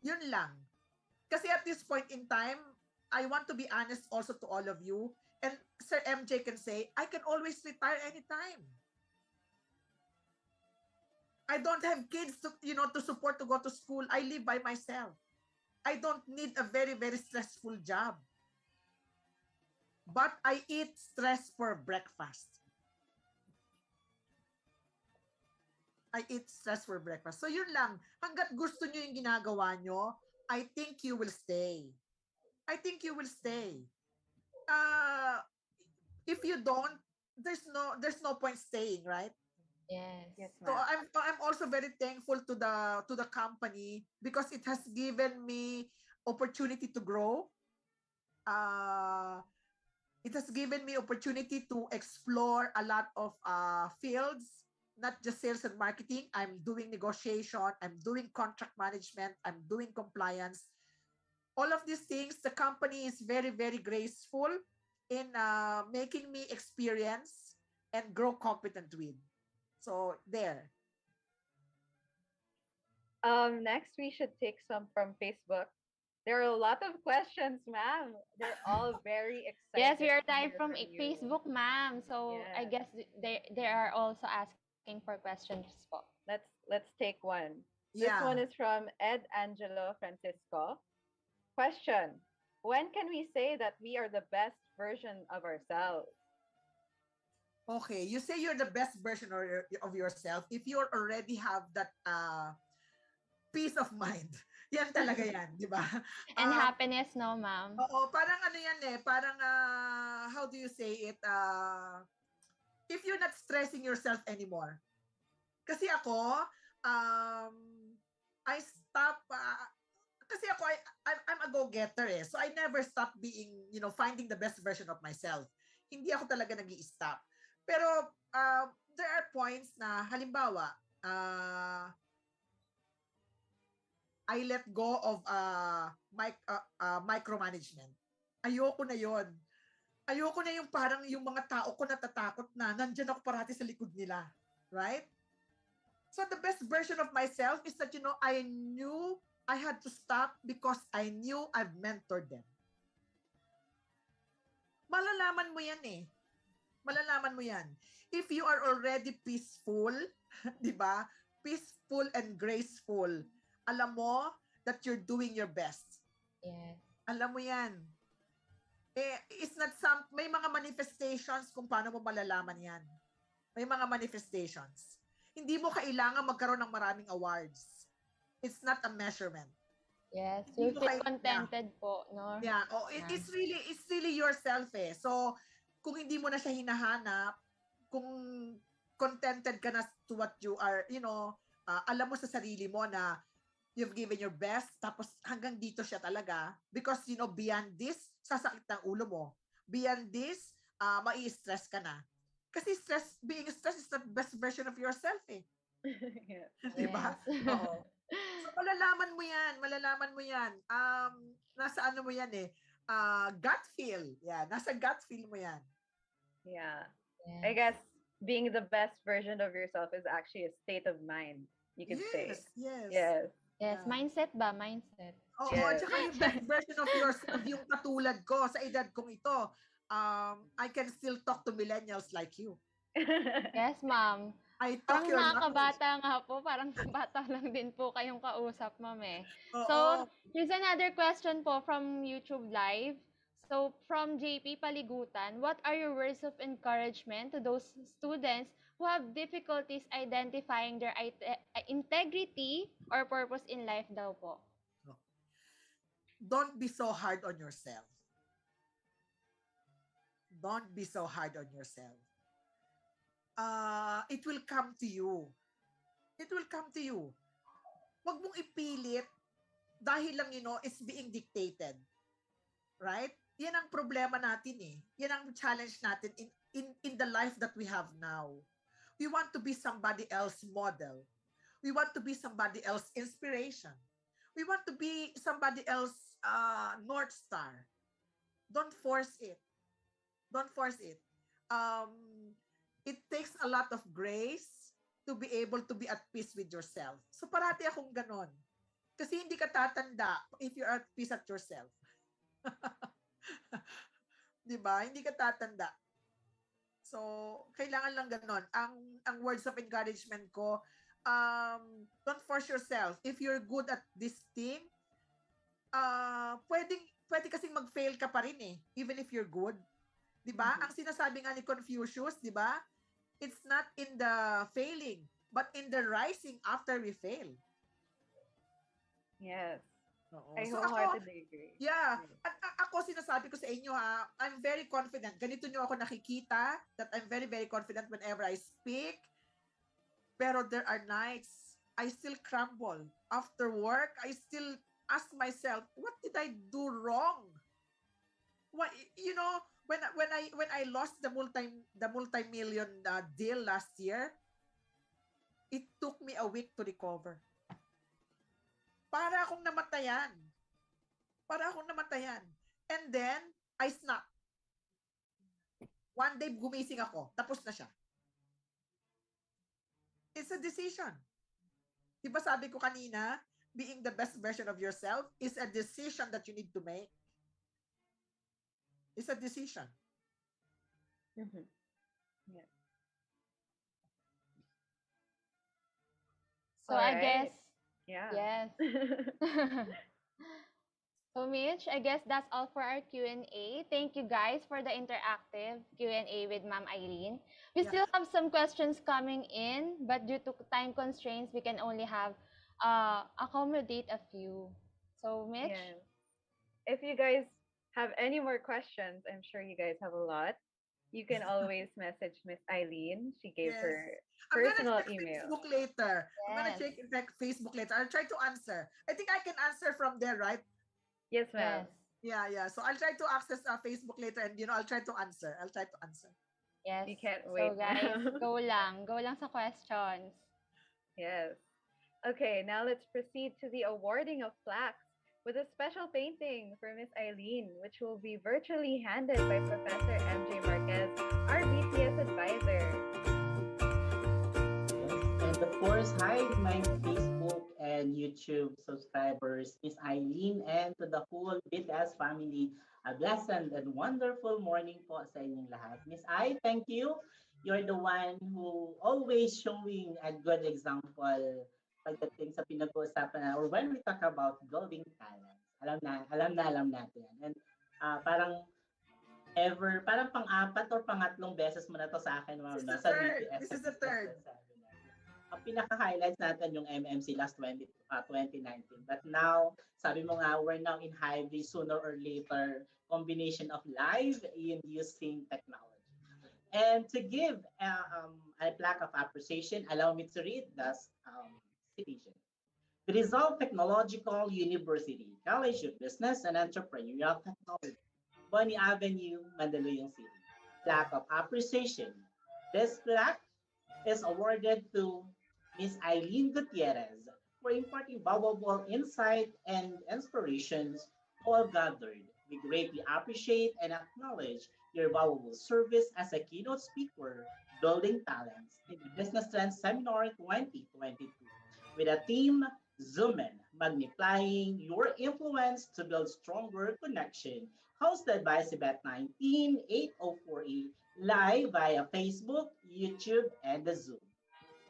Yun lang. Kasi at this point in time, I want to be honest also to all of you, and Sir MJ can say, I can always retire anytime. I don't have kids to support to go to school. I live by myself. I don't need a very, very stressful job. But I eat stress for breakfast. I eat stress for breakfast. So yun lang. Hanggat gusto nyo yung ginagawa nyo, I think you will stay. I think you will stay. If you don't, there's no point staying, right? Yes. Yes, So ma'am. I'm also very thankful to the company because it has given me opportunity to grow. Uh, it has given me opportunity to explore a lot of fields, not just sales and marketing. I'm doing negotiation, I'm doing contract management, I'm doing compliance. All of these things, the company is very, very graceful in making me experience and grow competent with. So there. Next, we should take some from Facebook. There are a lot of questions, ma'am. They're all very Yes, we excited are to live hear from from you. Facebook, ma'am. So I Yes. guess they are also asking for questions po. Let's take one. This one Yeah. is from Ed Angelo Francisco. Question: when can we say that we are the best version of ourselves? Okay, you say you're the best version of yourself if you already have that peace of mind. Yan talaga yan, di ba? And happiness, no, ma'am? Oo, parang ano yan eh, parang how do you say it? If you're not stressing yourself anymore. Kasi ako, um, I stop, kasi ako, I'm a go-getter eh. So I never stop being, finding the best version of myself. Hindi ako talaga nag-i-stop. Pero there are points na, halimbawa, I let go of micromanagement. Ayoko na yon. Ayoko na yung parang yung mga tao ko natatakot na nandyan ako parati sa likod nila. Right? So the best version of myself is that, I knew I had to stop because I knew I've mentored them. Malalaman mo yan eh. Malalaman mo yan. If you are already peaceful, di ba? Peaceful and graceful, alam mo that you're doing your best. Yes. Alam mo yan. It's not may mga manifestations kung paano mo malalaman yan. May mga manifestations. Hindi mo kailangan magkaroon ng maraming awards. It's not a measurement. Yes, you feel contented po, no? Yeah, it's really yourself eh. So, kung hindi mo na siya hinahanap, kung contented ka na to what you are, alam mo sa sarili mo na you've given your best, tapos hanggang dito siya talaga. Because, beyond this, sasakit ng ulo mo. Beyond this, mai-stress ka na. Kasi being stressed is the best version of yourself eh. Yes. Diba? Oo. So, malalaman mo yan. Nasa ano mo yan eh. Gut feel. Yeah, nasa gut feel mo yan. Yeah. Yes. I guess being the best version of yourself is actually a state of mind, you could say. Yes. Yes. Yes, mindset ba? Mindset. Oo, Yes. tsaka yung best version of yourself, yung katulad ko, sa edad kong ito, I can still talk to millennials like you. Yes, ma'am. I talk Parang your language. nakakabata nga po. Parang bata lang din po kayong kausap, ma'am eh. Oo. So, here's another question po from YouTube Live. So, from JP Paligutan, what are your words of encouragement to those students who have difficulties identifying their integrity or purpose in life daw po? Don't be so hard on yourself. Don't be so hard on yourself. It will come to you. It will come to you. Huwag mong ipilit dahil lang, it's being dictated. Right? Yan ang problema natin eh. Yan ang challenge natin in the life that we have now. We want to be somebody else's model. We want to be somebody else's inspiration. We want to be somebody else's North Star. Don't force it. Don't force it. It takes a lot of grace to be able to be at peace with yourself. So parati akong ganon. Kasi hindi ka tatanda if you're at peace at yourself. Diba? Hindi ka tatanda. So, kailangan lang ganon. Ang words of encouragement ko, don't force yourself. If you're good at this thing, pwede kasing mag-fail ka pa rin eh, even if you're good. Diba? Ang sinasabi nga ni Confucius, diba? It's not in the failing, but in the rising after we fail. Yes. Oo. I So wholeheartedly agree. Yeah. At ako sinasabi ko sa inyo I'm very confident. Ganito nyo ako nakikita that I'm very, very confident whenever I speak. Pero there are nights I still crumble. After work, I still ask myself, what did I do wrong? What, when I lost the multi-million deal last year, it took me a week to recover. Para akong namatayan. And then, I snap. One day, gumising ako. Tapos na siya. It's a decision. Diba sabi ko kanina, being the best version of yourself is a decision that you need to make. It's a decision. Mm-hmm. Yeah. So I guess, yeah. Yes. So Mitch, I guess that's all for our Q&A. Thank you guys for the interactive Q&A with Ma'am Eileen. We still have some questions coming in, but due to time constraints, we can only have accommodate a few. So Mitch? Yeah. If you guys have any more questions, I'm sure you guys have a lot. You can always message Miss Eileen. She gave her personal email. Facebook later. I'm gonna check Facebook later. I'll try to answer. I think I can answer from there, right? Yes, ma'am. Yeah. So I'll try to access Facebook later, and I'll try to answer. Yes. You can't wait. So guys, go lang sa questions. Yes. Okay, now let's proceed to the awarding of plaques with a special painting for Miss Eileen, which will be virtually handed by Professor MJ Marquez, our BTS advisor. And of course, hi to my Facebook and YouTube subscribers, Miss Eileen, and to the whole BTS family. A blessed and wonderful morning po sa inyong lahat. Miss I, thank you. You're the one who always showing a good example pagdating sa pinag-uusapan na, or when we talk about building talents. Alam natin yan. And parang pang-apat or pangatlong beses mo na to sa akin. Sa BTS. This is the third. Ang pinaka-highlights natin yung MMC last 2019. But now, sabi mo nga, we're now in hybrid, sooner or later, combination of live and using technology. And to give a plaque of appreciation, allow me to read the citation. The Rizal Technological University, College of Business and Entrepreneurial Technology, Bonnie Avenue, Mandaluyong City. Plaque of appreciation. This plaque is awarded to Ms. Eileen Gutierrez for imparting valuable insight and inspirations all gathered. We greatly appreciate and acknowledge your valuable service as a keynote speaker, building talents in the Business Trends Seminar 2022 with a theme, Zoom in, Magnifying Your Influence to Build Stronger Connection, hosted by Cebet 19-8048, live via Facebook, YouTube, and the Zoom.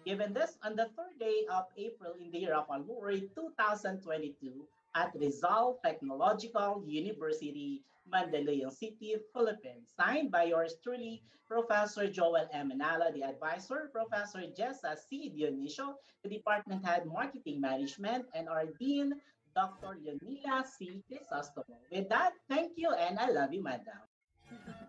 Given this on the third day of April in the year of our Lord 2022 at Rizal Technological University, Mandaluyong City, Philippines. Signed by yours truly, Professor Joel M. Manala, the advisor, Professor Jessa C. Dionisio, the Department Head Marketing Management, and our Dean, Dr. Leonila C. Crisostomo. With that, thank you and I love you, Madam.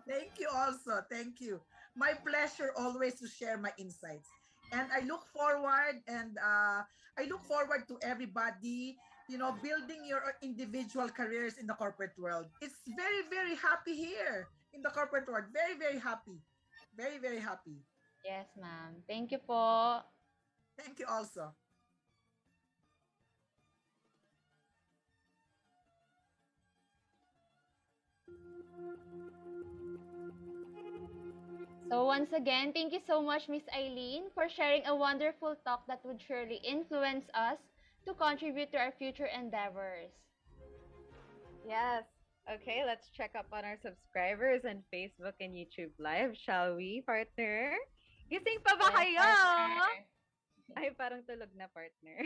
Thank you also. Thank you. My pleasure always to share my insights. And I look forward to everybody, building your individual careers in the corporate world. It's very, very happy here in the corporate world. Very, very happy. Very, very happy. Yes, ma'am. Thank you po. Thank you also. So once again, thank you so much, Miss Eileen, for sharing a wonderful talk that would surely influence us to contribute to our future endeavors. Yes. Okay, let's check up on our subscribers on Facebook and YouTube Live, shall we, partner? Gising pa ba kayo? Ay, parang tulog na, partner.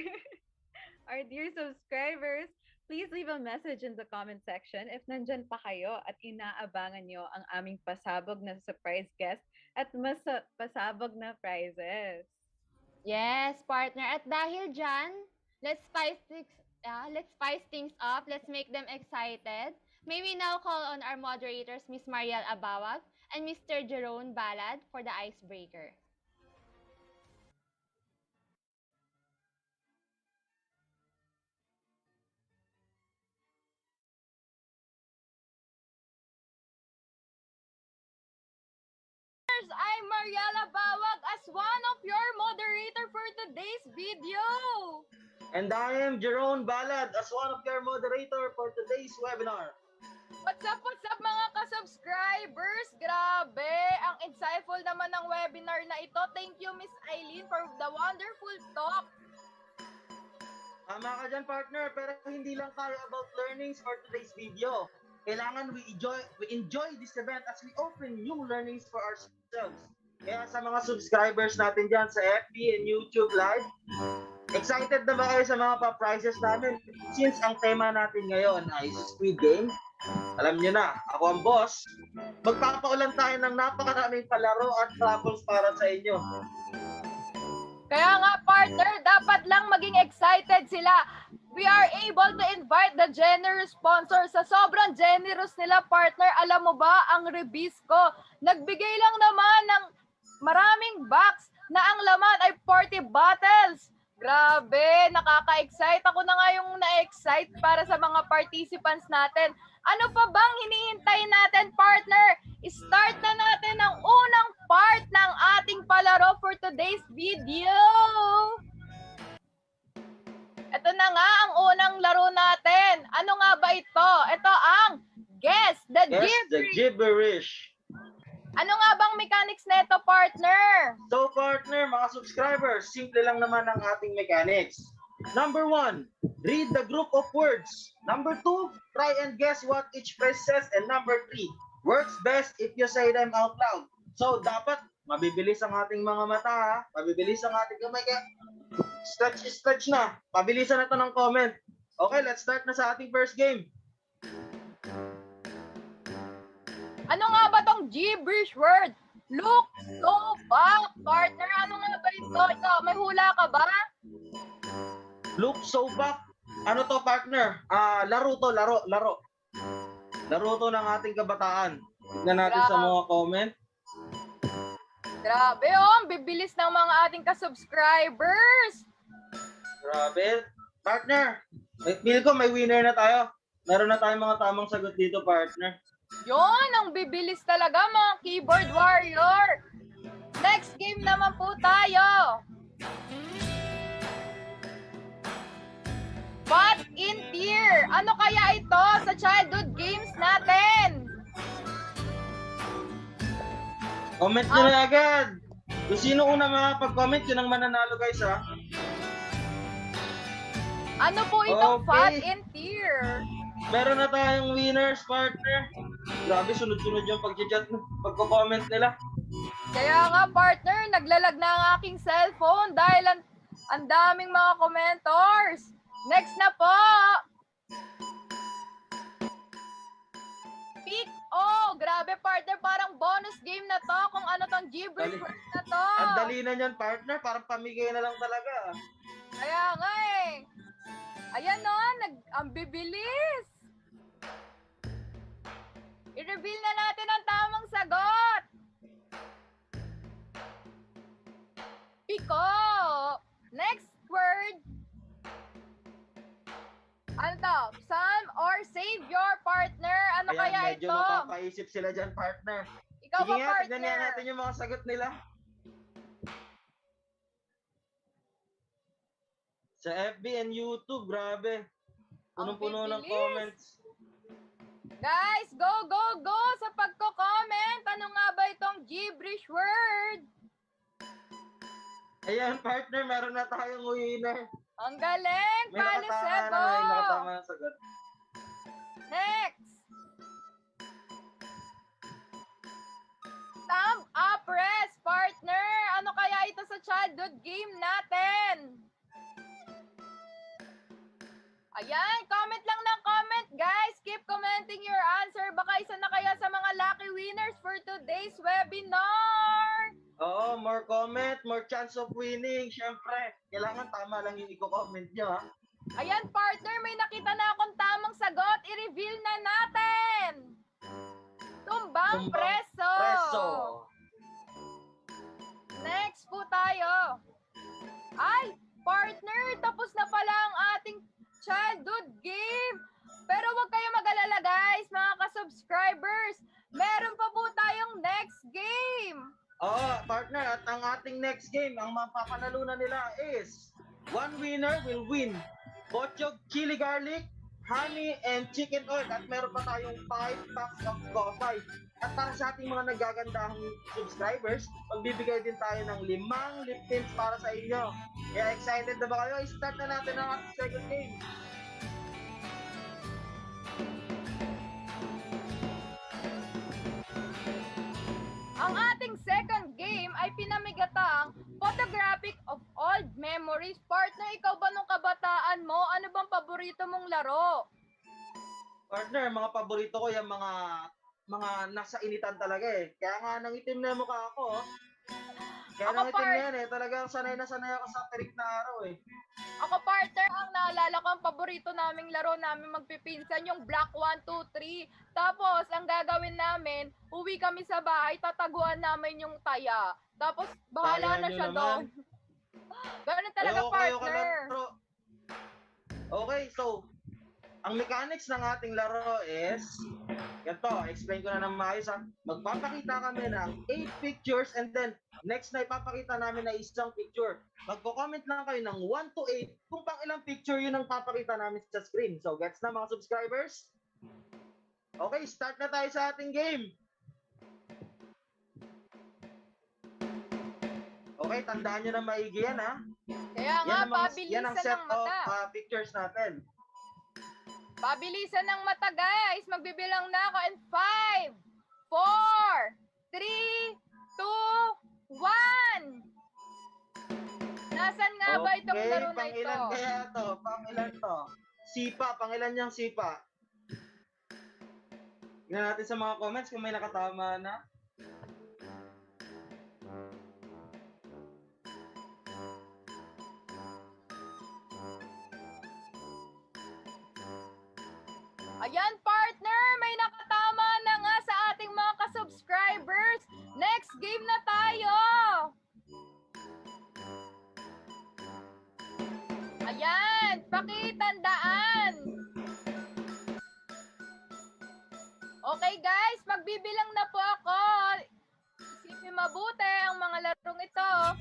Our dear subscribers, please leave a message in the comment section if nandyan pa kayo at inaabangan nyo ang aming pasabog na surprise guest at mas pasabog na prizes. Yes, partner. At dahil dyan, let's spice things up. Let's make them excited. May we now call on our moderators, Ms. Mariel Abawag and Mr. Jerome Balad for the icebreaker. subscribers! I'm Mariela Bawag as one of your moderator for today's video. And I am Jerome Balad as one of your moderator for today's webinar. What's up mga ka-subscribers? Grabe, ang insightful naman ng webinar na ito. Thank you, Miss Eileen, for the wonderful talk. Tama ka dyan, partner, pero hindi lang tayo about learnings for today's video. Kailangan we enjoy this event as we open new learnings for ourselves. Kaya sa mga subscribers natin dyan sa FB and YouTube Live, excited na ba kayo sa mga pa-prizes namin? Since ang tema natin ngayon ay Squid Game, alam nyo na, ako ang boss. Magpapaulan tayo ng napakaraming palaro at raffles para sa inyo. Kaya nga, partner, dapat lang maging excited sila. We are able to invite the generous sponsors. Sa sobrang generous nila, partner, alam mo ba, ang Rebisco, nagbigay lang naman ng maraming box na ang laman ay 40 bottles. Grabe, nakaka-excite. Ako na nga yung na-excite para sa mga participants natin. Ano pa bang hinihintay natin, partner? Start na natin ang unang part ng ating palaro for today's video. Ito na nga ang unang laro natin. Ano nga ba ito? Ito ang Guess the Gibberish. Ano nga bang mechanics neto, partner? So, partner, mga subscribers, simple lang naman ang ating mechanics. Number 1, read the group of words. Number 2, try and guess what each phrase says. And number 3, works best if you say them out loud. So, dapat mabibilis ang ating mga mata, ha? Mabibilis ang ating kamay. Kaya, stretch na. Pabilisan na ito ng comment. Okay, let's start na sa ating first game. Ano nga ba tong gibberish word? Look so back, partner. Ano nga ba ito? Ito, may hula ka ba? Look so back. Ano to, partner? Laro to, laro. Laro to ng ating kabataan. Tignan natin sa mga comment. Grabe, ang bibilis ng mga ating ka-subscribers. Grabe. Partner, feel ko may winner na tayo. Meron na tayong mga tamang sagot dito, partner. Yon, ang bibilis talaga mga keyboard warrior. Next game naman po tayo. What in tier? Ano kaya ito sa childhood games natin? Comment nyo na agad. Kung sino una makapag-comment, yun ang mananalo, guys, ha? Ano po itong What in tier? Meron na tayong winners, partner. Grabe, sunod-sunod yung pag-chat, pagko-comment nila. Kaya nga, partner, naglalag na ang aking cellphone dahil ang daming mga commentors. Next na po. Pick. Oh, grabe, partner. Parang bonus game na to kung ano tong gibberish word na to. Ang dali na yan, partner. Parang pamigay na lang talaga. Kaya nga eh. Ayan o, ang bibilis. I-reveal na natin ang tamang sagot. Piko. Next word. Ano to? Son or save your partner? Ano Ayan, kaya medyo ito? mapapaisip sila dyan, partner. Ikaw Sige ba, nga, partner? tignan natin yung mga sagot nila. Sa FB and YouTube, grabe. Punong-puno ng comments. Guys, go, go, go sa pagko-comment. Ano nga ba itong gibberish word? Ayan, partner, meron na tayong winner. Ang galing! May nakatama ng sagot. Next! Thumb up press, partner! Ano kaya ito sa childhood game natin? Ayan, comment lang ng comment, guys. Keep commenting your answer. Baka isa na kaya sa mga lucky winners for today's webinar. Oo, more comment, more chance of winning. Siyempre, kailangan tama lang yung i-comment nyo, ha? Ayan, partner, may nakita na akong tamang sagot. I-reveal na natin. Tumbang preso. Next po tayo. Ay, partner, tapos na pala ang ating childhood game. Pero huwag kayo mag-alala, guys, mga ka-subscribers. Meron pa po tayong next game. ating next game, ang mapapanalunan nila is one winner will win Bochog Chili Garlic, honey, and chicken oil. At meron pa tayong 5 packs of coffee. At para sa ating mga nagagandahang subscribers, magbibigay din tayo ng 5 lip tints para sa inyo. Kaya excited na ba kayo? Start na natin ang ating second game. Ang ating second game ay pinamigatang Photographic of Old Memories. Partner, ikaw ba nung kabataan mo? Ano bang paborito mong laro? Partner, mga paborito ko yung mga nasa initan talaga eh. Kaya nga nangitim na yung mukha ako. Kaya nangitim na yan eh. Talagang sanay na sanay ako sa tirik na araw eh. Ako, partner, ang naalala ko, ang paborito naming laro namin magpipinsan, yung Block 1, 2, 3. Tapos, ang gagawin namin, uwi kami sa bahay, tataguan namin yung taya. Tapos, bahala na siya doon. Ganun talaga, partner. Okay, so, ang mechanics ng ating laro is, ganito, explain ko na ng maayos ha. Magpapakita kami ng 8 pictures and then next na ipapakita namin na isang picture. Magko-comment lang kayo ng 1 to 8 kung pang ilang picture yun ang papakita namin sa screen. So, gets na mga subscribers? Okay, start na tayo sa ating game. Okay, tandaan nyo na maigi yan ha. Kaya nga, yan ang set ng mata. of pictures natin. Pabilisan ng mata, guys. Magbibilang na ako in 5, 4, 3, 2, 1. Nasaan nga ba itong laro na ito? Pangilan kaya to? Pangilan to? Sipa, pangilan niyang sipa. Tingnan natin sa mga comments kung may nakatama na. Ayan, partner, may nakatama na nga sa ating mga ka-subscribers. Next game na tayo. Ayan, pakitandaan. Okay guys, magbibilang na po ako. Isipin mabuti ang mga larong ito.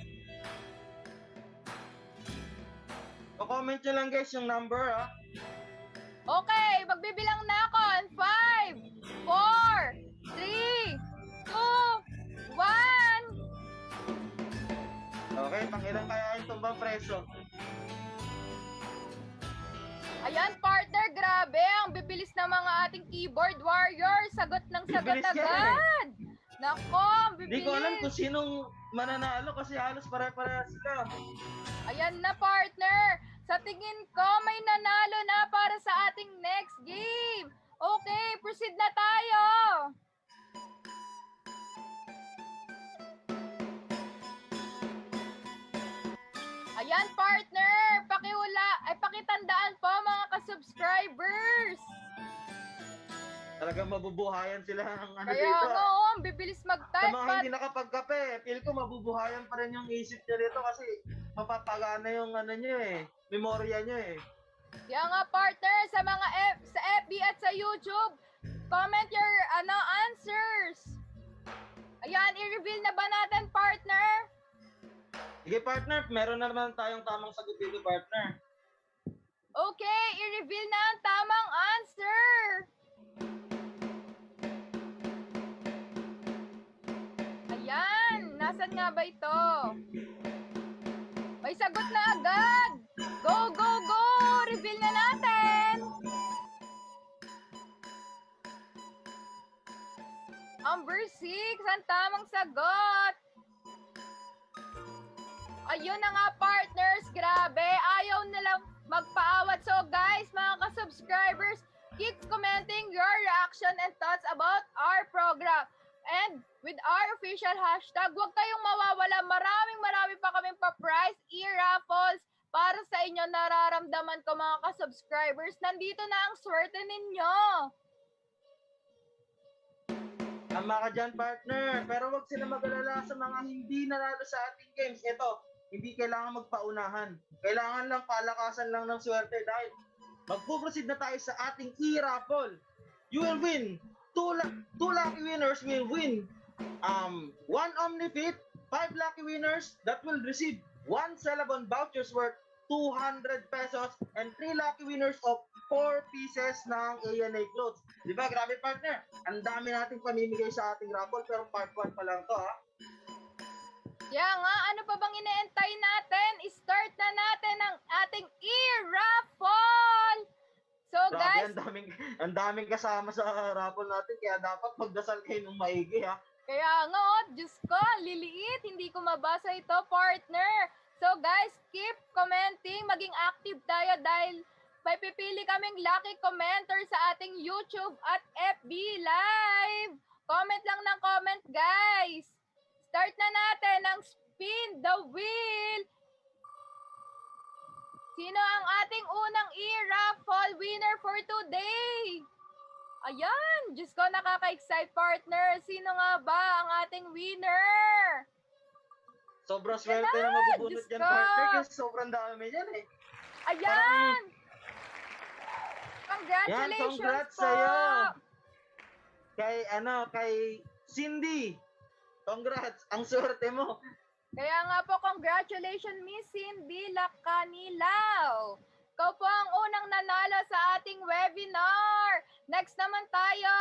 Comment nyo lang guys yung number ha. Okay, magbibilang na ako in 5, 4, 3, 2, 1. Okay, pangilan kaya yung tumbang preso? Ayan, partner, grabe. Ang bibilis ng mga ating keyboard warrior. Sagot ng sagot agad. Nako, ang bibilis. Hindi ko alam kung sinong mananalo kasi halos pare-parehas sila. Ayan na, partner. Sa tingin ko, may nanalo na para sa ating next game. Okay, proceed na tayo. Ayan, partner. Pakitandaan po mga ka-subscribers. Talagang mabubuhayan sila ng ano Kaya dito. nga, ang bibilis mag-type. Sa mga hindi nakapagkape, feel ko mabubuhayan pa rin yung isip niya dito kasi mapapagana yung ano nyo eh, memorya nyo eh. Kaya nga, partner, sa mga sa FB at sa YouTube, comment your answers. Ayan, i-reveal na ba natin, partner? Sige, partner, meron na naman tayong tamang sagot dito, partner. Okay, i-reveal na ang tamang answer. Ayan, nasan nga ba ito? May sagot na agad. Go, go, go! Reveal na natin. Number 6, ang tamang sagot. Ayun na nga, partners. Grabe, ayaw nilang magpaawat. So guys, mga ka-subscribers, keep commenting your reaction and thoughts about our program. And with our official hashtag, huwag kayong mawawala. Maraming pa kaming pa-prize e-raffles para sa inyo. Nararamdaman ko, mga ka-subscribers. Nandito na ang swerte ninyo. Tama ka dyan, partner. Pero wag sila mag-alala sa mga hindi nanalo sa ating games. Ito, hindi kailangan magpaunahan. Kailangan lang palakasan lang ng swerte dahil magpo-proceed na tayo sa ating e-raffle. You will win. Two lucky winners will win 1 OmniFit, 5 lucky winners that will receive 1 Celebon vouchers worth 200 pesos and 3 lucky winners of 4 pieces ng ANA clothes. Di ba, grabe partner? Ang dami nating pamimigay sa ating raffle pero part 1 pa lang to ha. Kaya nga, ano pa bang inaantay natin? Start na natin ang ating e-raffle! So Grabe, guys, ang daming kasama sa raffle natin kaya dapat magdasal kayo ng maigi ha. kaya nga, Diyos ko, liliit, hindi ko mabasa ito, partner. So guys, keep commenting, maging active tayo dahil may pipili kaming lucky commenter sa ating YouTube at FB Live. Comment lang ng comment, guys. Start na natin ang spin the wheel. Sino ang ating unang e-raffle winner for today? Ayan, Diyos ko, nakaka-excite partner. Sino nga ba ang ating winner? Sobrang swerte na mabubunot yan partner kasi sobrang dami yan eh. Ayan! Congratulations yan, congrats po! sa'yo! Kay Cindy. Congrats, ang swerte mo. Kaya nga po, congratulations Miss Cindy Lacanilaw. Ikaw po ang unang nanalo sa ating webinar. Next naman tayo.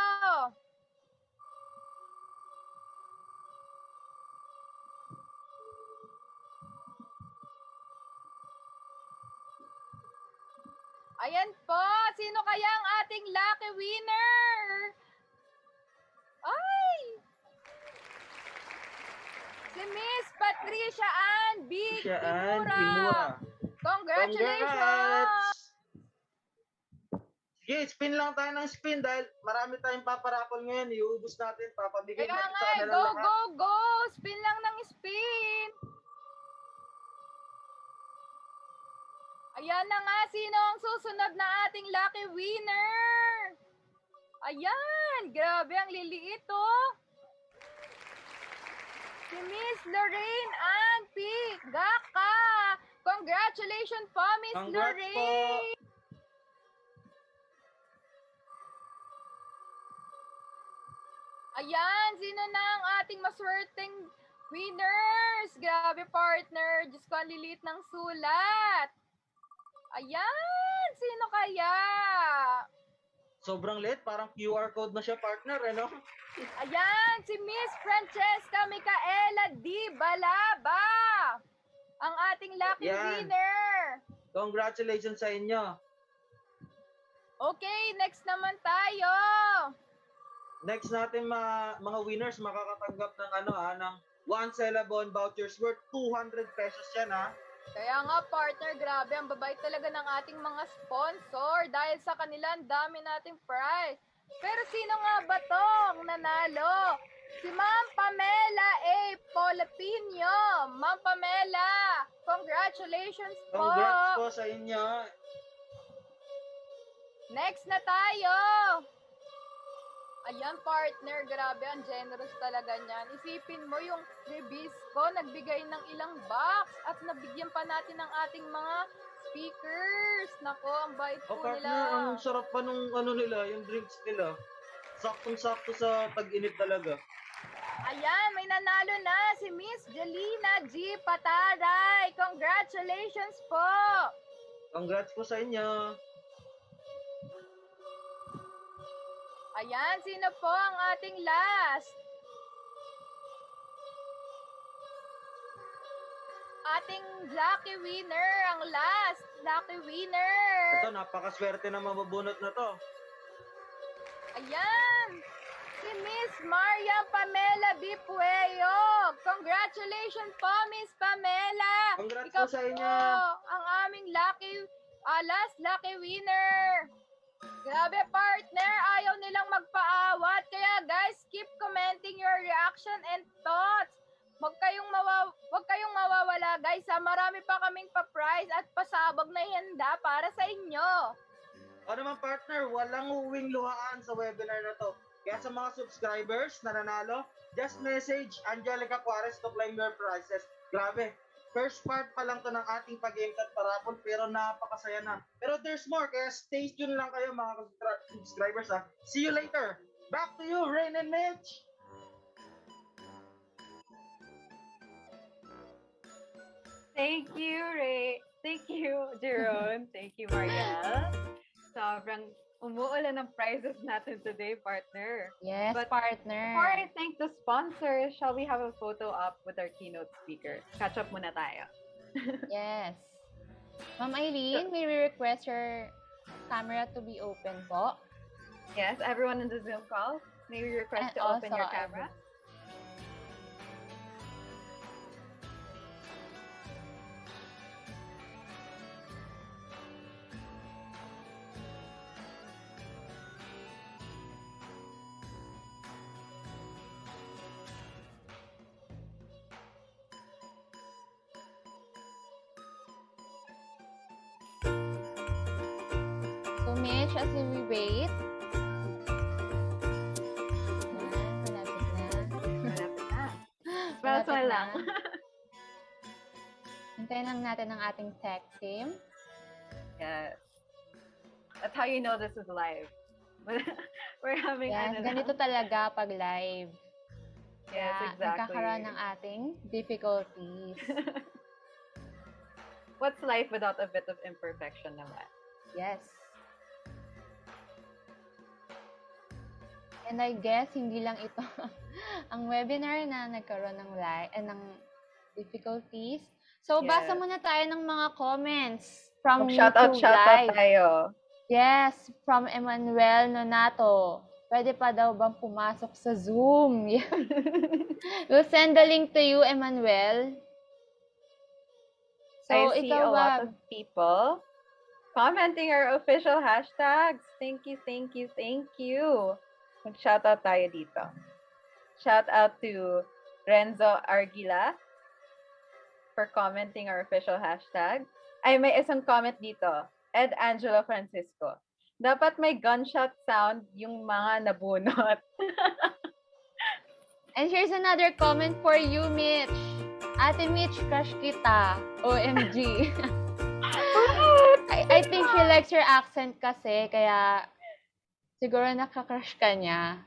Ayan po, sino kaya ang ating lucky winner? Ay! Si Miss Patricia Ann B. Kimura. Congratulations! Sige, spin lang tayo ng spin dahil marami tayong paparapol ngayon. Iubos natin, papabigay Kaya natin nga, sa kanila go, lahat. go, go! Spin lang ng spin! Ayan na nga, sino ang susunod na ating lucky winner? Ayan, grabe, ang liliit oh. Si Miss Lorraine Ann P. Gaka. Congratulations po, Miss Congrats Lorraine. po. Ayan, sino na ang ating maswerteng winners? Grabe, partner. Diyos ko, ang lilit ng sulat. Ayan, sino kaya? Sobrang lit, parang QR code na siya partner, ano? Ayan, si Miss Francesca Micaela D. Balaba. Ang ating lucky winner. Congratulations sa inyo. Okay, next naman tayo. Next natin mga winners makakatanggap ng ng 1 Celebon vouchers worth 200 pesos yan ha. Kaya nga partner, grabe, ang babait talaga ng ating mga sponsor dahil sa kanila ang dami nating prize. Pero sino nga ba tong nanalo? Si Ma'am Pamela A. Polapino. Ma'am Pamela, congratulations po. Congrats po sa inyo. Next na tayo. Ayan, partner, grabe, ang generous talaga niyan. Isipin mo yung Rebisco, nagbigay ng ilang box at nabigyan pa natin ng ating mga speakers. Nako, ang bait po Partner, nila. ang sarap pa nung nila, yung drinks nila. Saktong-sakto sa tag-init talaga. Ayan, may nanalo na si Miss Jelina G. Pataray. Congratulations po. Congrats po sa inyo. Ayan, sino po ang ating last? Ating lucky winner, ang last lucky winner. Ito, napakaswerte na mabubunot na to. Ayan, si Miss Maria Pamela B. Pueyo. Congratulations po, Miss Pamela. Congrats Ikaw po sa inyo. ang aming last lucky winner. Grabe, partner, ayaw nilang magpaawat. Kaya guys, keep commenting your reaction and thoughts. Huwag kayong mawawala, guys. Marami pa kaming pa-prize at pasabog na ihanda para sa inyo. O naman partner, walang uwing luhaan sa webinar na to. Kaya sa mga subscribers na nanalo, just message Angelica Juarez to claim your prizes. Grabe, first part pa lang to ng ating pag-game at parapol pero napakasaya na. Pero there's more, kaya stay tuned lang kayo mga subscribers ha. See you later. Back to you, Rain and Mitch. Thank you, Ray. Thank you, Jerome. Thank you, Marielle. Sobrang umuulan ng prizes natin today, partner. Yes, But partner. before I thank the sponsors, shall we have a photo op with our keynote speaker? Catch up muna tayo. Yes. Ma'am Eileen, may we request your camera to be open po? Yes, everyone in the Zoom call, may we request to open your camera? So, Mitch, as we wait. Malapit na. Well, Malapit smile na. lang. Hintayin lang natin ang ating tech team. Yes. That's how you know this is live. We're having Yes, ganito talaga pag live. Yes, Kaya exactly. nagkakaroon ng ating difficulties. What's life without a bit of imperfection naman? Yes. And I guess hindi lang ito ang webinar na nagkaroon ng ng difficulties. So, Yes. basa muna tayo ng mga comments from Mag-shoutout YouTube Live. tayo. Yes, from Emmanuel Nonato. Pwede pa daw bang pumasok sa Zoom? We'll send the link to you, Emmanuel. So, I see ikaw a ba? lot of people commenting our official hashtags. Thank you, thank you, thank you. Mag-shoutout tayo dito. Shout out to Renzo Argila for commenting our official hashtag. Ay, may isang comment dito. Ed Angelo Francisco. Dapat may gunshot sound yung mga nabunot. And here's another comment for you, Mitch. Ate Mitch, crush kita. OMG. I think she likes your accent kasi, kaya siguro nakakrush ka niya.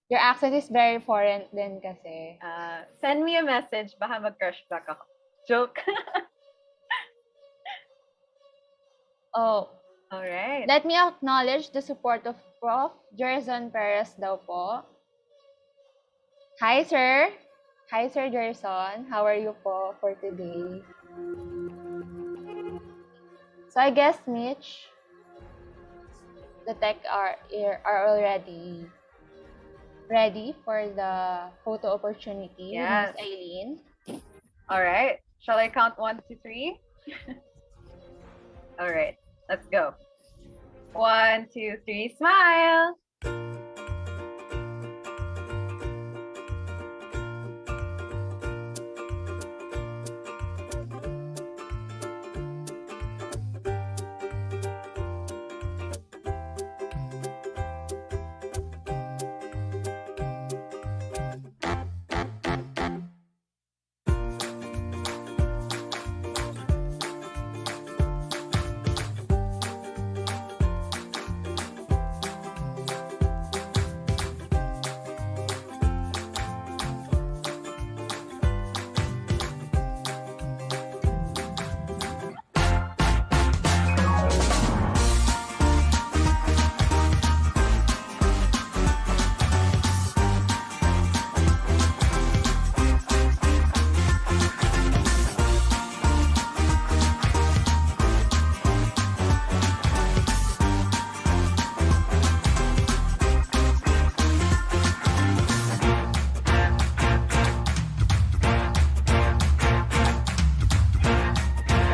Your accent is very foreign din kasi. Send me a message, baka mag-crush back ako. Joke. Oh. Alright. Let me acknowledge the support of Prof. Jerson Perez daw po. Hi, sir. Hi, Sir Jerson. How are you po for today? So, I guess, Mitch, the tech are already ready for the photo opportunity with Yes. Miss Eileen. Alright. Shall I count 1, 2, 3? Alright. Let's go. 1, 2, 3, smile!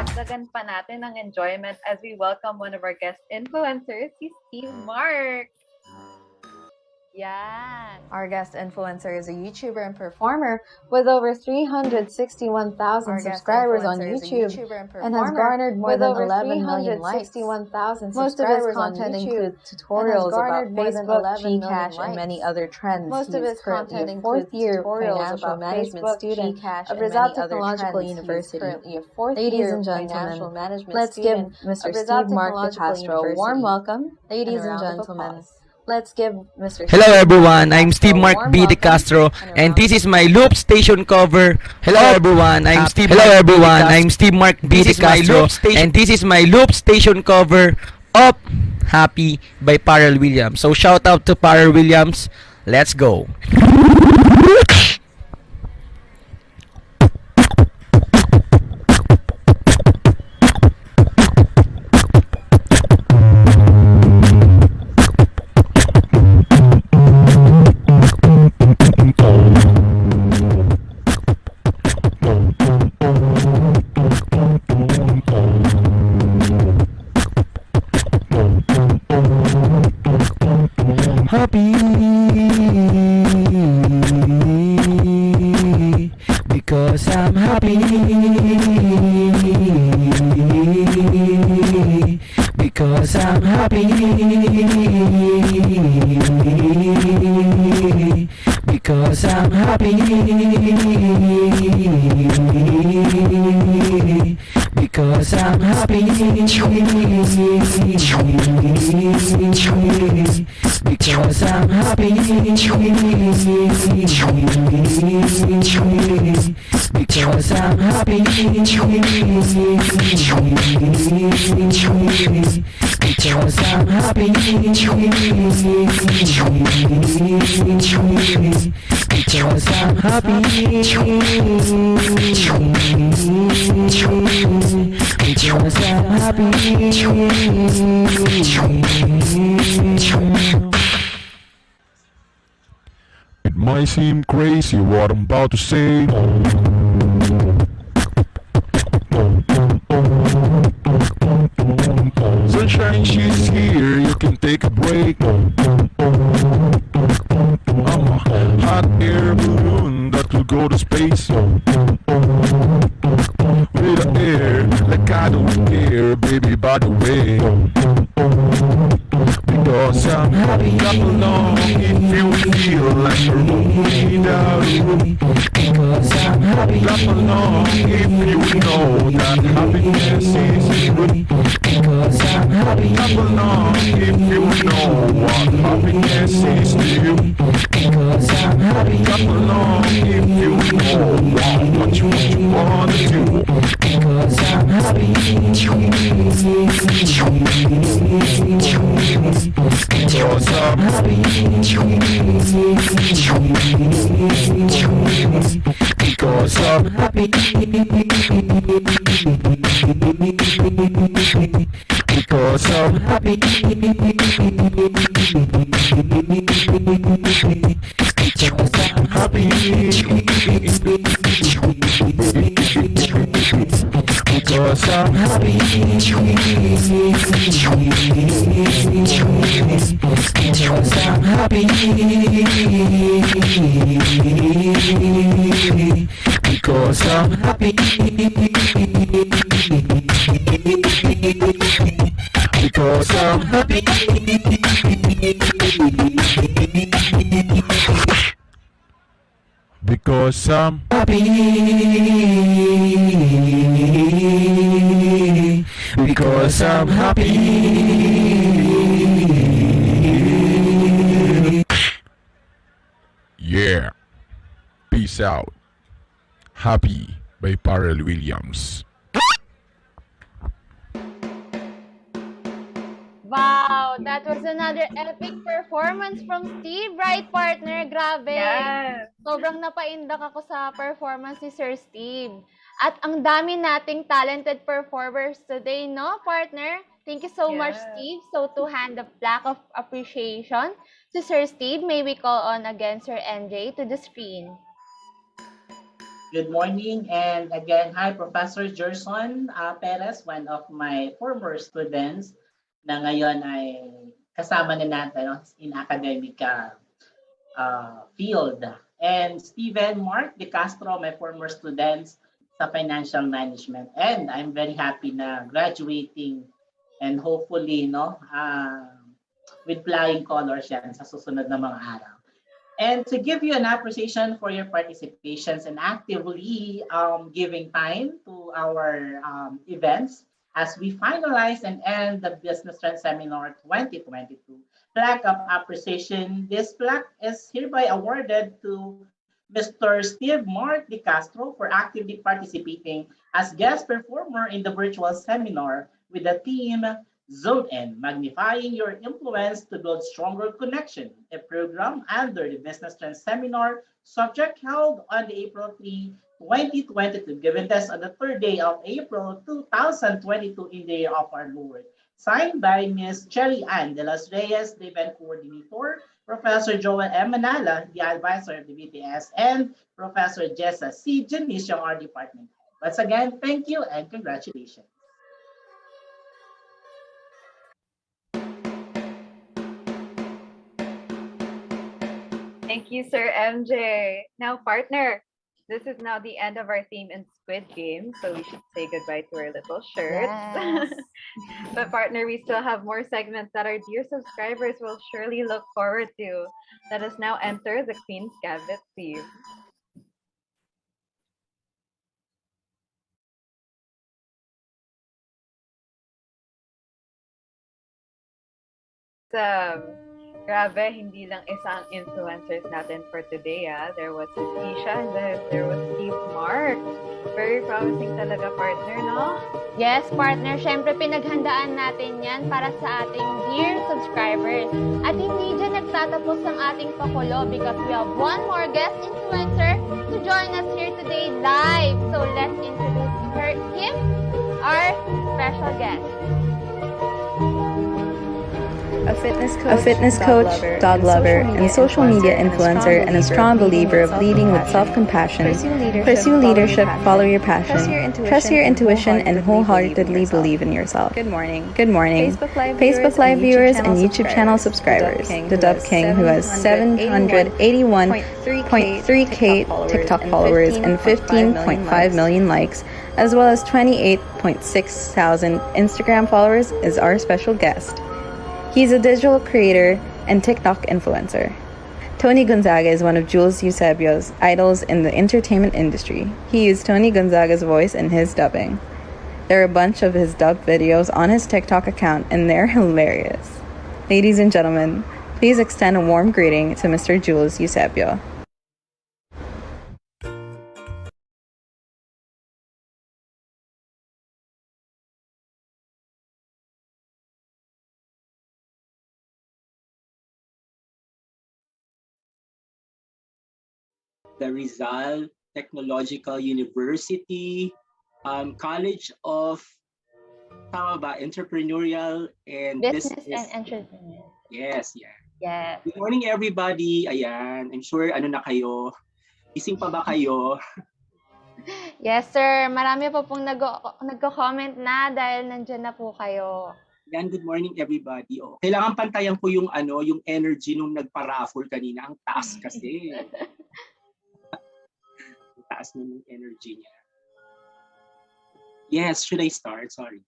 Dagdagan pa natin ang enjoyment as we welcome one of our guest influencers, si Steve Mark. Yan. Our guest influencer is a YouTuber and performer with over 361,000 subscribers on YouTube and has garnered more than 11 million likes. Most of his content includes tutorials about Facebook, Gcash, and many other trends. Most of his content includes tutorials about management student of Rizal Technological University. Ladies and gentlemen, let's give Mr. Steve Mark De Castro a warm welcome. Ladies and gentlemen, Let's give Mr. Hello Steve everyone, I'm Castro Steve a Mark warm B. De welcome Castro, and a and round this of is my applause. loop station cover. Hello everyone, I'm Steve Mark B. De Castro, and this is my loop station cover of Happy by Pharrell Williams. So shout out to Pharrell Williams. Let's go. Happy because I'm happy because I'm happy because I'm happy because I'm happy because I'm happy because I'm happy because I'm happy because I'm happy because I'm happy. It might seem crazy what I'm about to say. Sunshine, she's here, you can take a break. I'm a hot air balloon that will go to space. With the air, like I don't care, baby, by the way. Because I'm happy, clap along if you feel like you're moving down. Because I'm happy, clap along if you know that happiness is good. Because I'm happy, clap along if you know what happiness is to you. Because I'm happy, clap along if you know what you wanna do. Because I'm happy because I'm happy because I'm happy because I'm happy because I'm happy because I'm happy because I'm happy because I'm happy because I'm happy because I'm happy because I'm happy. Yeah. Peace out. Happy by Pharrell Williams. Wow, that was another epic performance from Steve, right partner? Grabe. Yes. Sobrang napaindak ako sa performance ni Sir Steve. At ang dami nating talented performers today, no partner? Thank you so much, Steve. So to hand the plaque of appreciation to Sir Steve, may we call on again Sir NJ to the screen. Good morning, and again, hi, Professor Gerson Perez, one of my former students na ngayon ay kasama na natin in academic field. And Steven Mark De Castro, my former students sa financial management. And I'm very happy na graduating and hopefully with flying colors yan sa susunod na mga araw. And to give you an appreciation for your participations and actively giving time to our events, as we finalize and end the Business Trend Seminar 2022. Plaque of Appreciation. This plaque is hereby awarded to Mr. Steve Mark De Castro for actively participating as guest performer in the virtual seminar with the theme Zoom In, Magnifying Your Influence to Build Stronger Connection, a program under the Business Trend Seminar subject held on April 3, 2022, given this on the third day of April 2022 in the year of our Lord. Signed by Ms. Cherry Ann de los Reyes, the event coordinator, Professor Joel M. Manala, the advisor of the BTS, and Professor Jessa C. Janicio, our department head. Once again, thank you and congratulations. Thank you, Sir MJ. Now, partner, this is now the end of our theme in Squid Game, so we should say goodbye to our little shirts. Yes. But partner, we still have more segments that our dear subscribers will surely look forward to. Let us now enter the Queen's Gambit theme. Grabe, hindi lang isang influencers natin for today, ah. There was si Tisha and then there was Steve Mark. Very promising talaga, partner, no? Yes, partner. Syempre, pinaghandaan natin yan para sa ating dear subscribers. At hindi dyan nagtatapos ang ating pakulo because we have one more guest influencer to join us here today live. So, let's introduce him, our special guest. A fitness coach, dog lover, and social media influencer, and a strong believer of leading with self-compassion. Pursue leadership, follow your passion, trust your intuition, and wholeheartedly believe in yourself. Good morning. Facebook Live viewers and YouTube channel subscribers. The Dove King, who has 781.3K TikTok followers and 15.5 million likes, as well as 28.6 thousand Instagram followers, is our special guest. He's a digital creator and TikTok influencer. Tony Gonzaga is one of Jules Eusebio's idols in the entertainment industry. He used Tony Gonzaga's voice in his dubbing. There are a bunch of his dubbed videos on his TikTok account, and they're hilarious. Ladies and gentlemen, please extend a warm greeting to Mr. Jules Eusebio. The Rizal Technological University, College of Entrepreneurial and Business and Entrepreneurial. Yes, yeah. Yes. Good morning, everybody. Ayan, I'm sure na kayo. Gising pa ba kayo? Yes, sir. Marami po pong nagko-comment na dahil nandyan na po kayo. Yan, good morning, everybody. Oh, kailangan pantayan ko yung yung energy nung nagpa-raffle kanina. Ang taas kasi. Taas na yung energy niya. Yes, should I start? Sorry.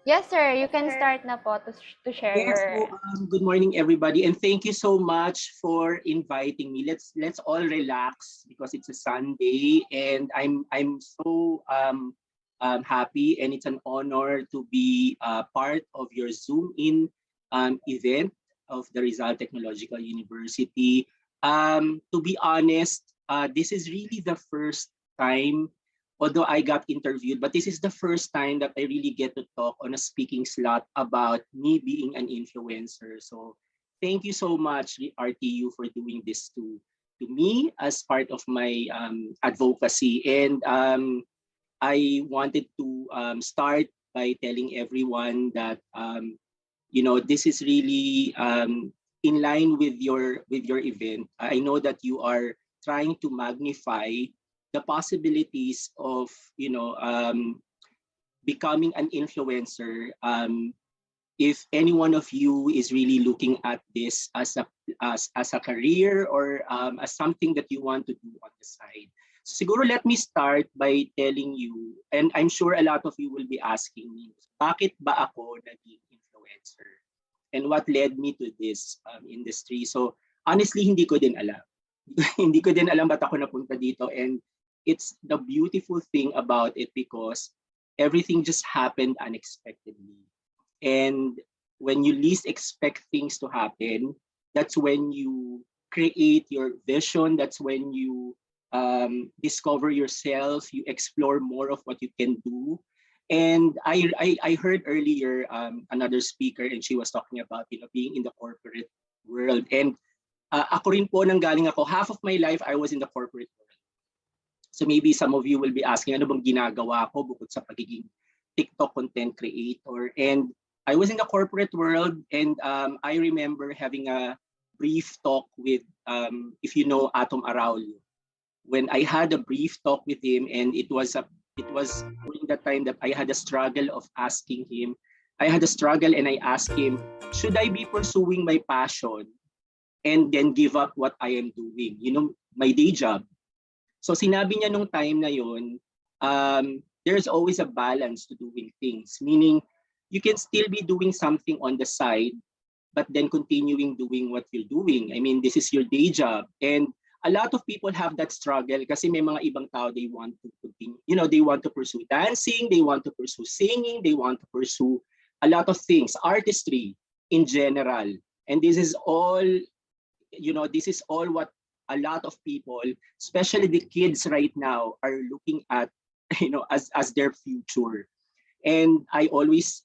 Yes, sir. You can start na po to share your... Good morning, everybody, and thank you so much for inviting me. Let's all relax because it's a Sunday, and I'm so happy, and it's an honor to be part of your Zoom in event of the Rizal Technological University. To be honest, this is really the first time, although I got interviewed, but this is the first time that I really get to talk on a speaking slot about me being an influencer. So thank you so much, RTU, for doing this to me as part of my advocacy. And I wanted to start by telling everyone that this is really in line with your event. I know that you are trying to magnify the possibilities of becoming an influencer. If any one of you is really looking at this as a career or as something that you want to do on the side. Siguro let me start by telling you, and I'm sure a lot of you will be asking me, bakit ba ako naging influencer? And what led me to this industry? So honestly, hindi ko din alam. Hindi ko din alam ba't ako napunta dito, and it's the beautiful thing about it because everything just happened unexpectedly. And when you least expect things to happen, that's when you create your vision. That's when you discover yourself. You explore more of what you can do. And I heard earlier another speaker, and she was talking about being in the corporate world. And ako rin po nanggaling ako. Half of my life I was in the corporate world. So maybe some of you will be asking, ano bang ginagawa ko bukod sa pagiging TikTok content creator? And I was in the corporate world, and I remember having a brief talk with, if you know Atom Araulio. When I had a brief talk with him, and it was during that time that I had a struggle of asking him. I had a struggle, and I asked him, should I be pursuing my passion and then give up what I am doing? My day job. So sinabi niya nung time na yun, there's always a balance to doing things. Meaning, you can still be doing something on the side, but then continuing doing what you're doing. I mean, this is your day job. And a lot of people have that struggle kasi may mga ibang tao, they want to continue. They want to pursue dancing, they want to pursue singing, they want to pursue a lot of things, artistry in general. And this is all, this is all what a lot of people, especially the kids right now, are looking at, as their future. And I always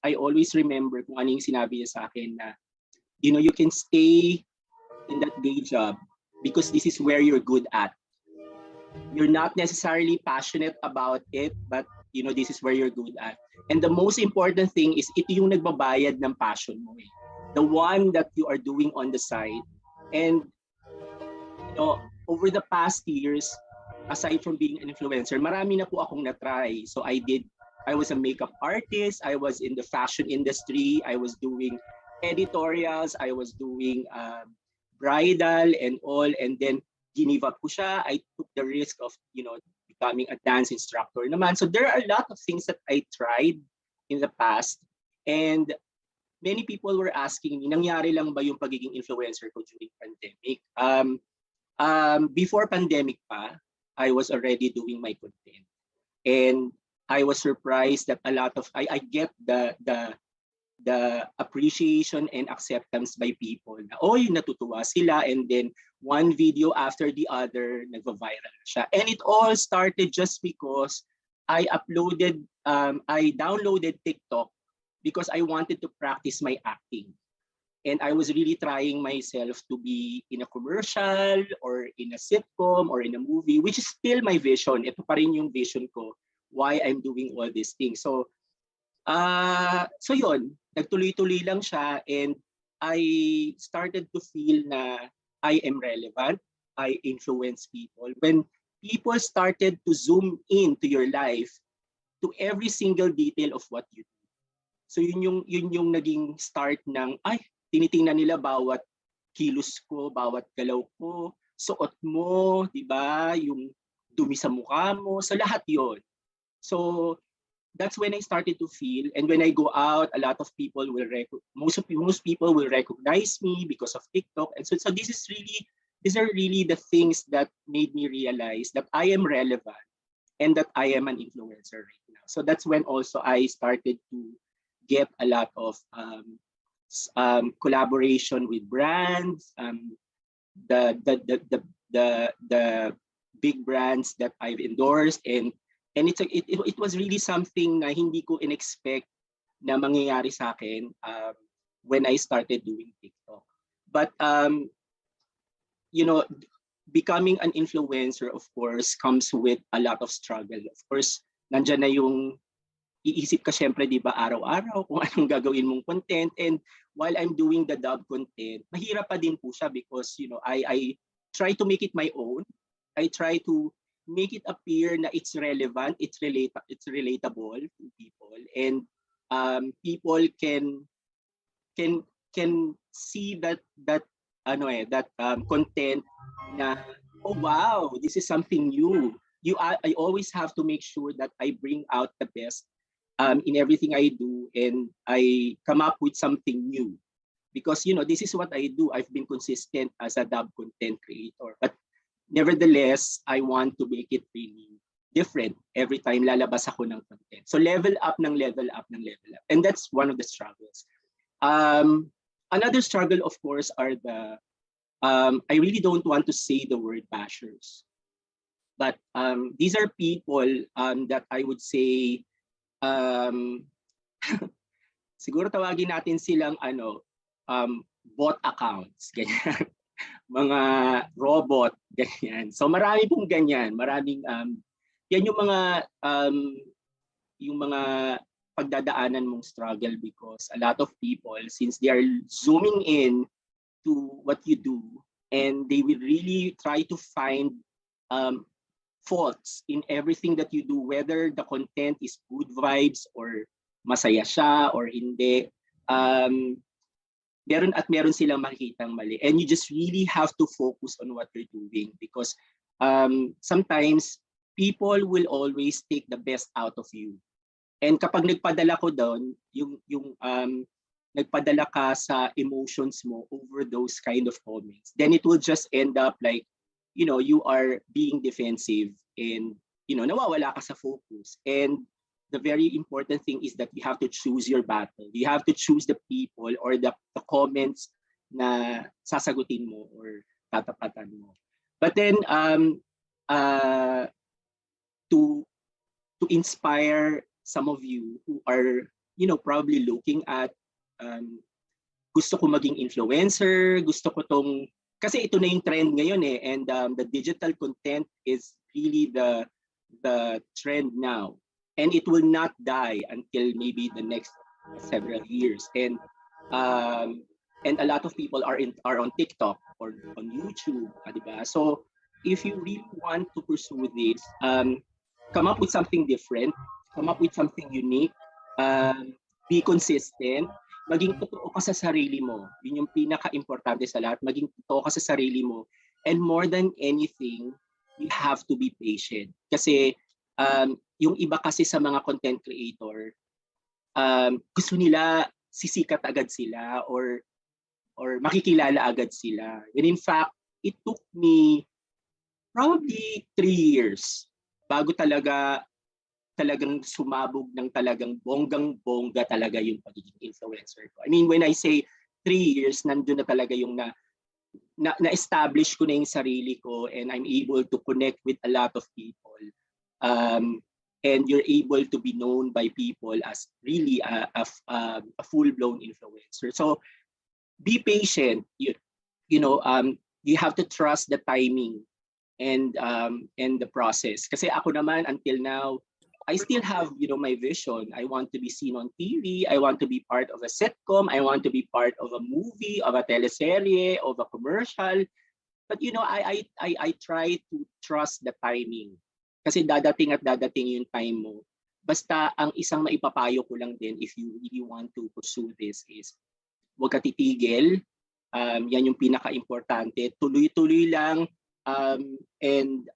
remember kung ano yung sinabi niya sa akin na, you can stay in that day job because this is where you're good at. You're not necessarily passionate about it, but this is where you're good at. And the most important thing is ito yung nagbabayad ng passion mo eh. The one that you are doing on the side. And over the past years, aside from being an influencer, marami na po akong na-try. So I was a makeup artist, I was in the fashion industry, I was doing editorials, I was doing bridal and all, and then ginive up ko siya. I took the risk of, becoming a dance instructor naman. So there are a lot of things that I tried in the past, and many people were asking me, nangyari lang ba yung pagiging influencer ko during pandemic? Before pandemic pa, I was already doing my content, and I was surprised that a lot of I get the appreciation and acceptance by people na natutuwa sila, and then one video after the other nagva-viral siya. And it all started just because I downloaded TikTok because I wanted to practice my acting. And I was really trying myself to be in a commercial or in a sitcom or in a movie, which is still my vision. Ito pa rin yung vision ko, why I'm doing all these things. So yun, nagtuloy-tuloy lang siya, and I started to feel na I am relevant, I influence people. When people started to zoom into your life, to every single detail of what you do. So yun yung naging start ng, tinitingnan nila bawat kilos ko, bawat galaw ko, suot mo, di ba? Yung dumi sa mukha mo, so lahat yon. So that's when I started to feel, and when I go out, a lot of people will most people will recognize me because of TikTok, and so these are really the things that made me realize that I am relevant and that I am an influencer right now. So that's when also I started to get a lot of collaboration with brands, the big brands that I've endorsed, and it was really something na hindi ko inexpect na mangyayari sa akin when I started doing TikTok. But becoming an influencer, of course, comes with a lot of struggle. Of course, nandiyan na yung iisip ka syempre, di ba, araw-araw kung anong gagawin mong content. And while I'm doing the dub content, mahirap pa din po siya because, I try to make it my own. I try to make it appear na it's relevant, it's relatable to people, and people can see that content na, oh wow, this is something new. I always have to make sure that I bring out the best in everything I do, and I come up with something new, because this is what I do. I've been consistent as a dub content creator, but nevertheless, I want to make it really different every time lalabas ako ng content. So level up ng level up ng level up. And that's one of the struggles. Another struggle, of course, are the, I really don't want to say the word bashers. But these are people that I would say, siguro tawagin natin silang bot accounts, ganyan. Mga robot, ganyan. So marami pong ganyan. Maraming, yan yung mga pagdadaanan mong struggle, because a lot of people, since they are zooming in to what you do, and they will really try to find faults in everything that you do, whether the content is good vibes or masaya siya or hindi. Meron silang makikitang mali. And you just really have to focus on what you're doing, because sometimes people will always take the best out of you. And kapag nagpadala ko doon, yung nagpadala ka sa emotions mo over those kind of comments, then it will just end up like, you are being defensive and, nawawala ka sa focus. And the very important thing is that you have to choose your battle. You have to choose the people or the comments na sasagutin mo or tatapatan mo. But then, to inspire some of you who are, probably looking at, gusto ko maging influencer, gusto ko tong, kasi ito na yung trend ngayon and the digital content is really the trend now, and it will not die until maybe the next several years. And a lot of people are on TikTok or on YouTube, diba? So if you really want to pursue this, come up with something different, come up with something unique, be consistent, maging totoo ka sa sarili mo. Yun yung pinaka-importante sa lahat, maging totoo ka sa sarili mo. And more than anything, you have to be patient. Kasi yung iba kasi sa mga content creator, gusto nila sisikat agad sila or makikilala agad sila. And in fact, it took me probably 3 years bago talagang sumabog ng talagang bonggang-bongga talaga yung pagiging influencer ko. I mean, when I say 3 years, nandun na talaga yung na-establish ko na yung sarili ko, and I'm able to connect with a lot of people. And you're able to be known by people as really a full-blown influencer. So be patient. You have to trust the timing and the process. Kasi ako naman, until now, I still have, my vision. I want to be seen on TV. I want to be part of a sitcom. I want to be part of a movie, of a teleserye, of a commercial. But I try to trust the timing. Kasi dadating yung time mo. Basta ang isang maipapayo ko lang din, if you really want to pursue this, is huwag ka titigil. Yan yung pinaka-importante. Tuloy-tuloy lang. And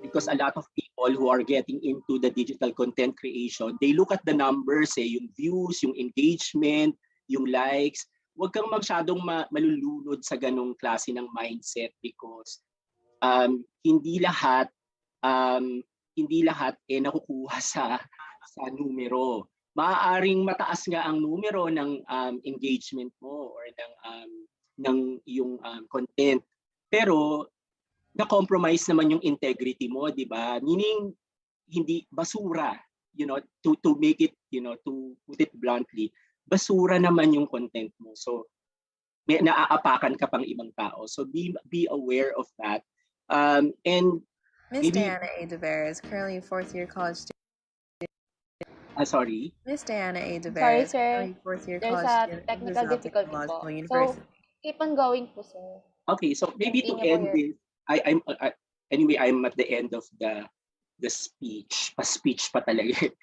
because a lot of people who are getting into the digital content creation, they look at the numbers, yung views, yung engagement, yung likes. Huwag kang masyadong malulunod sa ganong klase ng mindset, because hindi lahat nakukuha sa numero. Maaaring mataas nga ang numero ng engagement mo or ng yung content, pero na-compromise naman yung integrity mo, di ba? Meaning, hindi basura, to make it, to put it bluntly, basura naman yung content mo. So, may naaapakan ka pang ibang tao. So, be aware of that. And Miss Diana A. DeVere is currently a fourth-year college student. Sorry? Miss Diana A. DeVere Sorry, is sir. currently fourth-year There's college a student. technical difficulty po. So, keep on going po, sir. Okay, so maybe to Continue po end this, anyway, I'm at the end of the speech. Speech pa talaga.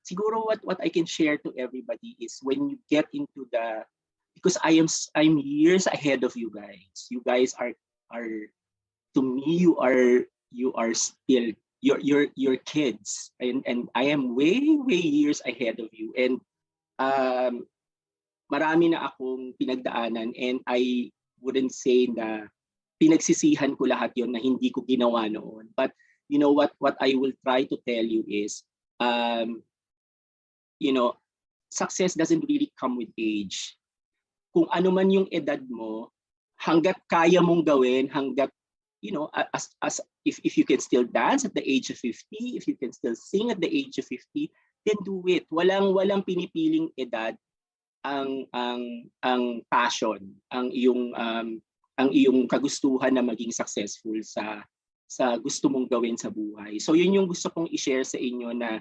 Siguro what I can share to everybody is when you get into because I'm years ahead of you guys. You guys are to me, you are still your kids, and I am way years ahead of you, and marami na akong pinagdaanan, and I wouldn't say na pinagsisihan ko lahat yon na hindi ko ginawa noon, but you know what I will try to tell you is, you know, success doesn't really come with age. Kung ano man yung edad mo, hanggat kaya mong gawin, hanggat, you know, as if you can still dance at the age of 50, if you can still sing at the age of 50, then do it. Walang pinipiling edad ang passion, ang iyong kagustuhan na maging successful sa gusto mong gawin sa buhay. So yun yung gusto kong i-share sa inyo na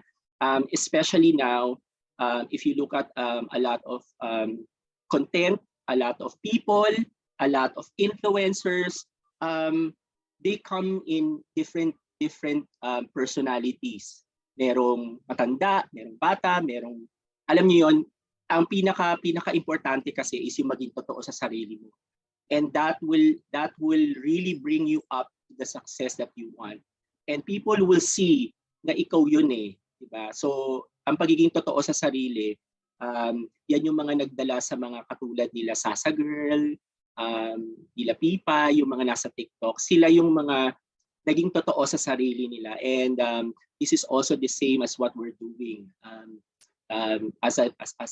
especially now, if you look at a lot of content, a lot of people, a lot of influencers, they come in different personalities. Merong matanda, merong bata, merong, alam niyo yon, ang pinaka-importante kasi is yung maging totoo sa sarili mo. And that will really bring you up to the success that you want. And people will see na ikaw yun eh, di ba? So, ang pagiging totoo sa sarili, yan yung mga nagdala sa mga katulad nila Sasa Girl, nila Pipa, yung mga nasa TikTok. Sila yung mga naging totoo sa sarili nila. And this is also the same as what we're doing as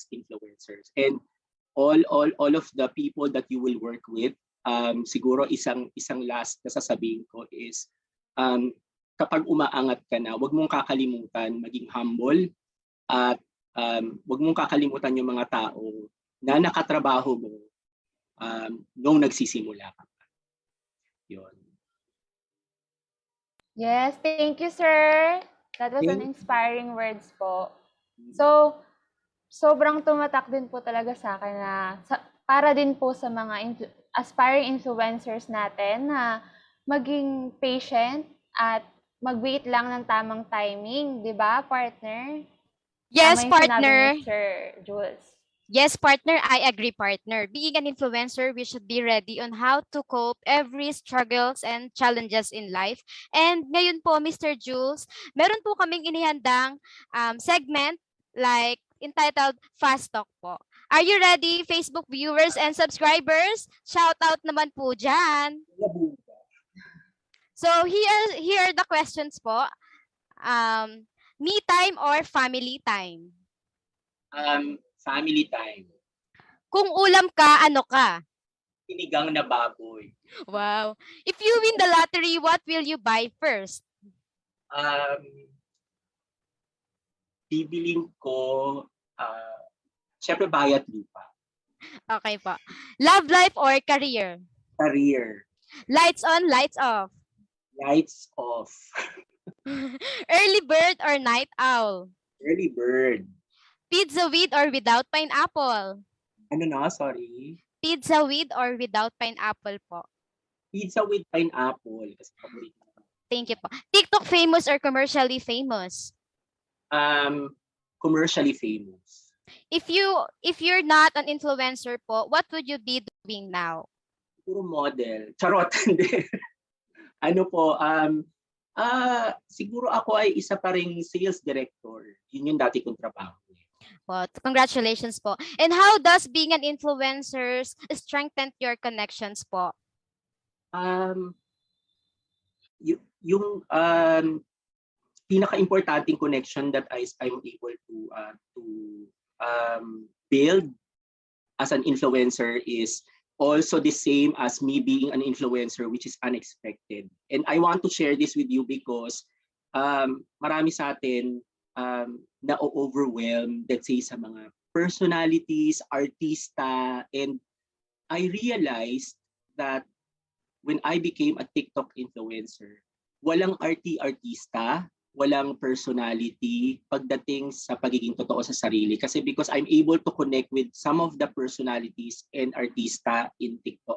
influencers. And all of the people that you will work with, siguro isang last na sasabihin ko is, kapag umaangat ka na, huwag mong kakalimutan maging humble at huwag mong kakalimutan yung mga tao na nakatrabaho mo nung nagsisimula ka. Yun. Yes, thank you, sir. That was an inspiring words po. So, sobrang tumatak din po talaga sa akin na para din po sa mga aspiring influencers natin na maging patient at mag-wait lang ng tamang timing, di ba, partner? Yes, Tama yung partner. sinabi ni Sir Jules. Yes, partner, I agree, partner. Being an influencer, we should be ready on how to cope every struggles and challenges in life. And ngayon po, Mr. Jules, meron po kaming inihandang segment like entitled Fast Talk po. Are you ready, Facebook viewers and subscribers? Shout out naman po dyan. So here are the questions po. Me time or family time? Family time. Kung ulam ka, ano ka? Sinigang na baboy. Wow. If you win the lottery, what will you buy first? Bibiling ko, syempre bayat lupa. Okay po. Love life or career? Career. Lights on, lights off? Lights off. Early bird or night owl? Early bird. Pizza with or without pineapple? Ano na? Sorry. Pizza with or without pineapple po? Pizza with pineapple. Kasi paborito ko. Thank you po. TikTok famous or commercially famous? Commercially famous. If you're not an influencer po, what would you be doing now? Puro model. Charot. Ano po, siguro ako ay isa pa ring sales director. Yun yung dati kong trabaho. Well, congratulations po. And how does being an influencer strengthen your connections po? Yung pinaka-importanting connection that I'm able to build as an influencer is also the same as me being an influencer, which is unexpected. And I want to share this with you because marami sa atin na-overwhelmed, let's say, sa mga personalities, artista, and I realized that when I became a TikTok influencer, walang artista, walang personality pagdating sa pagiging totoo sa sarili. Kasi because I'm able to connect with some of the personalities and artista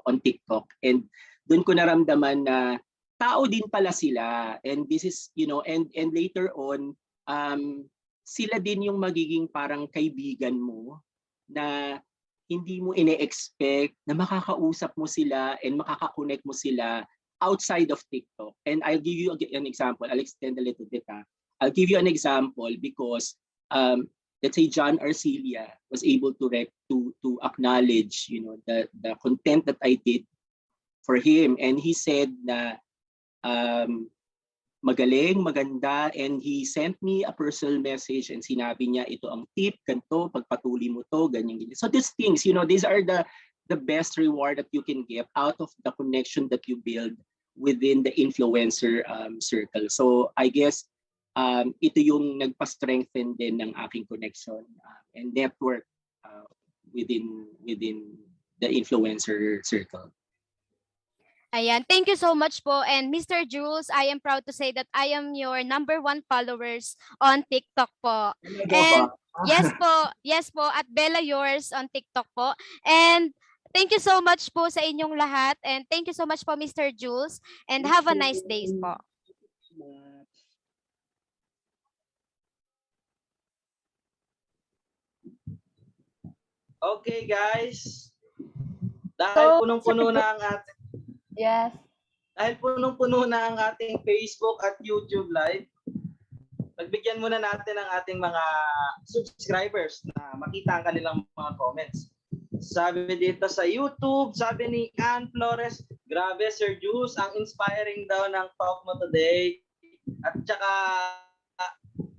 on TikTok, and doon ko naramdaman na tao din pala sila, and this is, you know, and later on, sila din yung magiging parang kaibigan mo na hindi mo ine-expect na makakausap mo sila and makaka-connect mo sila outside of TikTok. And I'll give you an example. I'll extend a little bit. I'll give you an example because let's say John Arcelia was able to acknowledge, you know, the content that I did for him, and he said na magaling, maganda, and he sent me a personal message and sinabi niya, ito ang tip, ganito, pagpatuloy mo to, ganyan, ganyan. So these things, these are the best reward that you can get out of the connection that you build within the influencer circle. So I guess ito yung nagpa-strengthen din ng aking connection and network within the influencer circle. Ayan, thank you so much po. And Mr. Jules, I am proud to say that I am your #1 followers on TikTok po. And yes po, at Bella Yours on TikTok po. And thank you so much po sa inyong lahat. And thank you so much po, Mr. Jules. And have a nice day po. Okay, guys. Dahil punong-puno na ang ating Dahil punong-puno na ang ating Facebook at YouTube live, pagbigyan muna natin ang ating mga subscribers na makita ang kanilang mga comments. Sabi dito sa YouTube, sabi ni Ann Flores, grabe Sir Juice, ang inspiring daw ng talk mo today. At saka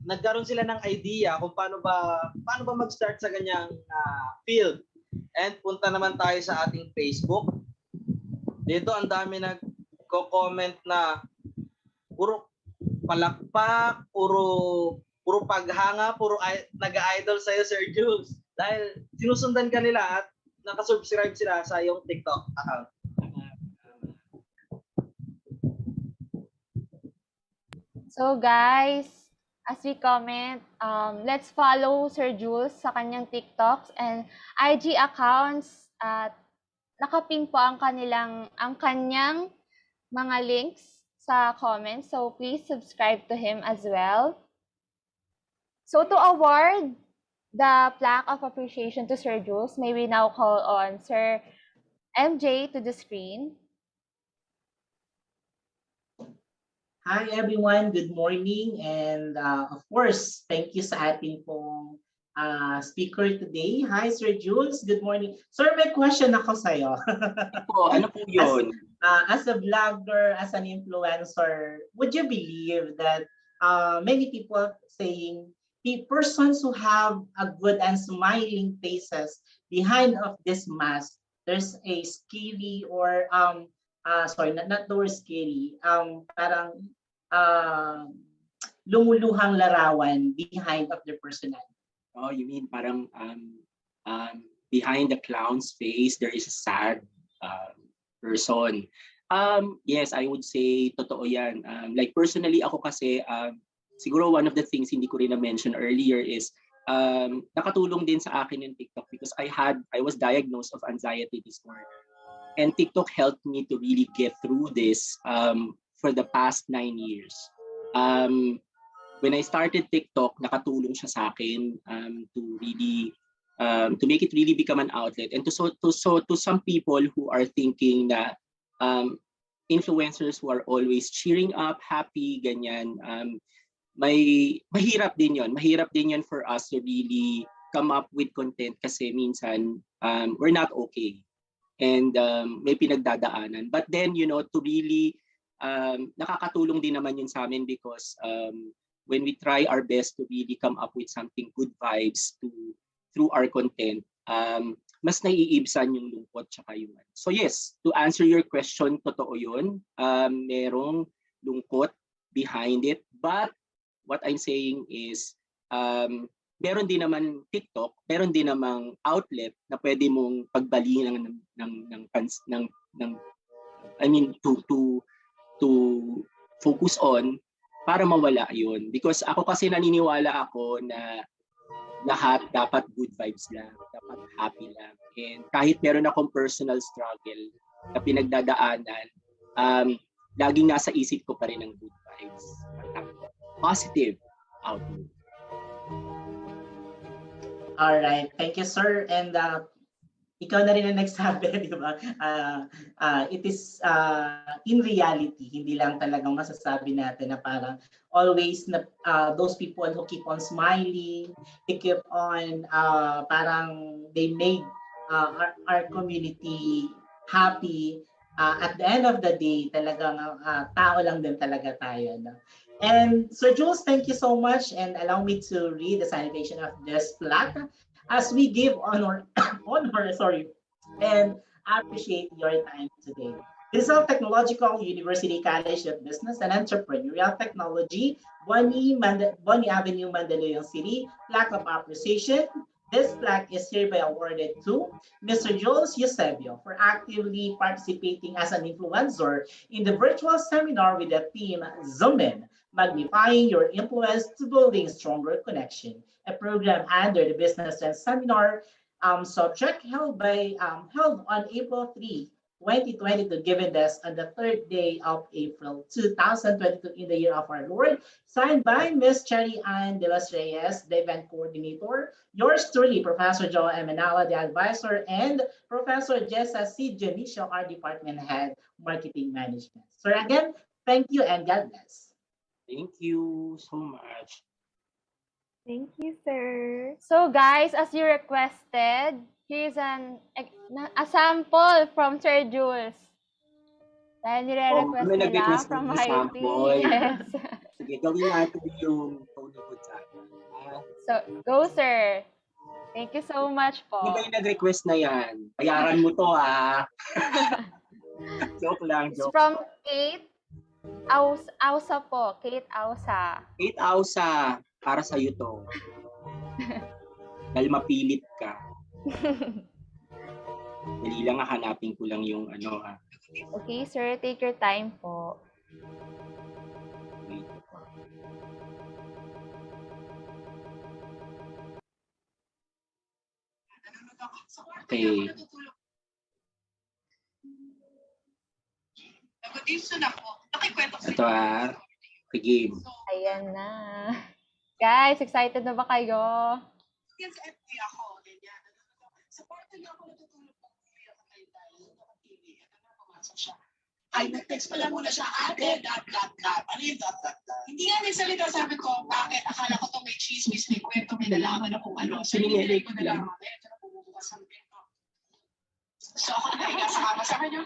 nagkaroon sila ng idea kung paano ba mag-start sa ganyang field. And punta naman tayo sa ating Facebook. Dito ang dami nagko-comment na puro palakpak, puro paghanga, puro nag-idol sa'yo, Sir Jules. Dahil sinusundan ka nila at nakasubscribe sila sa iyong TikTok account. So guys, as we comment, let's follow Sir Jules sa kanyang TikToks and IG accounts at nakapin po ang kanyang mga links sa comments. So please subscribe to him as well. So to award the plaque of appreciation to Sir Jules, may we now call on Sir MJ to the screen. Hi everyone, good morning, and of course, thank you sa ating pong speaker today. Hi Sir Jules, good morning. Sir, may question ako sa'yo. Ano po yun? As a vlogger, as an influencer, would you believe that many people saying the persons who have a good and smiling faces behind of this mask, there's a scary or sorry, not the word scary, parang lumuluhang larawan behind of their personality. Oh, you mean parang behind the clown's face there is a sad person. Yes, I would say totoo yan. Like personally ako kasi siguro one of the things hindi ko rin na-mention earlier is nakatulong din sa akin yung TikTok because I was diagnosed of anxiety disorder. And TikTok helped me to really get through this for the past 9 years. When I started TikTok, nakatulong siya sa akin to really to make it really become an outlet. And to some people who are thinking na influencers who are always cheering up, happy, ganyan, mahirap din yon. Mahirap din yon for us to really come up with content kasi minsan we're not okay. And may pinagdadaanan. But then, to really nakakatulong din naman yun sa amin because when we try our best to really come up with something good vibes through our content, mas naiibsan yung lungkot tsaka yung So yes, to answer your question, totoo yun. Merong lungkot behind it. But what I'm saying is, meron din naman TikTok, meron din namang outlet na pwede mong pagbalingan to focus on para mawala yun. Because ako kasi naniniwala ako na lahat dapat good vibes lang, dapat happy lang. And kahit meron akong personal struggle na pinagdadaanan, laging nasa isip ko pa rin ang good vibes. Positive outlook. All right, thank you, sir. And ikaw na rin ang nagsabi, di ba? It is in reality, hindi lang talagang masasabi natin na parang always na those people who keep on smiling, they keep on parang they made our community happy. At the end of the day, talagang tao lang din talaga tayo. No? And Sir Jules, thank you so much, and allow me to read the salutation of this plaque as we give honor, and appreciate your time today. Rizal Technological University College of Business and Entrepreneurial Technology, Boni Avenue, Mandaluyong City, plaque of appreciation. This plaque is hereby awarded to Mr. Jules Eusebio for actively participating as an influencer in the virtual seminar with the theme Zoom In, Magnifying Your Influence to Building Stronger Connection, a program under the Business and Seminar subject held on April 3, 2022, given this on the third day of April 2022 in the year of our Lord, signed by Ms. Cherry Ann de los Reyes, the event coordinator, yours truly, Professor Joe Emanala, the advisor, and Professor Jessa C. Dionisio, our department head, marketing management. So again, thank you and God bless. Thank you so much. Thank you, sir. So guys, as you requested, here's a sample from Sir Jules. Dahil nire-request may nila nag-request from ng IT. sample. Yes. Sige, gawin natin yung Tony Gonzaga. So, go sir. Thank you so much po. Di ba yung nag-request na yan? Bayaran mo to Joke lang, It's joke. from Kate Ausa po. Kate Ausa. Kate Ausa, para sa'yo to. Dahil mapilit ka. Dali lang hanapin ko lang yung Okay, sir. Take your time po. Wait. Okay. Ito game. Ayan na. Guys, excited na ba kayo? Ay, nag-text pala muna siya, ate, dot. Ano yung dot? Hindi nga nagsalita, sabi ko, bakit? Akala ko to may chismis, may kwento, may nalaman na kung ano. So, nililay ko na lang. Ito na bumubukas ang pinto. So, ako nahiga sa kama sa kanya.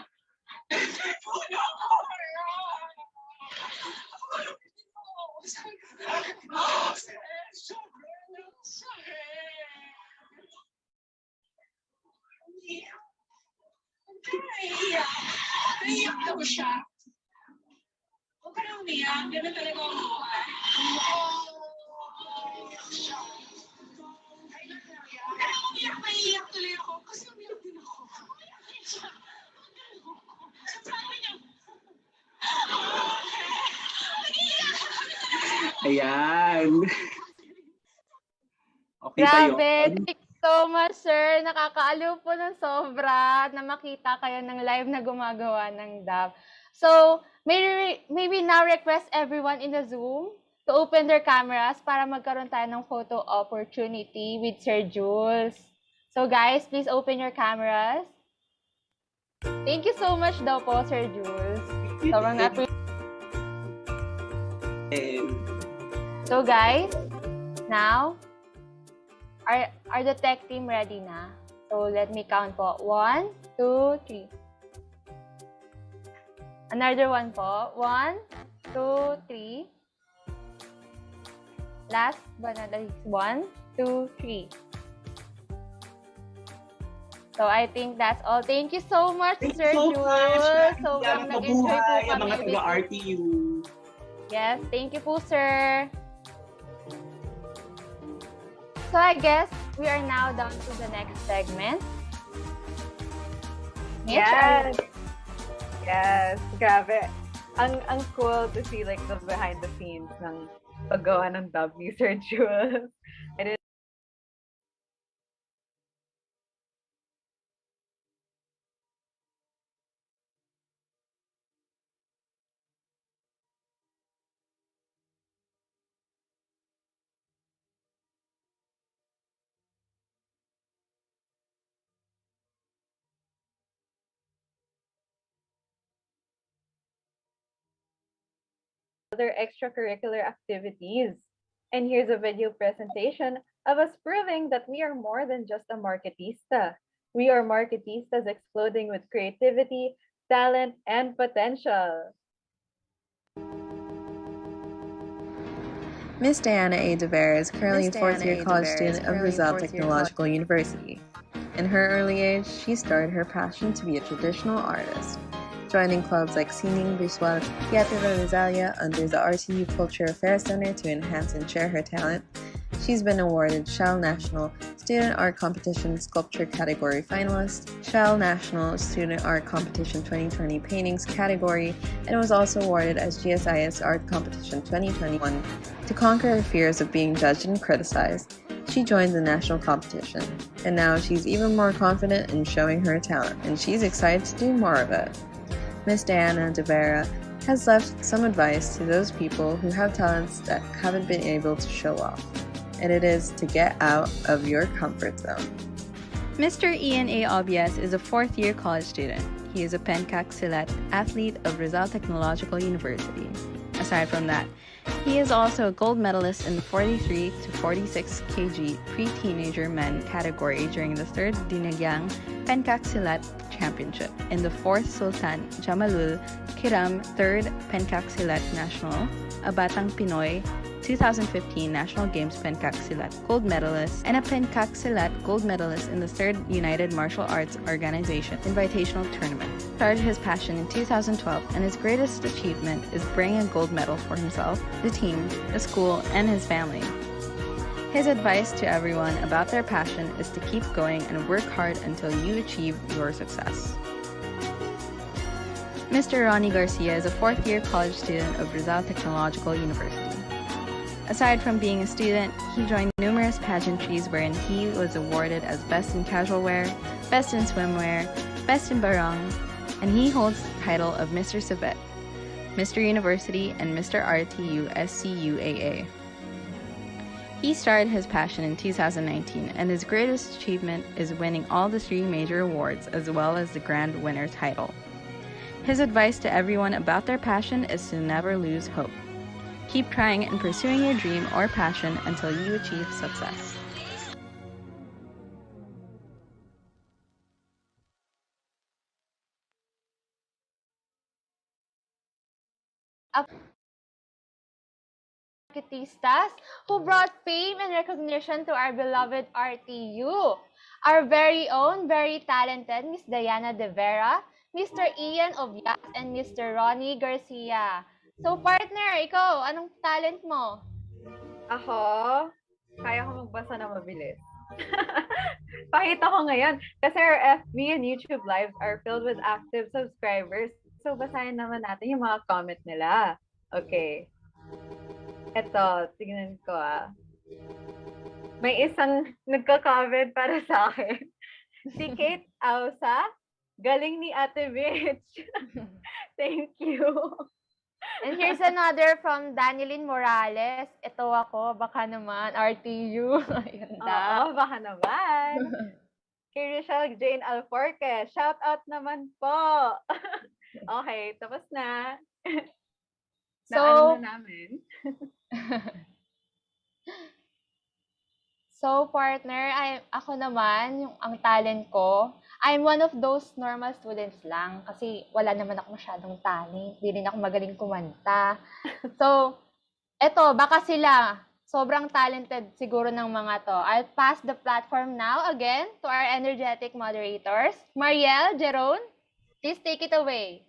Naiyak ako siya. Huwag ka na umiyak. Ganun talaga ang buhay. Naiyak tuloy ako. Kasi umiyak din ako. Sabi niya, Ayan. Okay ba yun? Grabe. Thank you so much, sir. Nakakaaliw po ng sobra na makita kayo ng live na gumagawa ng DAP. So, may we now request everyone in the Zoom to open their cameras para magkaroon tayo ng photo opportunity with Sir Jules. So, guys, please open your cameras. Thank you so much daw po, Sir Jules. Sobrang So, guys, now, are the tech team ready na? So, let me count po. 1, 2, 3. Another one po. 1, 2, 3. Last but not least. 1, 2, 3. So, I think that's all. Thank you so much, Sir Jules. Sobrang nag-enjoy po kami. Mga taga-RTU. Yes, thank you po, sir. So, I guess we are now down to the next segment. Yes. Yes. Grabe. Ang cool to see like the behind the scenes ng paggawa ng dub ni Sir Jules. I didn't other extracurricular activities. And here's a video presentation of us proving that we are more than just a marketista. We are marketistas exploding with creativity, talent, and potential. Miss Diana A. DeVere is currently a fourth-year college student of Rizal Technological University. In her early age, she started her passion to be a traditional artist, joining clubs like Sining Visual Teatro Rizalia under the RTU Culture Affairs Center to enhance and share her talent. She's been awarded Shell National Student Art Competition Sculpture Category Finalist, Shell National Student Art Competition 2020 Paintings Category, and was also awarded as GSIS Art Competition 2021. To conquer her fears of being judged and criticized, she joined the national competition, and now she's even more confident in showing her talent, and she's excited to do more of it. Miss Diana De Vera has left some advice to those people who have talents that haven't been able to show off, and it is to get out of your comfort zone. Mr. Ian A. Obias is a fourth-year college student. He is a Pencak Silat athlete of Rizal Technological University. Aside from that, he is also a gold medalist in the 43 to 46 kg pre-teenager men category during the 3rd Dinagyang Pencak Silat Championship in the 4th Sultan Jamalul Kiram 3rd Pencak Silat National, a Batang Pinoy 2015 National Games Pencak Silat gold medalist, and a Pencak Silat gold medalist in the 3rd United Martial Arts Organization Invitational Tournament. Started his passion in 2012, and his greatest achievement is bringing a gold medal for himself, the team, the school, and his family. His advice to everyone about their passion is to keep going and work hard until you achieve your success. Mr. Ronnie Garcia is a fourth-year college student of Rizal Technological University. Aside from being a student, he joined numerous pageantries wherein he was awarded as Best in Casual Wear, Best in Swimwear, Best in Barong, and he holds the title of Mr. Civet, Mr. University, and Mr. RTU SCUAA. He started his passion in 2019, and his greatest achievement is winning all the 3 major awards as well as the Grand Winner title. His advice to everyone about their passion is to never lose hope. Keep trying and pursuing your dream or passion until you achieve success. Marketistas who brought fame and recognition to our beloved RTU. Our very own, very talented Miss Diana De Vera, Mr. Ian Obias, and Mr. Ronnie Garcia. So partner, ikaw, anong talent mo? Ako, kaya ko magbasa na mabilis. Pakita ko ngayon. Kasi our FB and YouTube lives are filled with active subscribers. So, basahin naman natin yung mga comment nila. Okay. Eto, tignan ko May isang nagka-comment para sa akin. Si Kate Ausa, galing ni Ate Bitch. Thank you. And here's another from Danielyn Morales. Ito ako, baka naman, RTU. Ayun Oo, baka naman. Kay Rachel Jane Alforque, shout out naman po. Okay, tapos na. So, na namin. So, partner, ako naman, ang talent ko, I'm one of those normal students lang kasi wala naman ako masyadong talent. Hindi rin ako magaling kumanta. So, eto, baka sila, sobrang talented siguro ng mga to. I'll pass the platform now again to our energetic moderators. Marielle, Jerome, please take it away.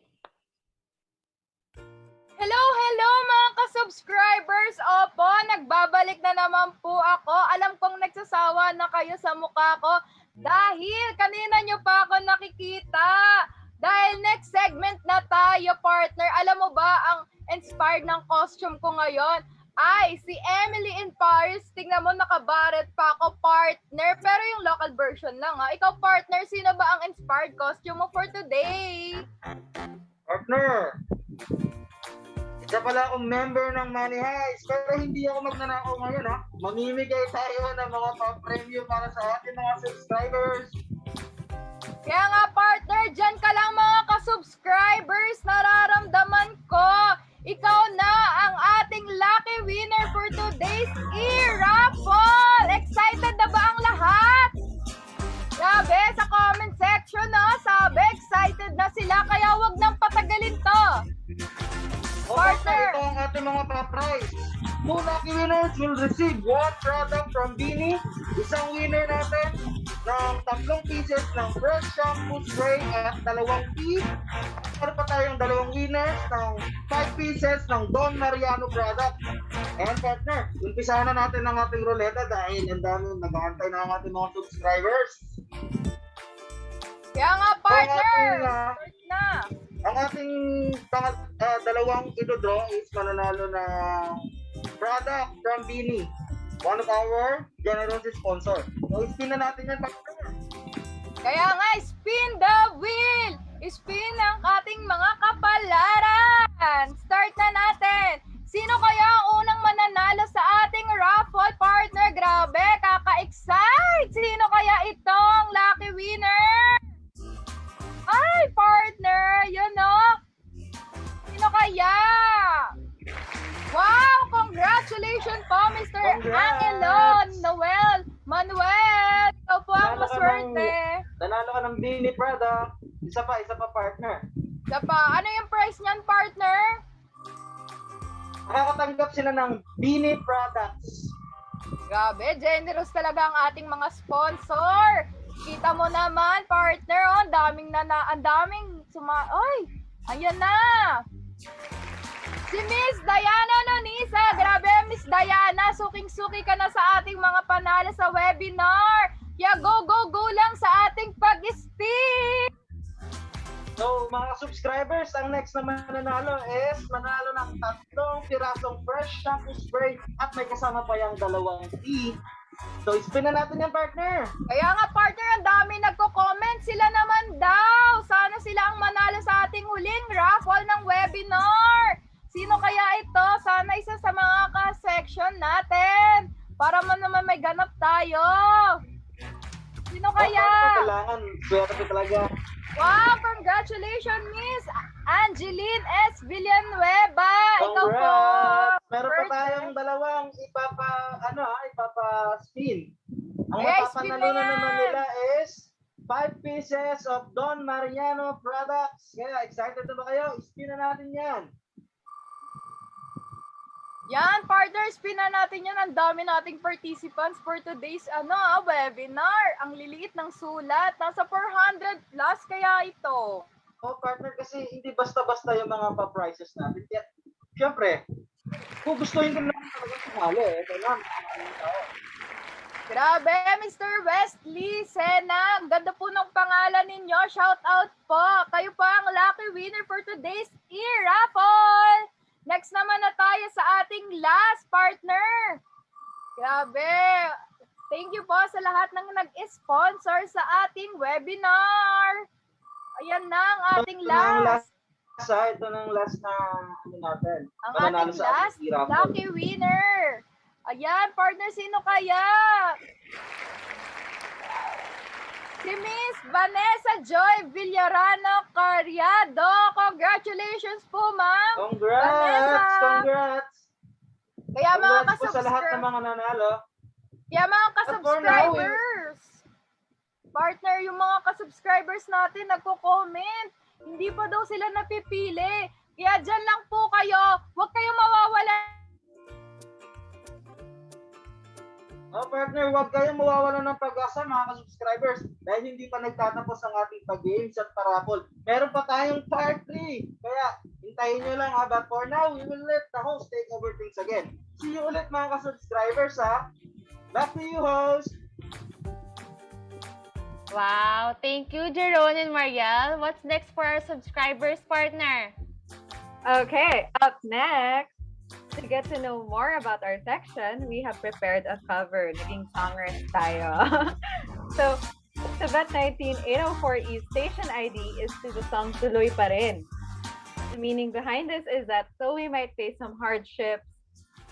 Hello mga ka-subscribers! Opo, nagbabalik na naman po ako. Alam kong nagsasawa na kayo sa mukha ko dahil kanina nyo pa ako nakikita. Dahil next segment na tayo, partner. Alam mo ba, ang inspired ng costume ko ngayon ay si Emily in Paris. Tingnan mo, nakabaret pa ako, partner. Pero yung local version lang ha. Ikaw, partner, sino ba ang inspired costume mo for today? Partner! Isa pala akong member ng Money Heist, pero hindi ako magnanakaw ngayon ha. Mamimigay tayo ng mga pa-premium para sa ating mga subscribers. Kaya nga partner, dyan ka lang mga ka-subscribers, nararamdaman ko. Ikaw na ang ating lucky winner for today's e-raffle! Excited na ba ang lahat? Sabi sa comment section, no? Sabi, excited na sila, kaya wag yung mga pa-prize. 2 lucky winners will receive 1 product from Bini. Isang winner natin ng 3 pieces ng fresh shampoo spray at 2 tea. Meron pa tayong 2 winners ng 5 pieces ng Don Mariano product. And partner, umpisahan na natin ang ating ruleta dahil ang dami nag-aantay na ang ating mga subscribers. Kaya nga, partner! Start na! Ang ating 2 idodraw is mananalo ng product from Bini, one of our generous sponsor. So, spin na natin yan, partner. Kaya nga, spin the wheel! Spin ang ating mga kapalaran! Start na natin! Sino kaya ang unang mananalo sa ating raffle, partner? Grabe, kaka-excite! Sino kaya itong lucky winner? Ay, partner! Yun o! Sino kaya? Wow! Congratulations po, Mr. Angelo Noel Manuel! Ikaw po ang maswerte. Nanalo ka ng Bini product. Isa pa, partner. Isa pa. Ano yung price niyan, partner? Makakatanggap sila ng Bini products. Grabe, generous talaga ang ating mga sponsor. Kita mo naman, partner, oh, ang daming Ay, ayan na. Si Miss Diana Nonisa. Grabe, Miss Diana, suking-suki ka na sa ating mga panalo sa webinar. Kaya go lang sa ating pag-speak. So, mga subscribers, ang next na mananalo is manalo ng 3 pirasong fresh shampoo spray at may kasama pa yung 2 tea. So, spin na natin yan, partner. Kaya nga, partner, ang dami nagko-comment. Sila naman daw. Sana sila ang manalo sa ating huling raffle ng webinar. Sino kaya ito? Sana isa sa mga ka-section natin. Para naman may ganap tayo. Sino kaya? Kailangan, swerte talaga. Wow, congratulations, Miss Angeline S. Villanueva. Ikaw po. Meron pa tayong 2 ipapa-spin. Ang mapapanalo na naman nila is 5 pieces of Don Mariano products. Kaya excited na ba kayo? Spin na natin yan. Yan, partner, spin na natin yan. Ang dami nating participants for today's webinar. Ang liliit ng sulat. Nasa 400 plus kaya ito. Oh, partner, kasi hindi basta-basta yung mga pa-prices natin. Kaya, syempre, kung gustuhin ko naman talaga sumali, kailangan Grabe, Mr. Wesley Sena. Ang ganda po ng pangalan ninyo. Shout out po. Kayo pa ang lucky winner for today's e-raffle. Next naman na tayo sa ating last partner. Grabe. Thank you po sa lahat ng nag-sponsor sa ating webinar. Ayan na ang ating last. Ito na ang last na natin. Ang ating last lucky winner. Ayan, partner, sino kaya? Si Miss Vanessa Joy Villarano Cariado. Congratulations po, ma'am. Congrats. Kaya mga po sa lahat ng mga nanalo. Kaya mga ka-subscribers. Partner, yung mga ka-subscribers natin nagko-comment. Hindi pa daw sila napipili. Kaya dyan lang po kayo. Huwag kayong mawawala. Partner, huwag kayong mawawala ng pag-asa, mga ka-subscribers, dahil hindi pa nagtatapos ang ating pag-games at parapol. Meron pa tayong part 3. Kaya, hintayin nyo lang, but for now, we will let the host take over things again. See you ulit, mga ka-subscribers, ha? Back to you, host! Wow, thank you, Jeron and Mariel. What's next for our subscribers, partner? Okay, up next, to get to know more about our section, we have prepared a cover. Naging songwriters tayo. So, the Bet19804E station ID is to the song Tuloy Pa Rin. The meaning behind this is that though we might face some hardships,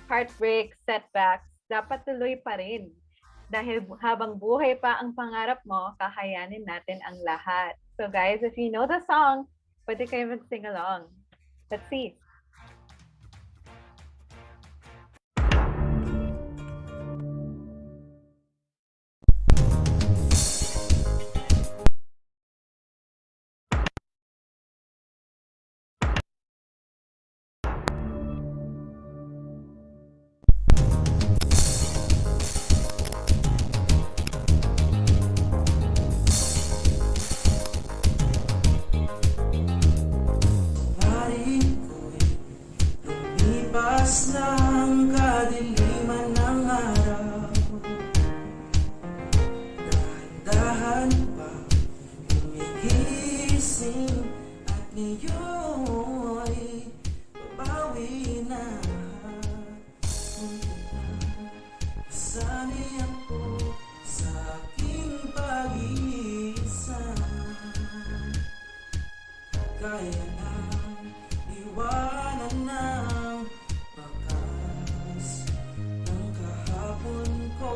heartbreaks, setbacks, dapat tuloy pa rin. Dahil habang buhay pa ang pangarap mo, kakayanin natin ang lahat. So guys, if you know the song, pwede kayo mag-sing along. Let's see. Kailan pa gumigising at ngayon'y babawi na. Sanay ako sa aking pag-iisa. Kaya nang iwanan ng bakas ng kahapon ko.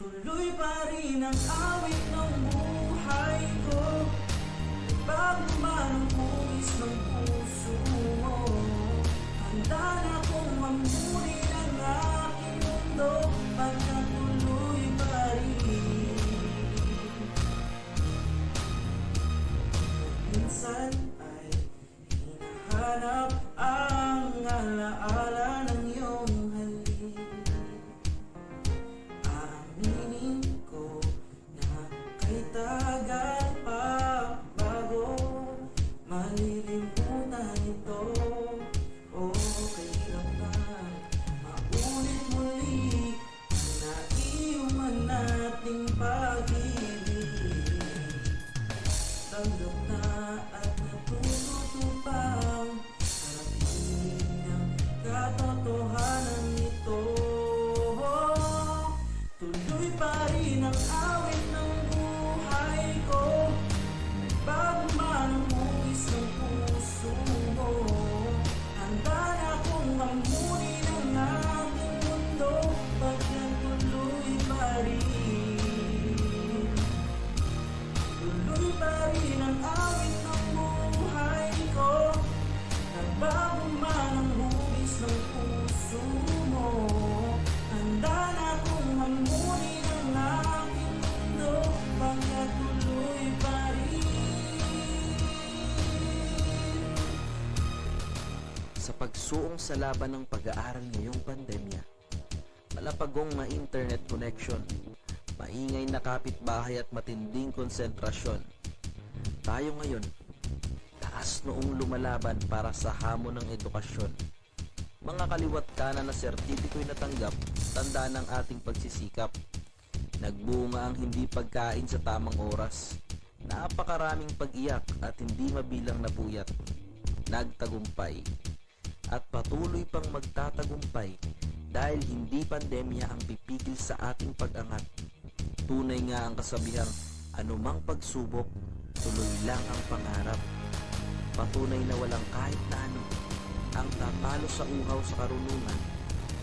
Tuloy pa rin ang awit ng buhay ko. Bago man ang hugis ng puso mo, handa na kong mamuni ng aking mundo pagkatuloy pa rin. Minsan ay hinahanap ang alaala ng iyong halik. Aminin ko na kay tagal pa bago malilimutan ito. O kahirap na maulit muli na iuman nating pag-ibig. Tanggap na at natututo pang harapin ang katotohanan nito. Tuloy pa rin ang awit ng buhay ko. Bago man ang hugis ng puso mo, handa na akong mamuni ng aking mundo pagkatuloy pa rin. Tuloy pa rin ang awit ng buhay ko. Nagbago man ang hugis ng puso mo, handa na akong mamuni ng aking mundo pagkatuloy pa rin. Sa pagsuong sa laban ng pag-aaral ngayong pandemya, malapagong na internet connection, maingay na kapitbahay at matinding konsentrasyon, tayo ngayon, taas noong lumalaban para sa hamon ng edukasyon. Mga kaliwat kanan na sertipiko'y natanggap, tanda ng ating pagsisikap. Nagbunga ang hindi pagkain sa tamang oras, napakaraming pag-iyak at hindi mabilang na puyat. Nagtagumpay at patuloy pang magtatagumpay dahil hindi pandemya ang pipigil sa ating pag-angat. Tunay nga ang kasabihang anumang pagsubok, tuloy lang ang pangarap. Patunay na walang kahit na ano ang tatalo sa uhaw sa karunungan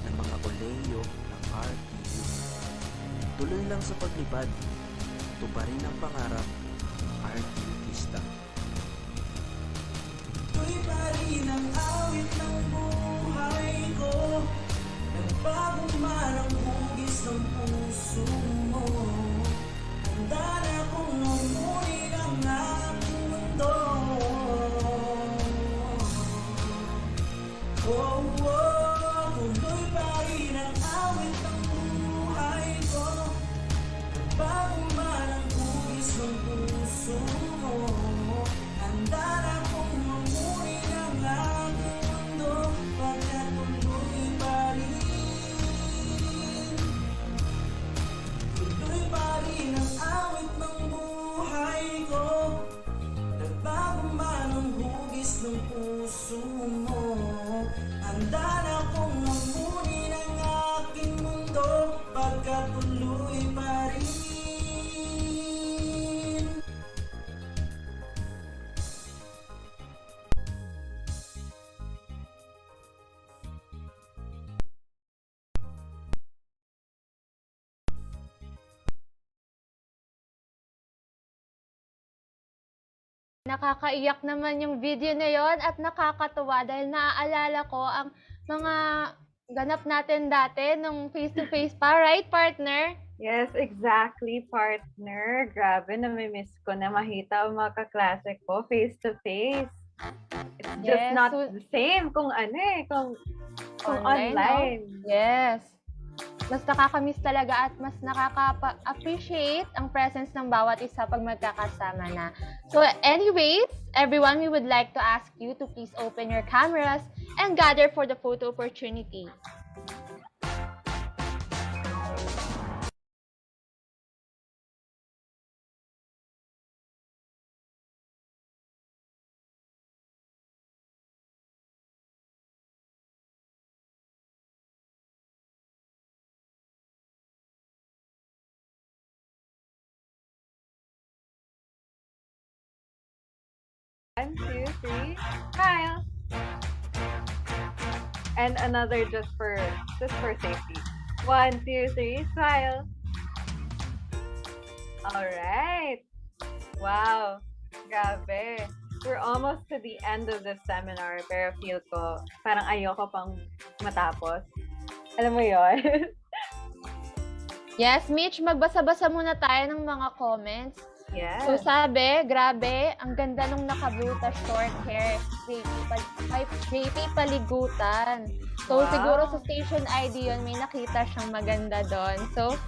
ng mga kolehiyo ng RTU. Tuloy lang sa paglipad, tuparin ang pangarap, RTU Kista. Tuloy pa rin ang awit ng buhay ko. Nagbago man ang hugis ng puso mo, handa na akong mamuni ng aking mundo. Oh, oh, tuloy pa rin ang awit ng buhay ko. Nagbago man ang hugis ng puso mo, handa na akong mamuni ng aking mundo pagkatuloy pa rin. Tuloy pa rin ang awit ng buhay ko. Nagbago man ang hugis ng puso mo, handa na akong mamuni ng aking mundo pagkatuloy pa rin. Nakakaiyak naman yung video na yon at nakakatuwa dahil naaalala ko ang mga ganap natin dati nung face-to-face pa, right, partner? Yes, exactly, partner. Grabe, namimiss ko na makita ang mga kaklase ko face-to-face. It's just Yes, not so- the same kung kung Online, online. no? Yes. Mas nakakamiss talaga at mas nakaka-appreciate ang presence ng bawat isa pag magkakasama na. So anyways, everyone, we would like to ask you to please open your cameras and gather for the photo opportunity. 1, 2, 3, smile. And another just for safety. 1, 2, 3, smile. All right. Wow. Grabe. We're almost to the end of the seminar, pero feel ko parang ayoko pang matapos. Alam mo yon? Yes, Mitch, magbasa-basa muna tayo ng mga comments. Yes. So sabi, grabe, ang ganda nung nakabuta short hair. JP paligutan. So Wow. siguro sa station ID yun, may nakita siyang maganda doon. So,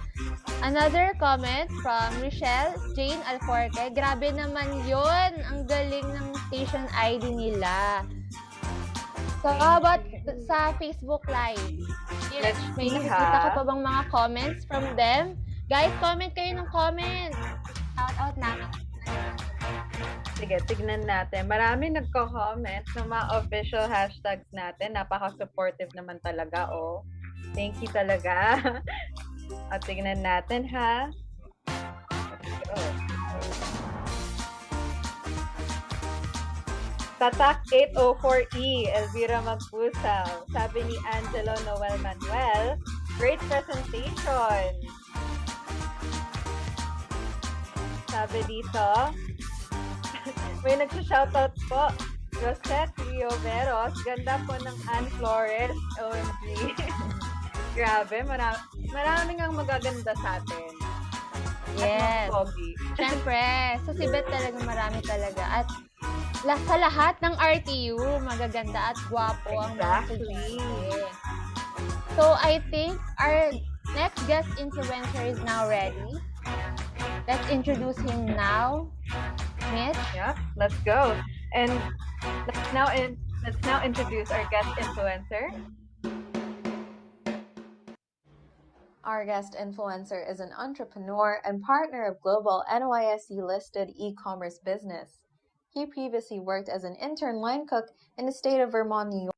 another comment from Michelle Jane Alforte. Grabe naman yun. Ang galing ng station ID nila. So, how about sa Facebook Live? Let's May see, nakikita ha? ka pa bang mga comments from them? Guys, comment kayo ng comment. Shout out namin. Sige, tignan natin. Marami nagko-comment ng mga official hashtags natin. Napaka-supportive naman talaga, oh. Thank you talaga. At tignan natin, ha? Let's go. Tatak 804E, Elvira Magpusaw. Sabi ni Angelo Noel Manuel, great presentation. Sabi dito, may nag-shoutout po. Rosette Rioveros, ganda po ng Ann Flores. OMG. Grabe, maraming ang magaganda sa atin. Yes. At mga pogi. Siyempre, sa Sibet talaga marami talaga. At sa lahat ng RTU, magaganda at gwapo ang mga estudyante. So, I think our next guest influencer is now ready. Let's introduce him now. Mitch? Yeah, let's go. And let's now introduce our guest influencer. Our guest influencer is an entrepreneur and partner of global NYSE-listed e-commerce business. He previously worked as an intern line cook in the state of Vermont, New York.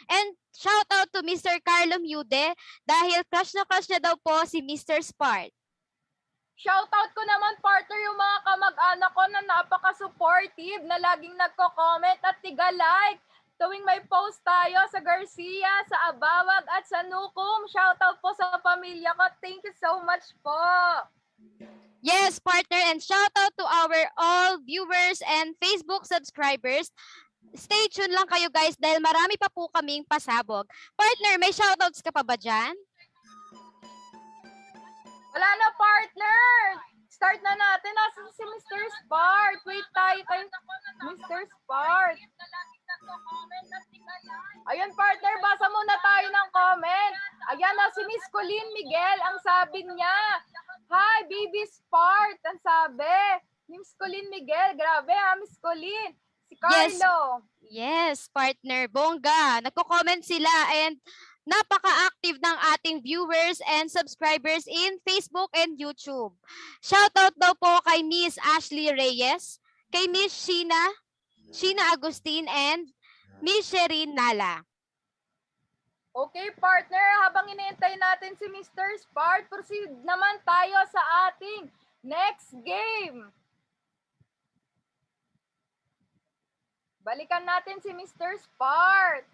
And shout out to Mr. Carlo Mude dahil crush na daw po si Mr. Spart. Shoutout ko naman, partner, yung mga kamag-anak ko na napaka-supportive, na laging nagko-comment at tiga-like. Tuwing may post tayo sa Garcia, sa Abawag at sa Nukum, shoutout po sa pamilya ko. Thank you so much po. Yes, partner, and shout out to our all viewers and Facebook subscribers. Stay tuned lang kayo guys dahil marami pa po kaming pasabog. Partner, may shoutouts ka pa ba dyan? Wala na, partner! Start na natin. Nasaan si Mr. Spart? Wait tayo kay Mr. Spart. Ayun, partner, basa muna tayo ng comment. Ayan na si Miss Colleen Miguel. Ang sabi niya, hi, baby Spart. Ang sabi. Miss Colleen Miguel. Grabe ha, Miss Colleen. Si Carlo. Yes, partner. Bongga. Nagko-comment sila and napaka-active ng ating viewers and subscribers in Facebook and YouTube. Shoutout daw po kay Miss Ashley Reyes, kay Miss Sheena Sheena Agustin, and Miss Sherin Nala. Okay, partner, habang iniintay natin si Mr. Spart, proceed naman tayo sa ating next game. Balikan natin si Mr. Spart.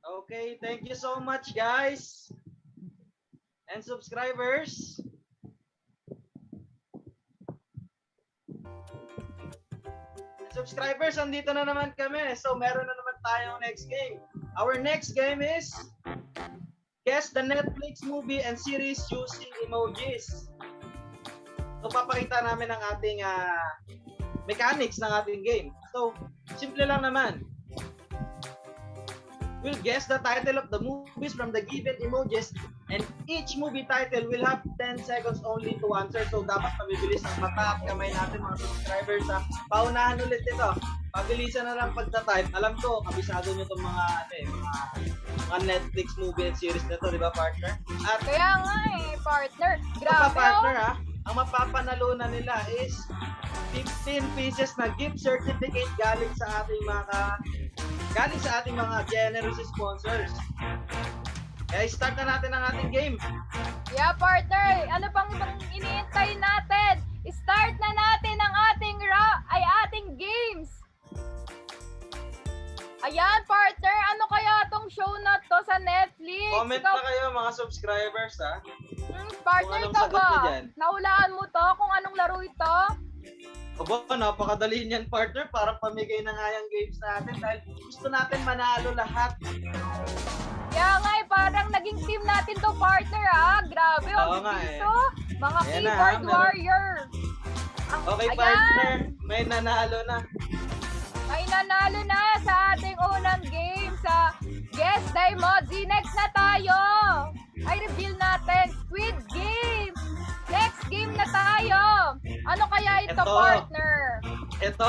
Okay, thank you so much, guys. And subscribers. Subscribers, andito na naman kami. So, meron na naman tayong next game. Our next game is guess the Netflix movie and series using emojis. So, papakita namin ang ating mechanics ng ating game. So, simple lang naman. We'll guess the title of the movies from the given emojis, and each movie title will have 10 seconds only to answer. So, dapat mabibilis ang mata at kamay natin, mga subscribers. Paunahan ulit ito. Pabilisan na lang pagta-type. Alam ko, kabisado nyo itong mga Netflix movie and series na ito, di ba, partner? At kaya nga partner. Grabe, partner, ang mapapanalunan nila is 15 pieces na gift certificate galing sa ating mga generous sponsors. Kaya start na natin ang ating game. Yeah, partner. Ano pang ibang iniintay natin? Start na natin ang ating games. Ayan, partner. Ano kaya tong show na to sa Netflix? Comment na kayo, mga subscribers, ha? Partner, ikaw ba? Nahulaan mo to kung anong laro ito? Aba, napakadali niyan, partner. Parang pamigay na nga yung games natin dahil gusto natin manalo lahat. Kaya nga parang naging team natin to, partner, Grabe, oo nga mga keyboard warrior. Okay, partner. May nanalo na. May nanalo na sa ating unang game sa Guess the Emoji. Next na tayo. Ay, reveal natin. Squid Game. Next game na tayo. Ano kaya ito, partner? Ito.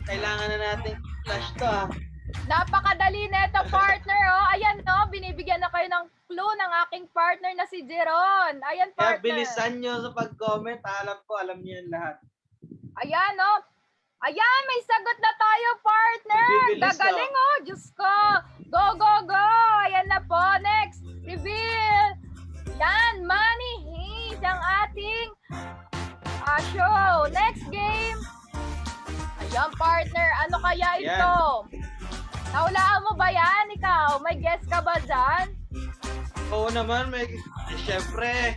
Kailangan na natin flash to, Napakadali na ito, partner. Ayan, binibigyan na kayo ng clue ng aking partner na si Jeron. Ayan, partner. Kaya bilisan nyo sa pag-comment. Alam nyo yan lahat. Ayan, Ayan, may sagot na tayo, partner. Gagaling, Diyos ko. Go, go, go. Ayan na po. Next, reveal. Yan, Money Heist ang ating show. Next game. Ayan, partner. Ano kaya ito? Nahulaan mo ba yan, ikaw? May guess ka ba dyan? Oo naman, syempre.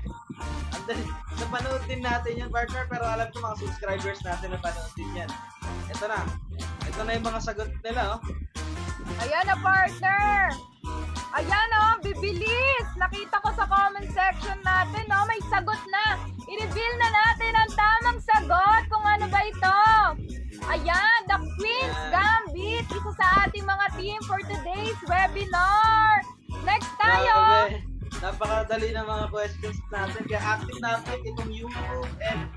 Napanood din natin yan, partner, pero alam ko mga subscribers natin napanood din yan. Ito na yung mga sagot nila, Ayan na, partner. Ayan, bibilis. Nakita ko sa comment section natin, may sagot na. I-reveal na natin ang tamang sagot kung ano ba ito. Ayan, The Queen's Gambit. Isa sa ating mga team for today's webinar. Next tayo. Napakadali ng mga questions natin. Kaya active natin itong YouTube and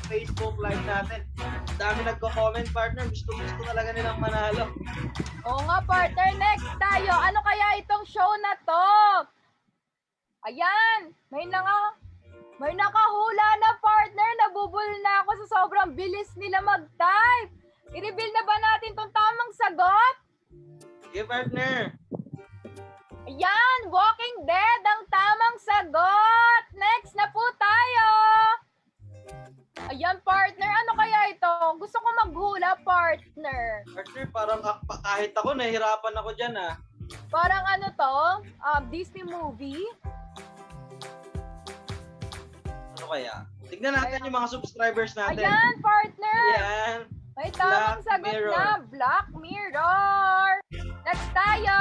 Facebook live natin. Dami nagko-comment, partner. Gusto talaga nilang manalo. Oo nga, partner. Next tayo. Ano kaya itong show na to? Ayan. May nakahula na, partner. Nabubul na ako sa sobrang bilis nila mag-type. I-reveal na ba natin itong tamang sagot? Okay, partner. Ayan, Walking Dead ang tamang sagot. Next na po tayo. Ayan, partner. Ano kaya ito? Gusto ko maghula, partner. Partner, parang kahit ako, nahihirapan ako dyan, Parang ano to? Disney movie? Ano kaya? Tignan natin yung mga subscribers natin. Ayan, partner. Ayan. May tamang sagot na. Black Mirror. Next tayo.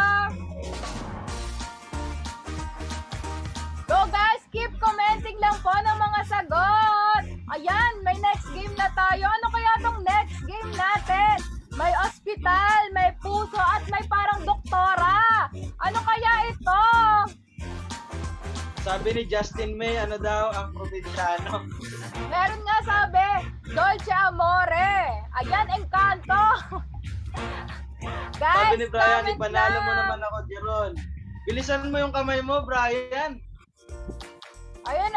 So guys, keep commenting lang po ng mga sagot. Ayan, may next game na tayo. Ano kaya tong next game natin? May ospital, may puso, at may parang doktora. Ano kaya ito? Sabi ni Justin May, ano daw ang probinsyano? Meron nga sabi, Dolce Amore. Ayan, Encanto. Guys, sabi ni Brian, comment ipanalo mo lang. naman ako, Jeron. Bilisan mo yung kamay mo, Brian. Ayun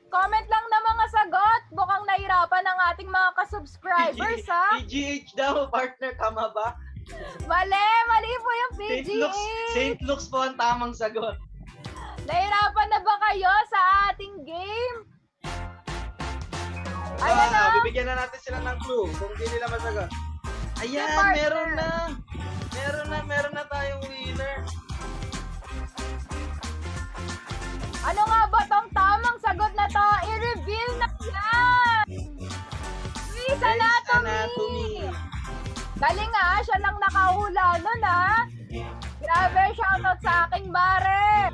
comment lang na mga sagot. Bukang nahirapan ang ating mga ka-subscribers, ha? PGH daw, partner, tama ba? Mali po yung PGH. St. Luke's po ang tamang sagot. Nahirapan na ba kayo sa ating game? Ayan bibigyan na natin sila ng clue kung di nila masagot. Ayan, meron na tayong winner. Ano nga ba tong tamang sagot na to? I-reveal na yan! Grey's Anatomy! Galing siya lang nakahula nun Grabe, shoutout sa aking mare!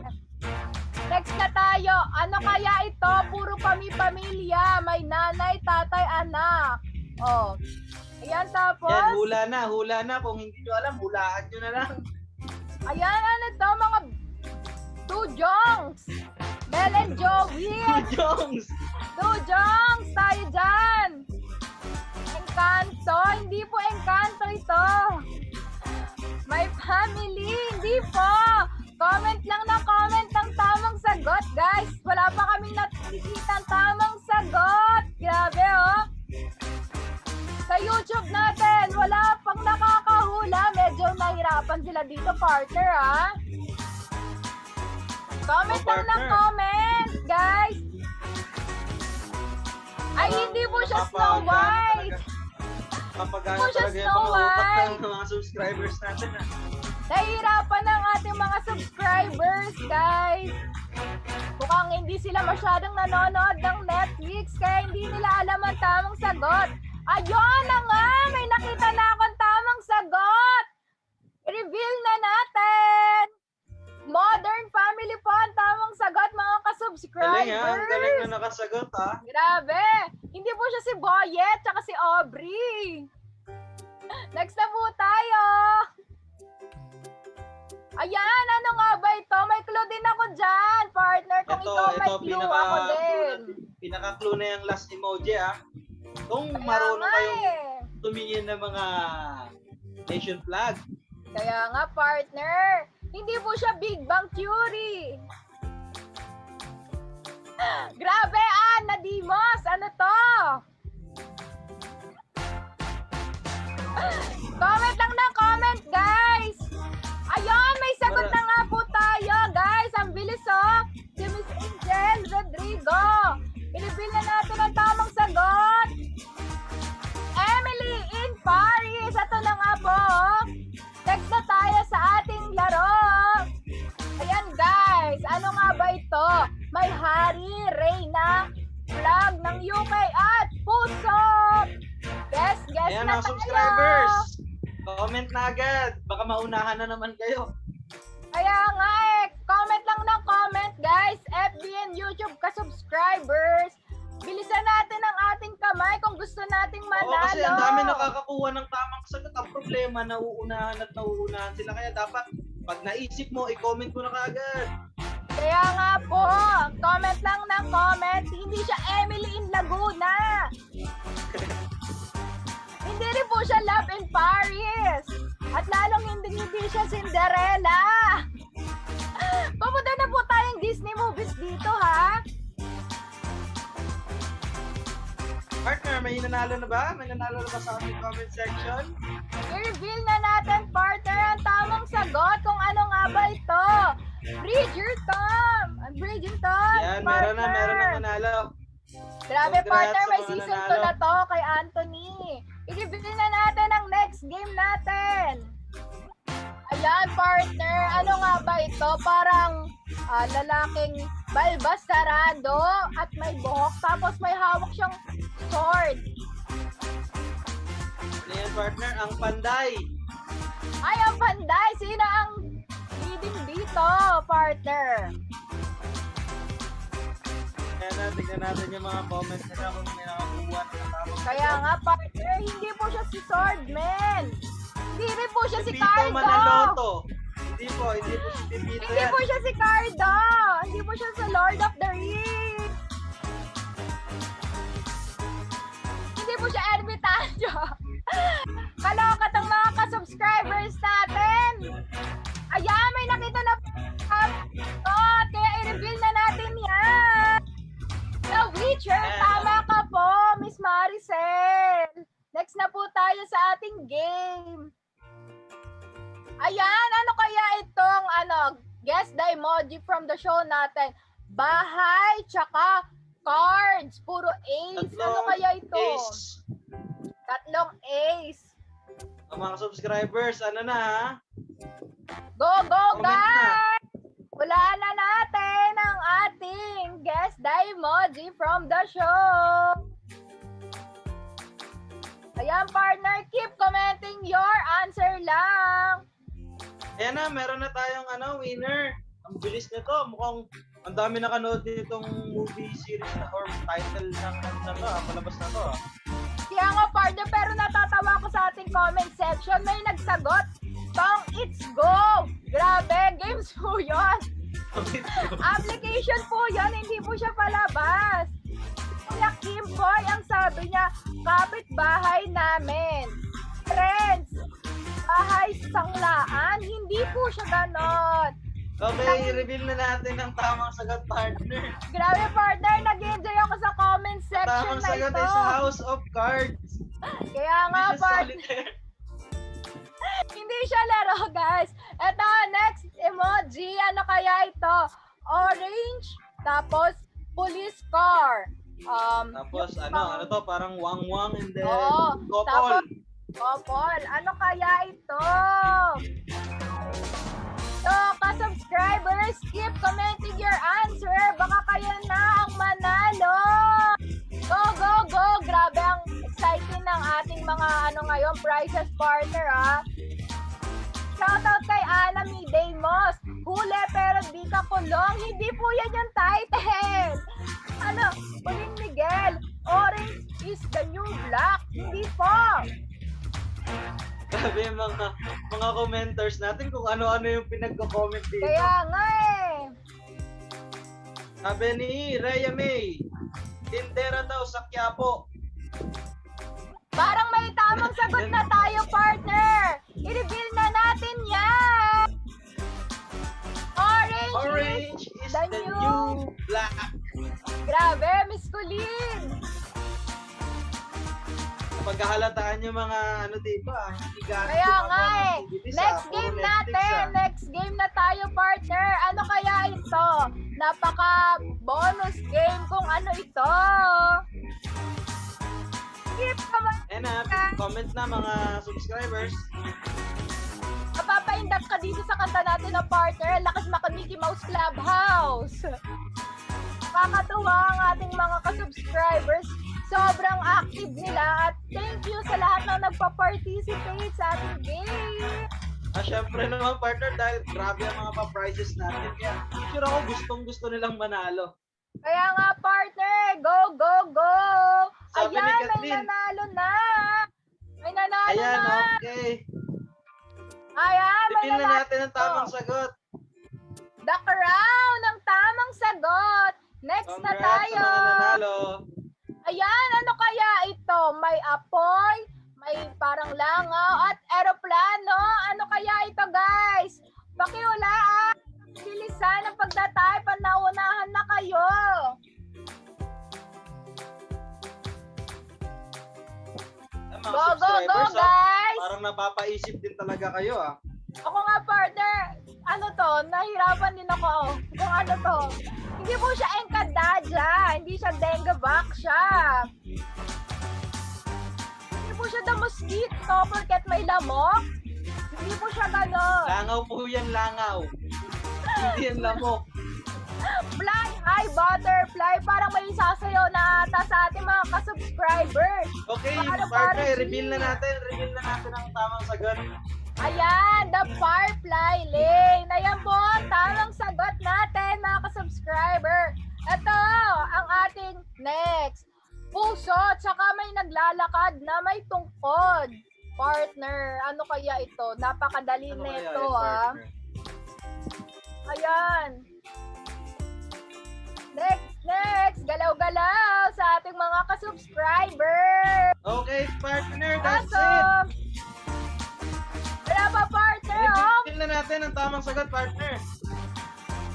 Next na tayo. Ano kaya ito? Puro kami-pamilya. May nanay, tatay, anak. Ayan, tapos? Yan, hula na. Kung hindi nyo alam, hulaan nyo na lang. Ayan, ano to? Mga Tujongs. Mel and Joey. Tujongs. Tayo dyan. Encanto. Hindi po Encanto ito. My Family. Hindi po. Comment lang na comment ng tamang sagot, guys. Wala pa kaming nakikita ng tamang sagot. Grabe, Sa YouTube natin, wala pang nakakahula. Medyo nahirapan sila dito, partner, Comment lang ng comment, guys. Ay, hindi po siya Snow White. Papagana talaga yung pang-utak ng mga subscribers natin, Nahihirapan ang ating mga subscribers, guys. Mukhang hindi sila masyadong nanonood ng Netflix, kaya hindi nila alam ang tamang sagot. Ayun na nga! May nakita na akong tamang sagot! I-reveal na natin! Modern Family po ang tamang sagot, mga ka-subscribers! Galing na nakasagot, Grabe! Hindi po siya si Boyet, tsaka si Aubrey. Next na po tayo! Ayan, ano nga ba ito? May clue din ako dyan, partner. Kung ikaw may clue, ako din. Pinaka-clue na yung last emoji, Kung marunong kayong tumingin ng mga nation flag. Kaya nga, partner. Hindi po siya Big Bang Theory. Grabe, Ana Dimos. Ano to? Comment lang ng comment, guys. Ayun, may sagot na nga po tayo, guys. Ang bilis, si Miss Angel Rodrigo. I-reveal na natin ang tamang sagot. Emily in Paris. Ito na nga po, Next na tayo sa ating laro. Ayan, guys. Ano nga ba ito? May hari, reyna, flag ng UK at puso. Guess Ayan, na mga tayo. subscribers. Comment na agad. Baka maunahan na naman kayo. Kaya nga comment lang ng comment, guys. FB and YouTube ka-subscribers. Bilisan natin ang ating kamay kung gusto nating manalo. Oo, kasi ang dami nakakakuha ng tamang sagot. Ang problema, nauunahan at nauunahan sila. Kaya dapat, pag naisip mo, i-comment mo na kaagad. Kaya nga po, comment lang ng comment. Hindi siya Emily in Laguna. Hindi rin po siya Love in Paris. At lalong hindi siya Cinderella. Papunta na po tayong Disney movies dito, ha? Partner, may nanalo na ba? May nanalo na ba sa ating comment section? I-reveal na natin, partner, ang tamang sagot kung ano nga ba ito. Bridgerton! Yan, meron na nanalo. Grabe, Congrats partner, may sa mga season 2 nanalo. na to kay Anthony. I-reveal na natin ang next game natin. Ayan, partner, ano nga ba ito? Parang lalaking balbas sarado at may buhok, tapos may hawak siyang sword. Ayan, partner, ang panday. Ay, ang panday! Sino ang leading dito, partner? Tignan natin yung mga comments nila kung may nakakuha na tamang. Kaya nga, partner, hindi po siya si Swordman. Hindi rin po siya si Pipito Cardo. Manaloto. Hindi po si Pipito Hindi yan. po siya si Cardo. Hindi po siya sa Lord of the Rings. Hindi po siya Ermitanyo. Kaloka tong mga ka-subscribers natin. Ayan, may nakita na Ayan, ano kaya itong guess the emoji from the show natin. Bahay, tsaka cards. Puro ace. Ano kaya ito? Ace. Tatlong ace. Ang mga subscribers, ano na ha? Go, Comment guys! Wala na natin ang ating guess the emoji from the show. Ayan, partner, keep commenting your answer lang. Ayan na, meron na tayong winner. Ang bilis nito. Mukhang ang dami nakanood nitong movie series or title ng palabas na to. Kaya nga, partner, pero natatawa ko sa ating comment section. May nagsagot. Tong, it's go! Grabe, games po yun. Application po yun, hindi po siya palabas. Kuya Kim Boy, ang sabi niya, kapitbahay namin. Friends, bahay sanglaan, hindi po siya ganon. Okay, i-reveal na natin ang tamang sagot, partner. Grabe, partner, nag-enjoy ako sa comment section Tamang na sagot ito. is House of Cards. Kaya nga, Hindi siya partner. solitaire. Hindi siya laro, guys. Ito, next emoji. Ano kaya ito? Orange, tapos police car. Tapos, ano to? Parang wang-wang and then Oo, couple. tapos couple. Ano kaya ito? So, ka-subscribers, keep commenting your answer. Baka kayo na ang manalo. Go, go, go. Grabe, ang exciting ng ating mga ngayon, prizes, partner, ha? Shoutout kay Ana Midemos. Huli pero di ka kulong. Hindi po yan yung title. Uling Miguel. Orange is the new black. Hindi po. Grabe yung mga commenters natin kung ano-ano yung pinagko-comment dito. Kaya nga eh. Sabi ni Rhea May, tindera daw sa Quiapo. Parang may tamang sagot na tayo, partner. I-reveal na natin yan. Orange is the new black. Grabe, Miss Colleen. Pagkahalataan yung mga dito Kaya nga eh. Next game natin. Next game na tayo, partner. Ano kaya ito? Napaka bonus game kung ano ito. Keep comment na mga subscribers. Mapapaindak ka dito sa kanta natin na partner. Lakas maka Mickey Mouse Clubhouse. Kakatuwa ang ating mga ka-subscribers. Sobrang active nila at thank you sa lahat na nagpa-participate sa ating game. Syempre naman, partner, dahil grabe ang mga pa-prizes natin. Kaya sure ako gustong-gusto nilang manalo. Kaya nga, partner, go, go, go! Sabi Ayan, ni may Kathleen. nanalo na! May nanalo Ayan, na! okay. Ayan, may Reveal na nanalo. natin ang tamang sagot. The crown ng tamang sagot. Next na Congrats tayo. sa mga nanalo. Ayan, ano kaya ito? May apoy, may parang langaw, at eroplano. Ano kaya ito, guys? Pakihulaan. Bilisan ang pagdatay. Panaunahan na kayo. Mga Go, go, go, subscribers, guys! Parang napapaisip din talaga kayo, Ako nga, partner. Ano to? Nahirapan din ako. Kung ano to? Hindi po siya Encantadia. Hindi siya Dengue Back siya. Hindi po siya The Mosquito porket may lamok. Hindi po siya gano'n. Langaw po yan, langaw. Hindi yan lamok. Fly high butterfly. Parang may isasayaw na ata sa ating mga ka-subscribers. Okay, Paano, partner, parang reveal na natin ang tamang sagot. Ayan, the Firefly Lane. Ayan po, tamang sagot natin, mga ka-subscriber. Ito, ang ating next. Puso, tsaka may naglalakad na may tungkod. Partner, ano kaya ito? Napakadali Ano na kaya ito, yan, partner? Ayan. Next. Galaw-galaw sa ating mga ka-subscriber. Okay, partner, that's it. Awesome. Wala pa, partner, oh. Reveal na natin ang tamang sagot, partner.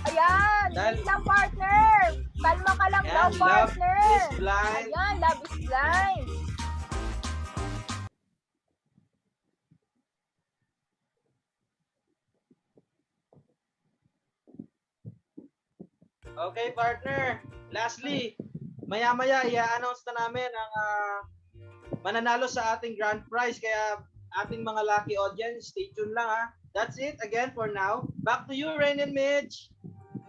Ayan, Dahil- wait lang, partner. Kalma ka lang Ayan, daw, partner. love is blind. Ayan, love is blind. Okay, partner. Lastly, maya-maya i-announce na namin ang mananalo sa ating grand prize. Kaya ating mga lucky audience, stay tuned lang ha. That's it again for now. Back to you, Rain and Mitch.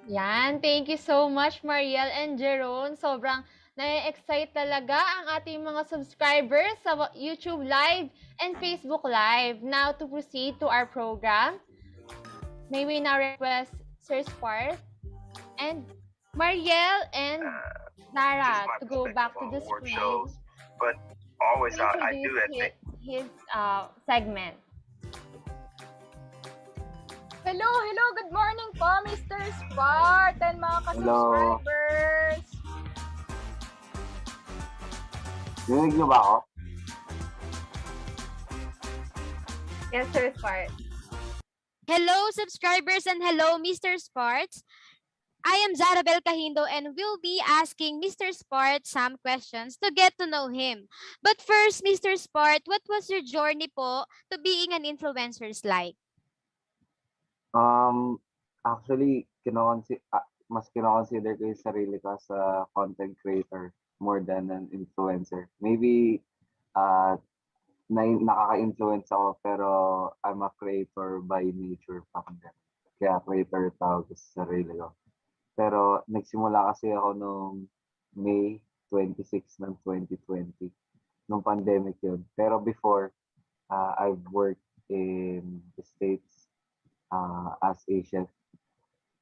Yan, thank you so much, Mariel and Jeron. Sobrang na-excite talaga ang ating mga subscribers sa YouTube Live and Facebook Live. Now, to proceed to our program, may we now request Sir Spark and Mariel and Zara to go back to the screen. But always I do introduce his segment. Hello, good morning po, Mr. Spart and mga ka-subscribers. Narinig niyo ba ako? Yes, Sir Spart. Hello, subscribers, and hello, Mr. Sparks. I am Zarabel Cahindo and will be asking Mr. Spart some questions to get to know him. But first, Mr. Spart, what was your journey po to being an influencer's like? Actually, mas kino-consider ko yung sarili ko as a content creator more than an influencer. Maybe nakaka-influence ako pero I'm a creator by nature. Kaya creator tawag ko sa sarili ko. Pero nagsimula kasi ako noong May 26 ng 2020. Nung pandemic yun. Pero before, I've worked in the States as a chef.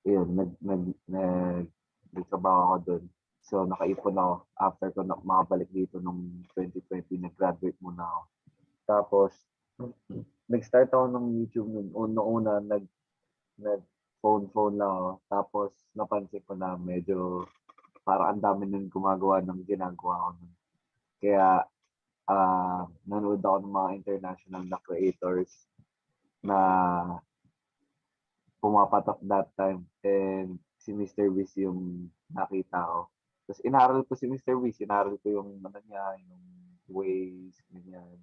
Yun, nagtrabaho ako doon. So, nakaipon ako. After ko makabalik dito nung 2020, nag-graduate muna ako. Tapos, nag-start ako ng YouTube noon. Una, nag-phone lang ako. Tapos, napansin ko na medyo parang ang dami nang gumagawa ng ginagawa ko nun. Kaya, nanood ako ng mga international na creators na pumapatok that time. And si Mr. Wiz yung nakita ko. Tapos inaral ko si Mr. Wiz. Inaral ko yung niya, yung ways, ganyan.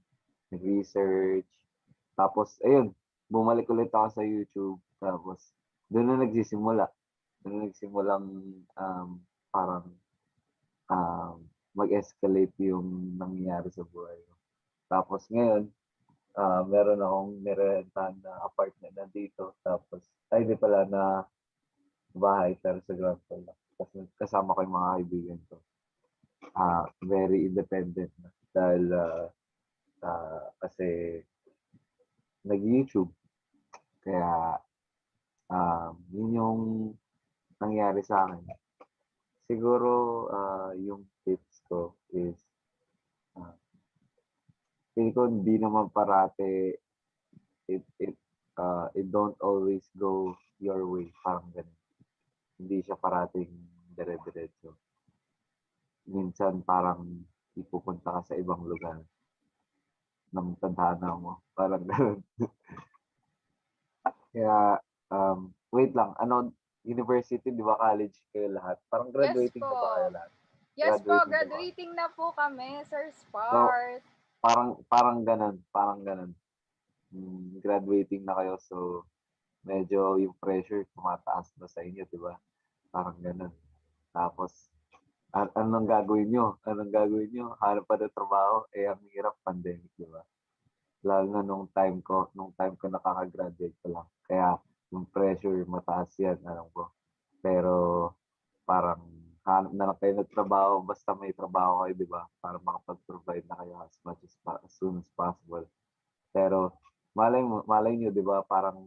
Nag-research. Tapos, ayun, bumalik ulit ako sa YouTube. Tapos, doon na nagsisimula. Doon na nagsimulang parang mag-escalate yung nangyayari sa buhay ko. Tapos ngayon, meron akong nirentahan na apartment na dito. Tapos, di pala na bahay pero sa ground floor lang. Tapos kasama ko yung mga kaibigan ko. Very independent na. Dahil kasi nag-YouTube. Kaya yun yung nangyari sa akin. Siguro yung tips ko is feeling ko hindi naman parate it don't always go your way. Parang ganun. Hindi siya parating dire-diretso. Minsan parang ipupunta ka sa ibang lugar ng tadhana mo. Parang ganun. Kaya, wait lang. University, di ba college kayo lahat? Parang graduating na ba kayo lahat? Yes po, graduating na po kami, Sir Spart. So, parang ganun. Graduating na kayo, so medyo yung pressure tumataas na sa inyo, di ba? Parang ganun. Tapos, anong gagawin nyo? Hanap pa na trabaho, ang hirap pandemic, di ba? Lalo na nung time ko nakaka-graduate ko lang. Kaya, yung pressure, mataas yan, alam ko. Pero, parang, hanap na lang kayo ng trabaho, basta may trabaho kayo, di ba? Para makapag-provide na kayo as soon as possible. Pero, malay nyo, di ba, parang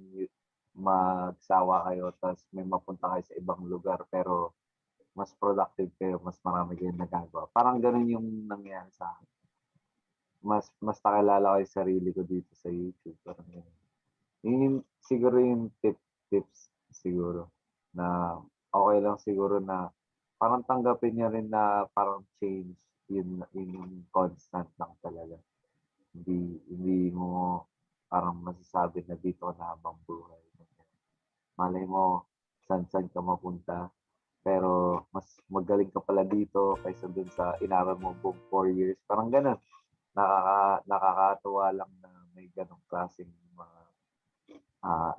magsawa kayo, tapos may mapunta kayo sa ibang lugar, pero mas productive kayo, mas marami kayong nagagawa. Parang ganun yung nangyari sa akin. Mas nakilala ko yung sarili ko dito sa YouTube. Parang ganun. Yun siguro yung tips siguro, na okay lang siguro na parang tanggapin niya rin na parang change, yun yung constant lang talaga. Hindi mo parang masasabi na dito na habang buhay. Malay mo, saan ka mapunta. Pero mas magaling ka pala dito kaysa dun sa inaral mo buong 4 years. Parang ganun. Nakakatuwa lang na may ganong klaseng mga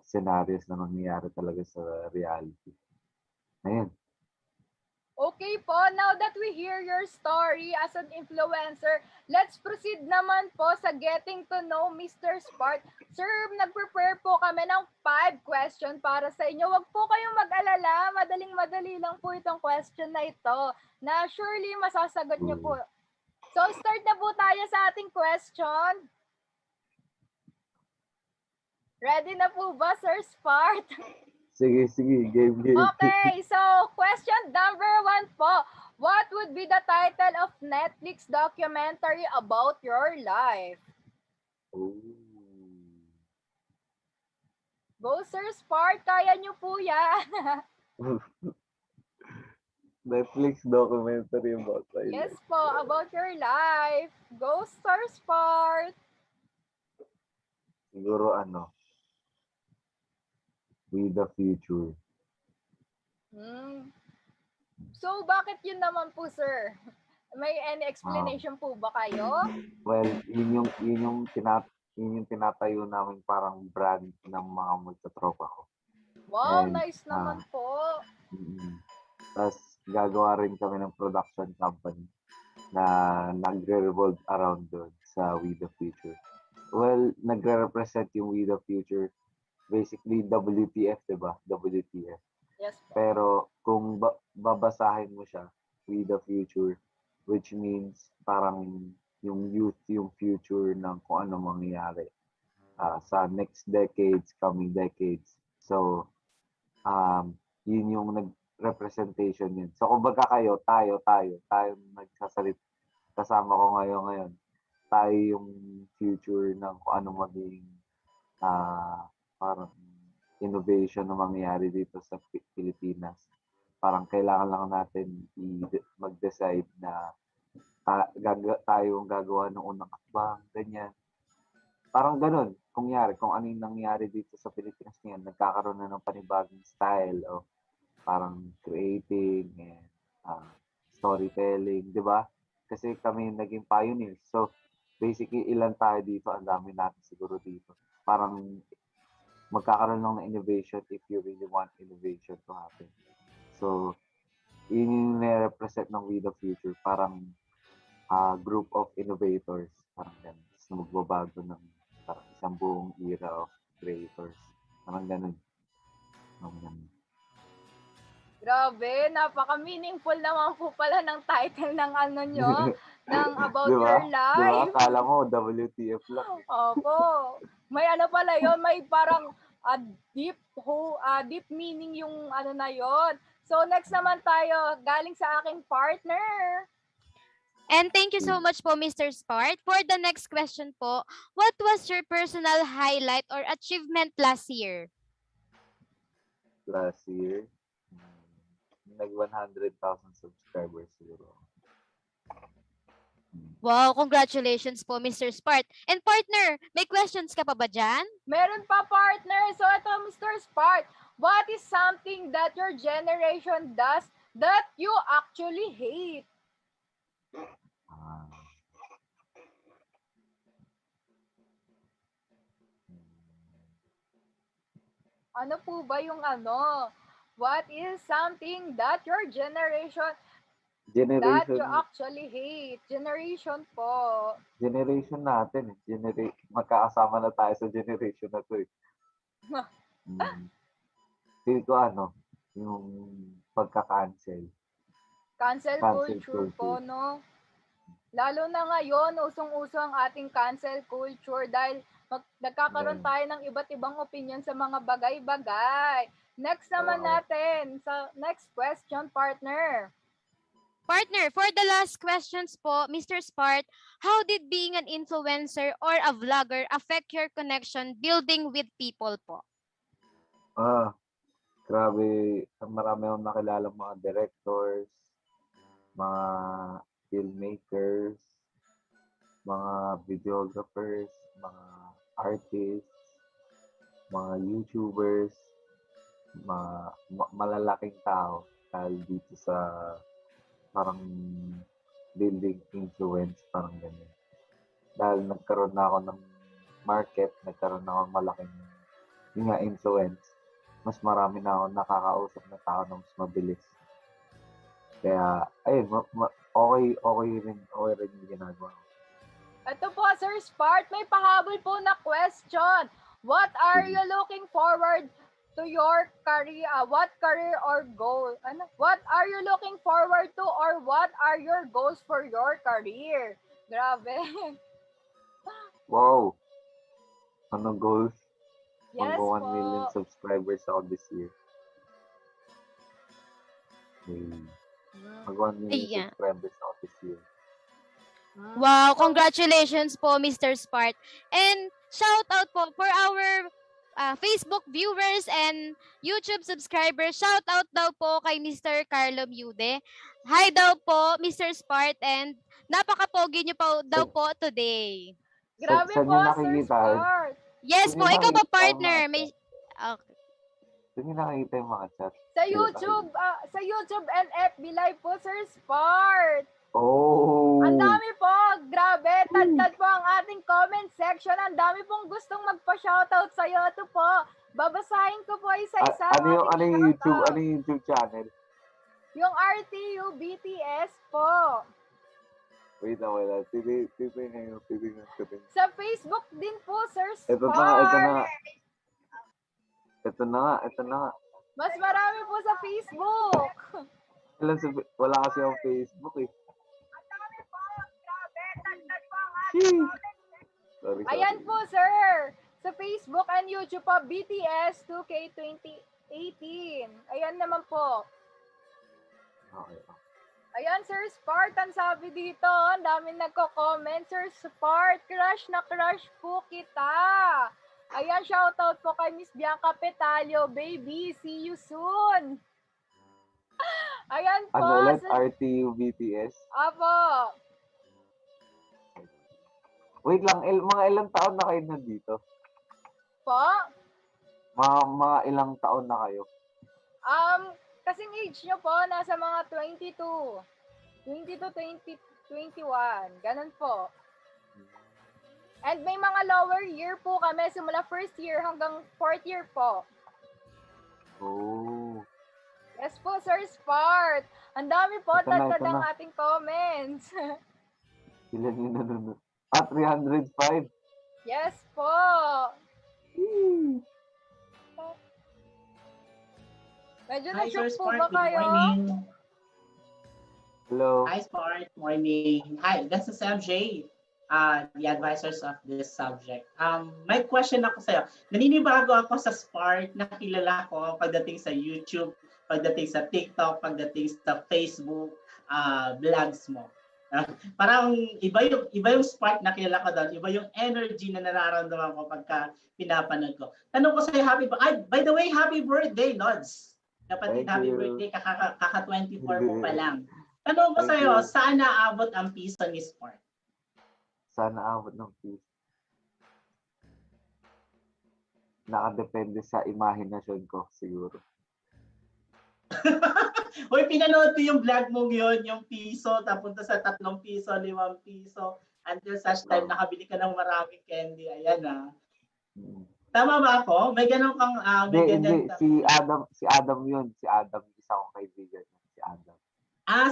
scenarios na nangyayari talaga sa reality. Ayun. Okay po, now that we hear your story as an influencer, let's proceed naman po sa getting to know Mr. Spark. Sir, nag-prepare po kami ng 5 question para sa inyo. Huwag po kayong mag-alala, madaling-madali lang po itong question na ito, na surely masasagot niyo po. So, start na po tayo sa ating question. Ready na po ba, Sir Spark? Sige, game. Okay, so question number 1 po. What would be the title of Netflix documentary about your life? Go, Sir Spark. Kaya niyo po yan. Netflix documentary about my Yes life. po, about your life. Go, Sir Spark. Siguro with the future. So, bakit yun naman po, sir? May any explanation po ba kayo? Well, yun yung tinatayo namin parang brand ng mga magtatropa ko. Wow, And, nice naman po. Tapos, gagawa rin kami ng production company na nagre-revolve around doon sa We the Future. Well, nagre-represent yung We the Future, basically WTF, diba? WTF. Yes po. Pero kung babasahin mo siya, We the Future, which means parang yung youth, yung future ng kung ano mangyayari sa next decades, coming decades. So, yun yung representation yun. So, kumbaga tayo nagsasalit, kasama ko ngayon. Tayo yung future ng kung ano maging parang innovation na mangyayari dito sa Pilipinas. Parang kailangan lang natin mag-decide na tayo ang gagawa ng unang akbang, ganyan. Parang ganun, kung ano yung nangyari dito sa Pilipinas ngayon, nagkakaroon na ng panibagong style o parang creating and storytelling, di ba? Kasi kami naging pioneers. So, basically, ilan tayo dito, ang dami natin siguro dito. Parang magkakaroon lang ng innovation if you really want innovation to happen. So, yun yung nire-represent ng We the Future. Parang group of innovators. Parang ganun. So, magbabago ng parang isang buong era of creators. Parang ganun. Grabe, napaka-meaningful naman po pala ng title ng ano nyo, ng About Diba? Your Life. Diba? Akala mo, WTF lang. Opo. May ano pala yon, may parang deep meaning yung ano na yon. So next naman tayo, galing sa aking partner. And thank you so much po, Mr. Spark. For the next question po, what was your personal highlight or achievement last year? Last year, nag 100,000 subscribers siguro. Wow, congratulations po, Mr. Spark. And partner, may questions ka pa ba dyan? Meron pa, partner. So ito, Mr. Spark, what is something that your generation does that you actually hate? Ano po ba yung ano? What is something that your generation that you actually hate? Generation po. Generation natin. Magkakasama na tayo sa generation na to. Feel ko yung pagka-cancel. Cancel culture po, no? Lalo na ngayon, usong-uso ang ating cancel culture dahil nagkakaroon tayo ng iba't ibang opinion sa mga bagay-bagay. Next naman natin, sa next question, partner. Partner, for the last questions po, Mr. Spark, how did being an influencer or a vlogger affect your connection building with people po? Grabe. Marami akong nakilala mga directors, mga filmmakers, mga videographers, mga artists, mga YouTubers, mga malalaking tao dahil dito sa parang building influence, parang ganyan. Dahil nagkaroon na ako ng market, nagkaroon na ako ng malaking influence, mas marami na ako nakakausap na tao na mas mabilis. Kaya, ayun, okay rin yung ginagawa ko. Ito po, Sir Spart, may pahabol po na question. What are you looking forward to your career? What career or goal? What are you looking forward to or what are your goals for your career? Grabe. Wow! Ano goals? Yes Mag 1 po. million subscribers ako this year. Mag 1 million Ayan. subscribers ako this year. Wow, congratulations po, Mr. Spart. And shout out po for our Facebook viewers and YouTube subscribers. Shout out daw po kay Mr. Carlo Mude. Hi daw po, Mr. Spart, and napaka-pogi niyo po daw po today. Grabe Saan po, nyo Sir nakikita? Spart. Yes Saan po, nyo ikaw po nakikita yung partner. mga May chat? okay. Saan nyo nakikita yung mga chat? Sa YouTube and FB Live po, Sir Spart. Oh! Ang dami po, grabe, tad po ang ating comment section. Ang dami pong gustong magpa-shoutout sa iyo. Ito po, babasahin ko po isa-isa ang ating shoutout. Ano yung YouTube channel? Yung RTU BTS po. Wait na, wala. Titignan ko din. Sa Facebook din po, Sir Spart. Ito na nga. Mas marami po sa Facebook. Wala kasi ang Facebook eh. Ang dami po, grabe, tad po ang ating comment section. Sorry. Ayan po, sir. Sa Facebook and YouTube po, BTS 2K 2018. Ayan naman po. Okay. Ayan, Sir Spart, ang sabi dito, ang daming nagko-comment. Sir Spart, crush na crush po kita. Ayan, shoutout po kay Miss Bianca Petalio. Baby, see you soon. Ayan po. Ano ulit? RTU BTS? Apo. Wait lang, mga ilang taon na kayo nandito? Po? Mga ilang taon na kayo? Kasing age nyo po, nasa mga 22. 20, 21. Ganun po. And may mga lower year po kami, simula first year hanggang fourth year po. Oh. Yes po, Sir Spart. Ang dami po, Ito na. ang ating comments. Ilan yung nanonood? 305? Yes po. Medyo Hi, Sir na-shock po Spart. ba Good kayo? morning. Hello. Hi, Spart. Morning. Hi, this is MJ, the advisors of this subject. May question ako sa'yo. Naninibago ako sa Spart na kilala ko pagdating sa YouTube, pagdating sa TikTok, pagdating sa Facebook, vlogs mo. Parang iba yung spark na kilala ko doon, iba yung energy na nararamdaman ko pagka pinapanood ko. Tanong ko sa'yo, by the way, happy birthday, Lods. Kapatid, happy birthday, kaka 24 mo pa lang. Tanong ko sa'yo, saan naabot ang piso ni Spart? Saan naabot ng piso? Nakadepende sa imahinasyon ko, siguro. Hoy, pinanood ko yung vlog mong yun, yung piso, tapunta sa 3 piso, 5 piso, until such time nakabili ka ng maraming candy. Ayan ah. Tama ba ako? May ganun kang... Hindi. Si Adam yun. Si Adam, isa kong kaibigan. Si Adam.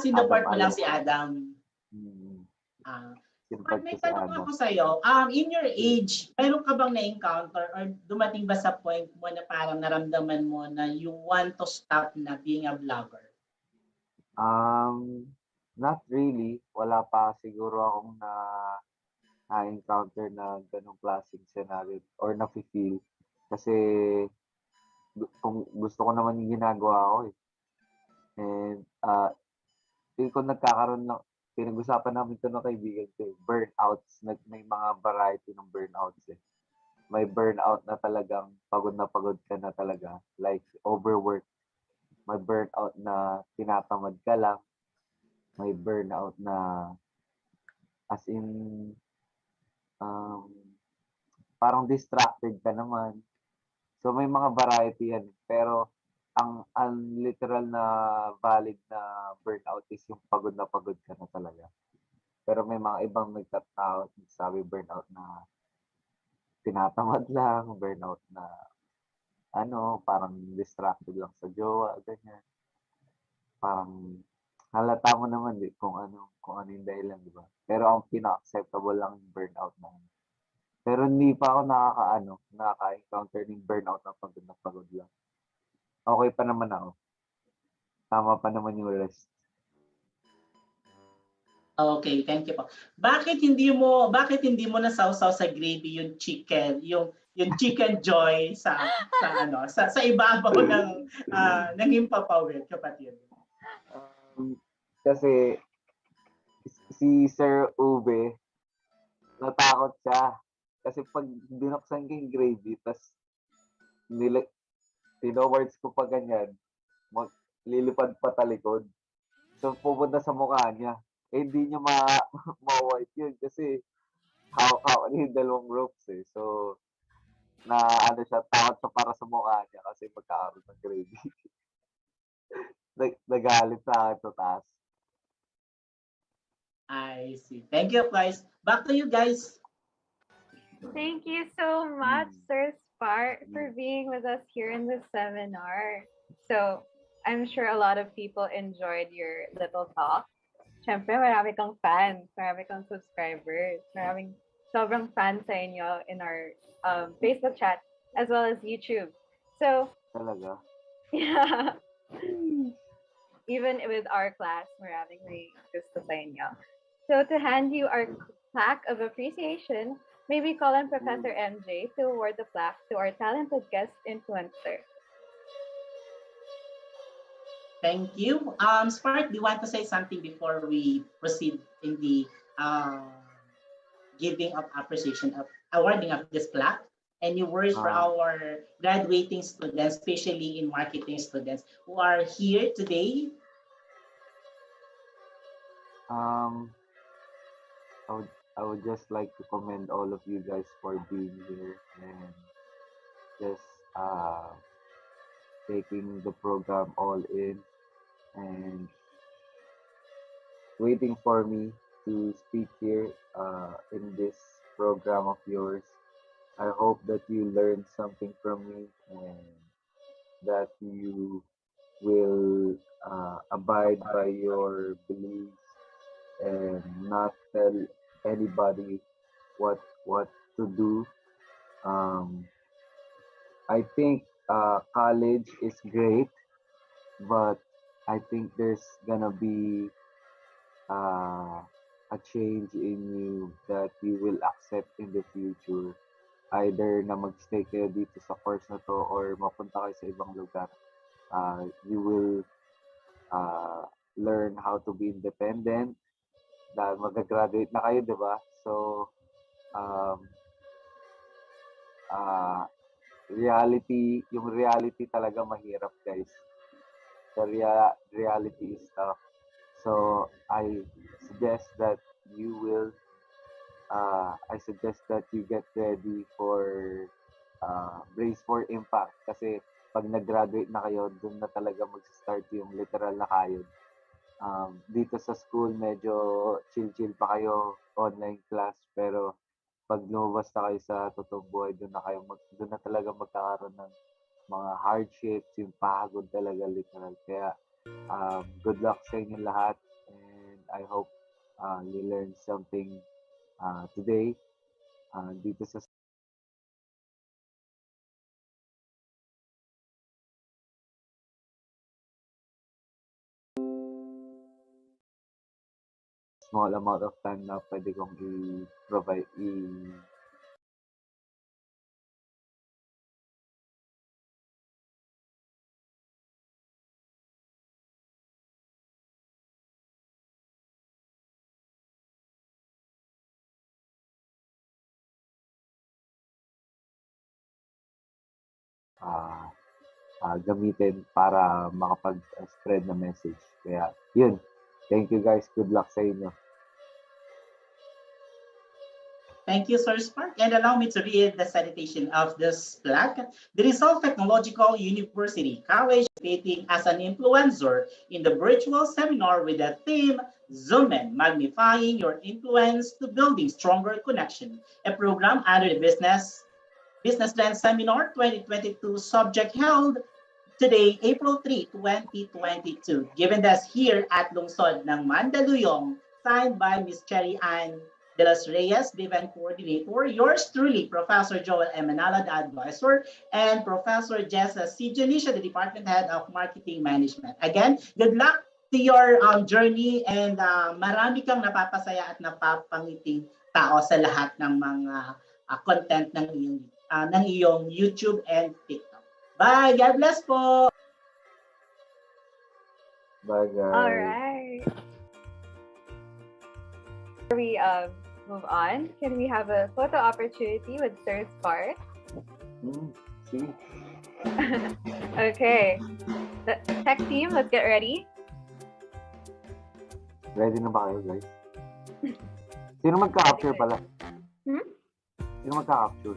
Sinuport mo lang si Adam. May tanong ako sa'yo. In your age, meron ka bang na-encounter or dumating ba sa point mo na parang naramdaman mo na you want to stop na being a vlogger? Not really. Wala pa siguro akong na-encounter na ganong klaseng scenario or na-feel. Kasi kung gusto ko naman yung ginagawa ko eh. And kung nagkakaroon ng pinag-usapan namin ito ng kaibigan ko eh, burnouts. May mga variety ng burnouts eh. May burnout na talagang pagod ka na talaga. Like overwork. May burnout na tinatamad ka lang. May burnout na as in parang distracted ka naman. So may mga variety yan. Pero ang literal na valid na burnout is yung pagod ka na talaga. Pero may mga ibang nagtatao, sabi burnout na tinatamad lang, burnout na parang distracted lang sa jowa, ganyan. Parang halata mo naman kung ano yung dahilan, di ba? Pero ang pinaka-acceptable lang yung burnout na. Pero hindi pa ako nakaka-encounter ng burnout na pagod lang. Okay pa naman ako. Tama pa naman yung rest. Okay, thank you po. Bakit hindi mo nasawsaw sa gravy yung chicken, yung chicken joy sa ibabaw ng himpapawid, kapatid? Kasi si Sir Ube, natakot siya. Kasi pag binuksan ko yung gravy, tas tinowards ko pa ganyan, lilipad pa talikod. So, pupunta sa mukha niya. Hindi niya ma-wipe yun kasi hawak-hawak niya yung dalawang ropes eh. So, takot siya para sa mukha niya kasi magkakaroon ng gravy. Nagalit sa akin sa taas. I see. Thank you, guys. Back to you, guys. Thank you so much, Sir Spar, for being with us here in the seminar. So, I'm sure a lot of people enjoyed your little talk. Siyempre, marami kang fans, marami kang subscribers, maraming sobrang fans sa inyo in our Facebook chat as well as YouTube. So, talaga? Yeah. Even with our class, maraming may gusto sa inyo. So, to hand you our plaque of appreciation, may we call on Professor MJ to award the plaque to our talented guest influencer. Thank you. Spark, do you want to say something before we proceed in the giving of appreciation of awarding of this plaque? Any words for our graduating students, especially in marketing students who are here today? I would just like to commend all of you guys for being here and just taking the program all in and waiting for me to speak here in this program of yours. I hope that you learned something from me and that you will abide by your beliefs and not tell anybody what to do. I think college is great, but I think there's gonna be a change in you that you will accept in the future. Either na magstay kayo dito sa course na to or mapunta kayo sa ibang lugar. You will learn how to be independent dahil mag-graduate na kayo, di ba? So, yung reality talaga mahirap, guys. The reality is tough. So, I suggest that you get ready for brace for impact. Kasi pag nag-graduate na kayo, dun na talaga mag-start yung literal na kayod. Dito sa school, medyo chill-chill pa kayo, online class, pero pag lumabas na kayo sa totoong buhay, doon na talaga magkakaroon ng mga hardships, yung pagod talaga literal. Kaya good luck sa inyo lahat and I hope you learned something today dito sa small amount of time na pwede kong i-provide gamitin para makapag-spread na message. Kaya, yun. Thank you guys. Good luck sa inyo. Thank you, Sir Spark. And allow me to read the salutation of this plaque. The Rizal Technological University College participating as an influencer in the virtual seminar with the theme Zoom In, Magnifying Your Influence to Building Stronger Connection, a program under the Business Lens Seminar 2022 subject held today, April 3, 2022, given us here at Lungsod ng Mandaluyong, signed by Ms. Cherry Ann de los Reyes, the event coordinator, yours truly, Professor Joel M. Manala, the advisor, and Professor Jessa C. Janisha, the department head of marketing management. Again, good luck to your journey and marami kang napapasaya at napapangiting tao sa lahat ng mga content ng iyong YouTube and TikTok. Bye! God bless po! Bye, guys. All right. Before we move on, can we have a photo opportunity with Sir Spark? See? Okay. The tech team, let's get ready. Ready na ba kayo, guys? Sino magka-capture pala? Sino magka-capture?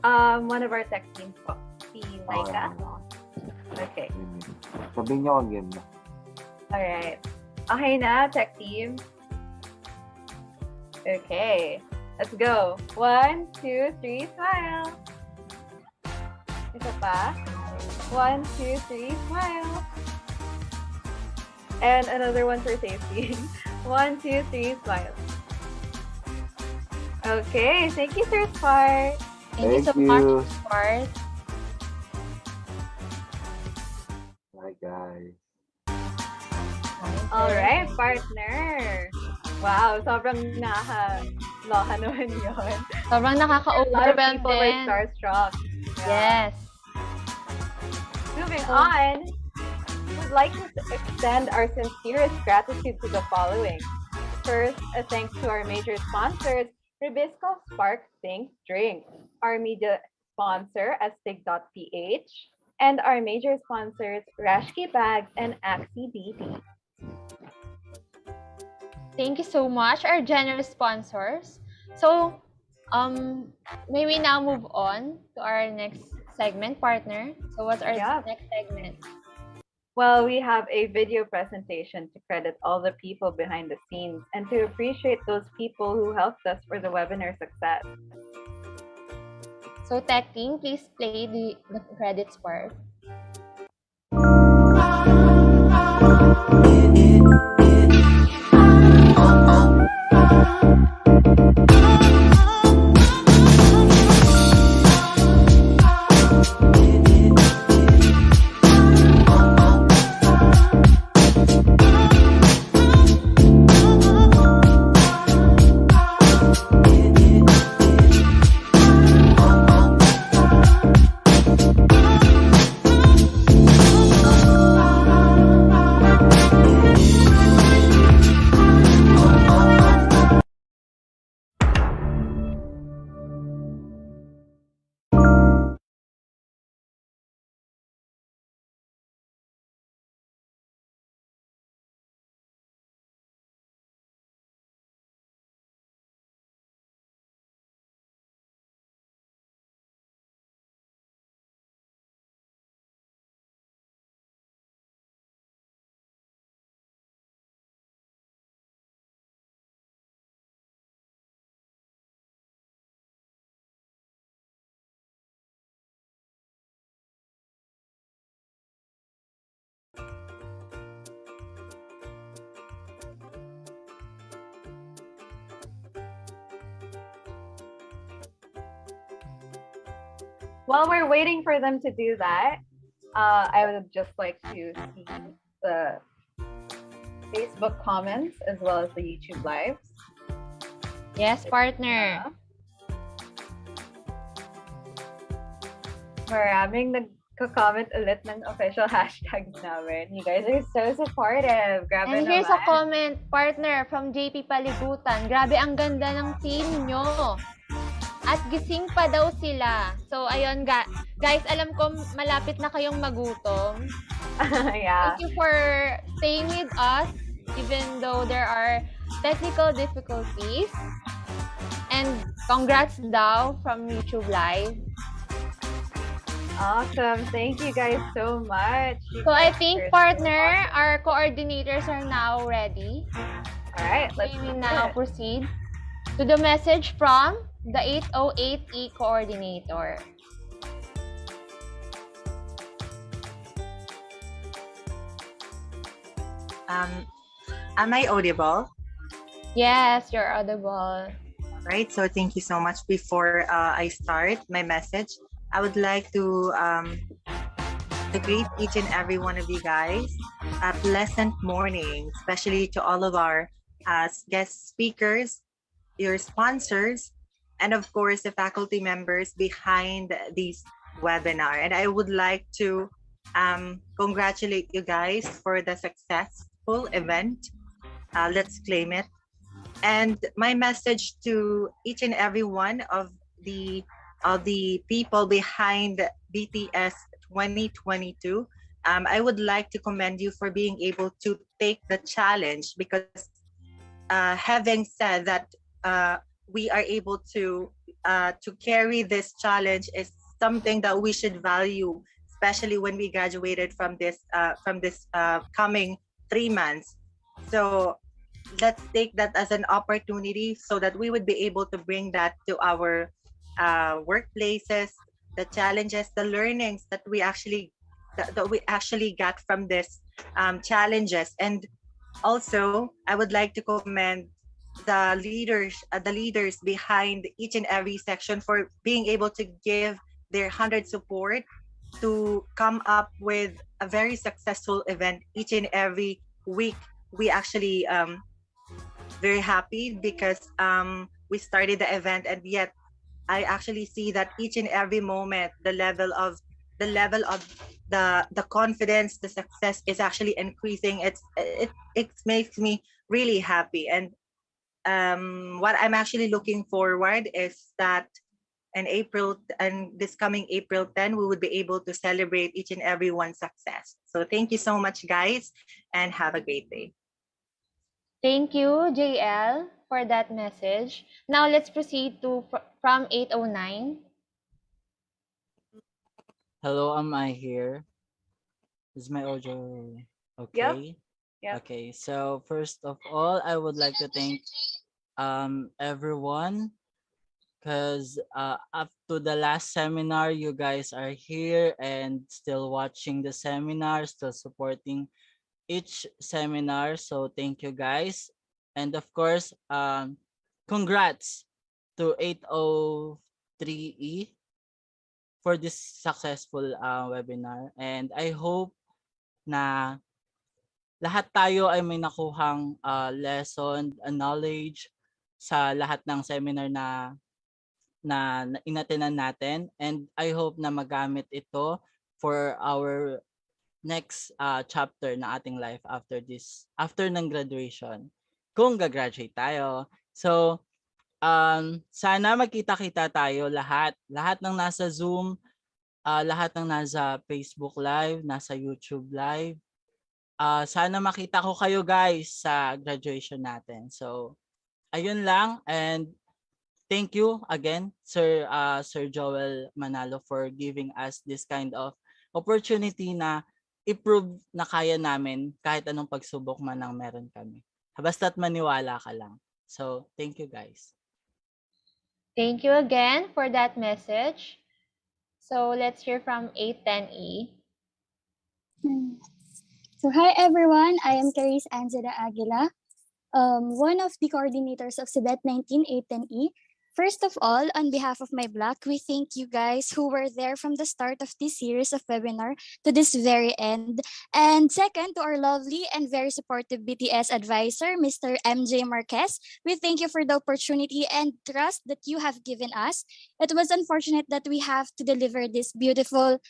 One of our tech teams po. Si Laika. Okay. Sabihin niyo ang game na. Alright. Okay na, tech team. Okay. Let's go. 1, 2, 3, smile. Isa pa. 1, 2, 3, smile. And another one for safety. 1, 2, 3, smile. Okay. Thank you, Sir Spark. Thank you so much, Spark. Bye, guys. Alright, partner. Wow, sobrang nakakaloka naman yun. Sobrang A lot of nakaka-overwhelm people were din. starstruck. Yes. Moving on, we'd like to extend our sincerest gratitude to the following. First, a thanks to our major sponsors, Ribisco Spark Think Drink, our media sponsor, Astig.ph, and our major sponsors, Rashki Bags and Axie BD. Thank you so much, our generous sponsors. So, may we now move on to our next segment, partner? So, what's our next segment? Well, we have a video presentation to credit all the people behind the scenes and to appreciate those people who helped us for the webinar success. So, tech team, please play the credits part. While we're waiting for them to do that, I would just like to see the Facebook comments as well as the YouTube lives. Yes, partner. Maraming nagko-comment ulit ng official hashtags namin. You guys are so supportive. Grabe And naman. here's a comment, partner, from JP Paligutan. Grabe, ang ganda ng team nyo. At gising pa daw sila. So, ayun, guys, alam ko malapit na kayong magutom. Yeah. Thank you for staying with us, even though there are technical difficulties. And congrats daw from YouTube Live. Awesome. Thank you guys so much. So, I think, partner, our coordinators are now ready. All right, let's now proceed to the message from the 808E coordinator. Am I audible? Yes, you're audible. Right. So thank you so much. Before I start my message, I would like to greet each and every one of you guys a pleasant morning, especially to all of our guest speakers, your sponsors, and of course the faculty members behind this webinar. And I would like to congratulate you guys for the successful event. Let's claim it. And my message to each and every one of the people behind BTS 2022, I would like to commend you for being able to take the challenge, because having said that we are able to carry this challenge is something that we should value, especially when we graduated from this coming 3 months. So let's take that as an opportunity so that we would be able to bring that to our workplaces, the challenges, the learnings that we actually got from this challenges. And also, I would like to commend the leaders behind each and every section for being able to give their 100 support to come up with a very successful event each and every week. We actually very happy because we started the event, and yet I actually see that each and every moment the level of the confidence, the success is actually increasing. It makes me really happy. And what I'm actually looking forward is that this coming April 10, we would be able to celebrate each and everyone's success. So thank you so much, guys, and have a great day. Thank you, JL, for that message. Now let's proceed to from 809. Hello, am I here? Is my audio okay? Yep. Okay, so first of all, I would like to thank everyone, because up to the last seminar, you guys are here and still watching the seminar, still supporting each seminar. So thank you guys. And of course, congrats to 803E for this successful webinar. And I hope na lahat tayo ay may nakuhang lesson, knowledge sa lahat ng seminar na inatenan natin. And I hope na magamit ito for our next chapter na ating life after ng graduation, kung gagraduate tayo. So sana magkita-kita tayo lahat ng nasa Zoom, lahat ng nasa Facebook Live, nasa YouTube Live. Sana makita ko kayo guys sa graduation natin. So ayun lang, and thank you again Sir Joel Manalo for giving us this kind of opportunity na i-prove na kaya namin kahit anong pagsubok man ang meron kami. Basta't maniwala ka lang. So thank you guys. Thank you again for that message. So let's hear from 810E. So hi everyone, I am Clarice Angela Aguila, one of the coordinators of CBET 19810E. First of all, on behalf of my block, we thank you guys who were there from the start of this series of webinar to this very end. And second, to our lovely and very supportive BTS advisor, Mr. MJ Marquez, we thank you for the opportunity and trust that you have given us. It was unfortunate that we have to deliver this beautiful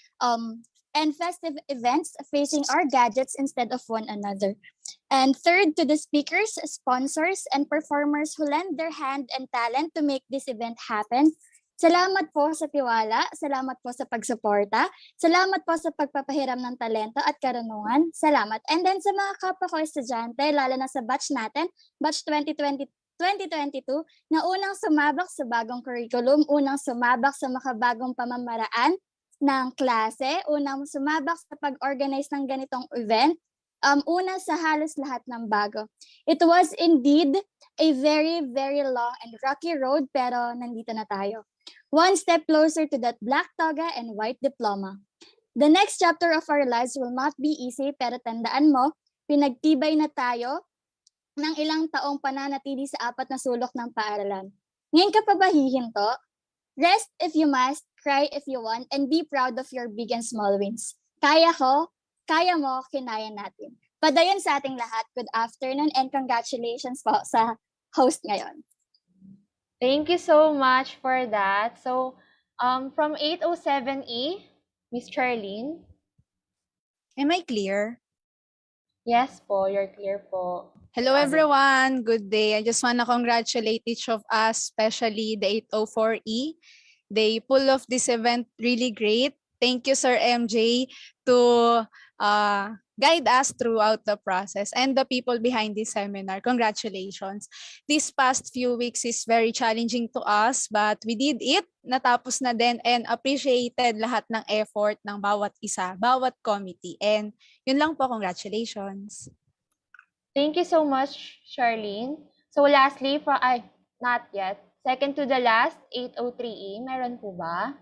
and festive events facing our gadgets instead of one another. And third, to the speakers, sponsors, and performers who lend their hand and talent to make this event happen. Salamat po sa tiwala, salamat po sa pagsuporta, salamat po sa pagpapahiram ng talento at karunungan, salamat. And then sa mga kapwa ko estudyante, lalo na sa batch natin, batch 2022, na unang sumabak sa bagong curriculum, unang sumabak sa makabagong pamamaraan ng klase, unang sumabak sa pag-organize ng ganitong event, una sa halos lahat ng bago. It was indeed a very, very long and rocky road, pero nandito na tayo. One step closer to that black toga and white diploma. The next chapter of our lives will not be easy, pero tandaan mo, Pinagtibay na tayo ng ilang taong pananatili sa apat na sulok ng paaralan. Ngayon ka pa ba hihinto? Rest if you must, cry if you want, and be proud of your big and small wins. Kaya ko, kaya mo, kinaya natin. Padayon sa ating lahat, good afternoon and congratulations po sa host ngayon. Thank you so much for that. So, from 807E, Miss Charlene. Am I clear? Yes po, you're clear po. Hello everyone, good day. I just want to congratulate each of us, especially the 804E. They pull off this event really great. Thank you, Sir MJ, to guide us throughout the process and the people behind this seminar. Congratulations. These past few weeks is very challenging to us, but we did it. Natapos na din and appreciated lahat ng effort ng bawat isa, bawat committee. And yun lang po, congratulations. Thank you so much, Charlene. So lastly, not yet. Second to the last, 803E, meron po ba?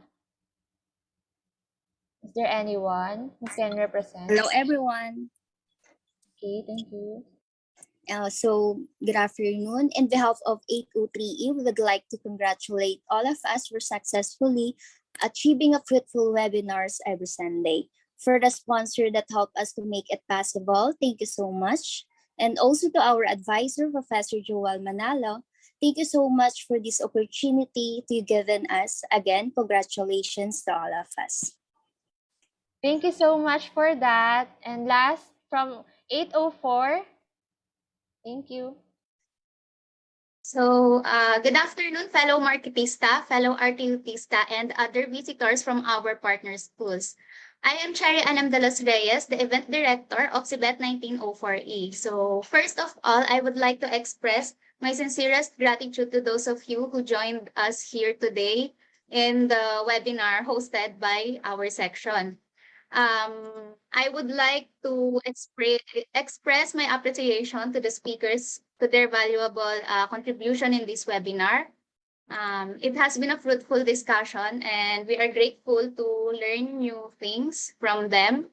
Is there anyone who can represent? Hello everyone. Okay, thank you. So, good afternoon. In behalf of 803E, we would like to congratulate all of us for successfully achieving a fruitful webinars every Sunday. For the sponsor that helped us to make it possible, thank you so much. And also to our advisor, Professor Joel Manalo, thank you so much for this opportunity to given us. Again, congratulations to all of us. Thank you so much for that. And last, from 804, thank you. So, good afternoon, fellow Marketista, fellow Artista, and other visitors from our partner schools. I am Cherry Anam de los Reyes, the event director of CBET 1904E. So, first of all, I would like to express my sincerest gratitude to those of you who joined us here today in the webinar hosted by our section. I would like to express my appreciation to the speakers to their valuable contribution in this webinar. It has been a fruitful discussion and we are grateful to learn new things from them.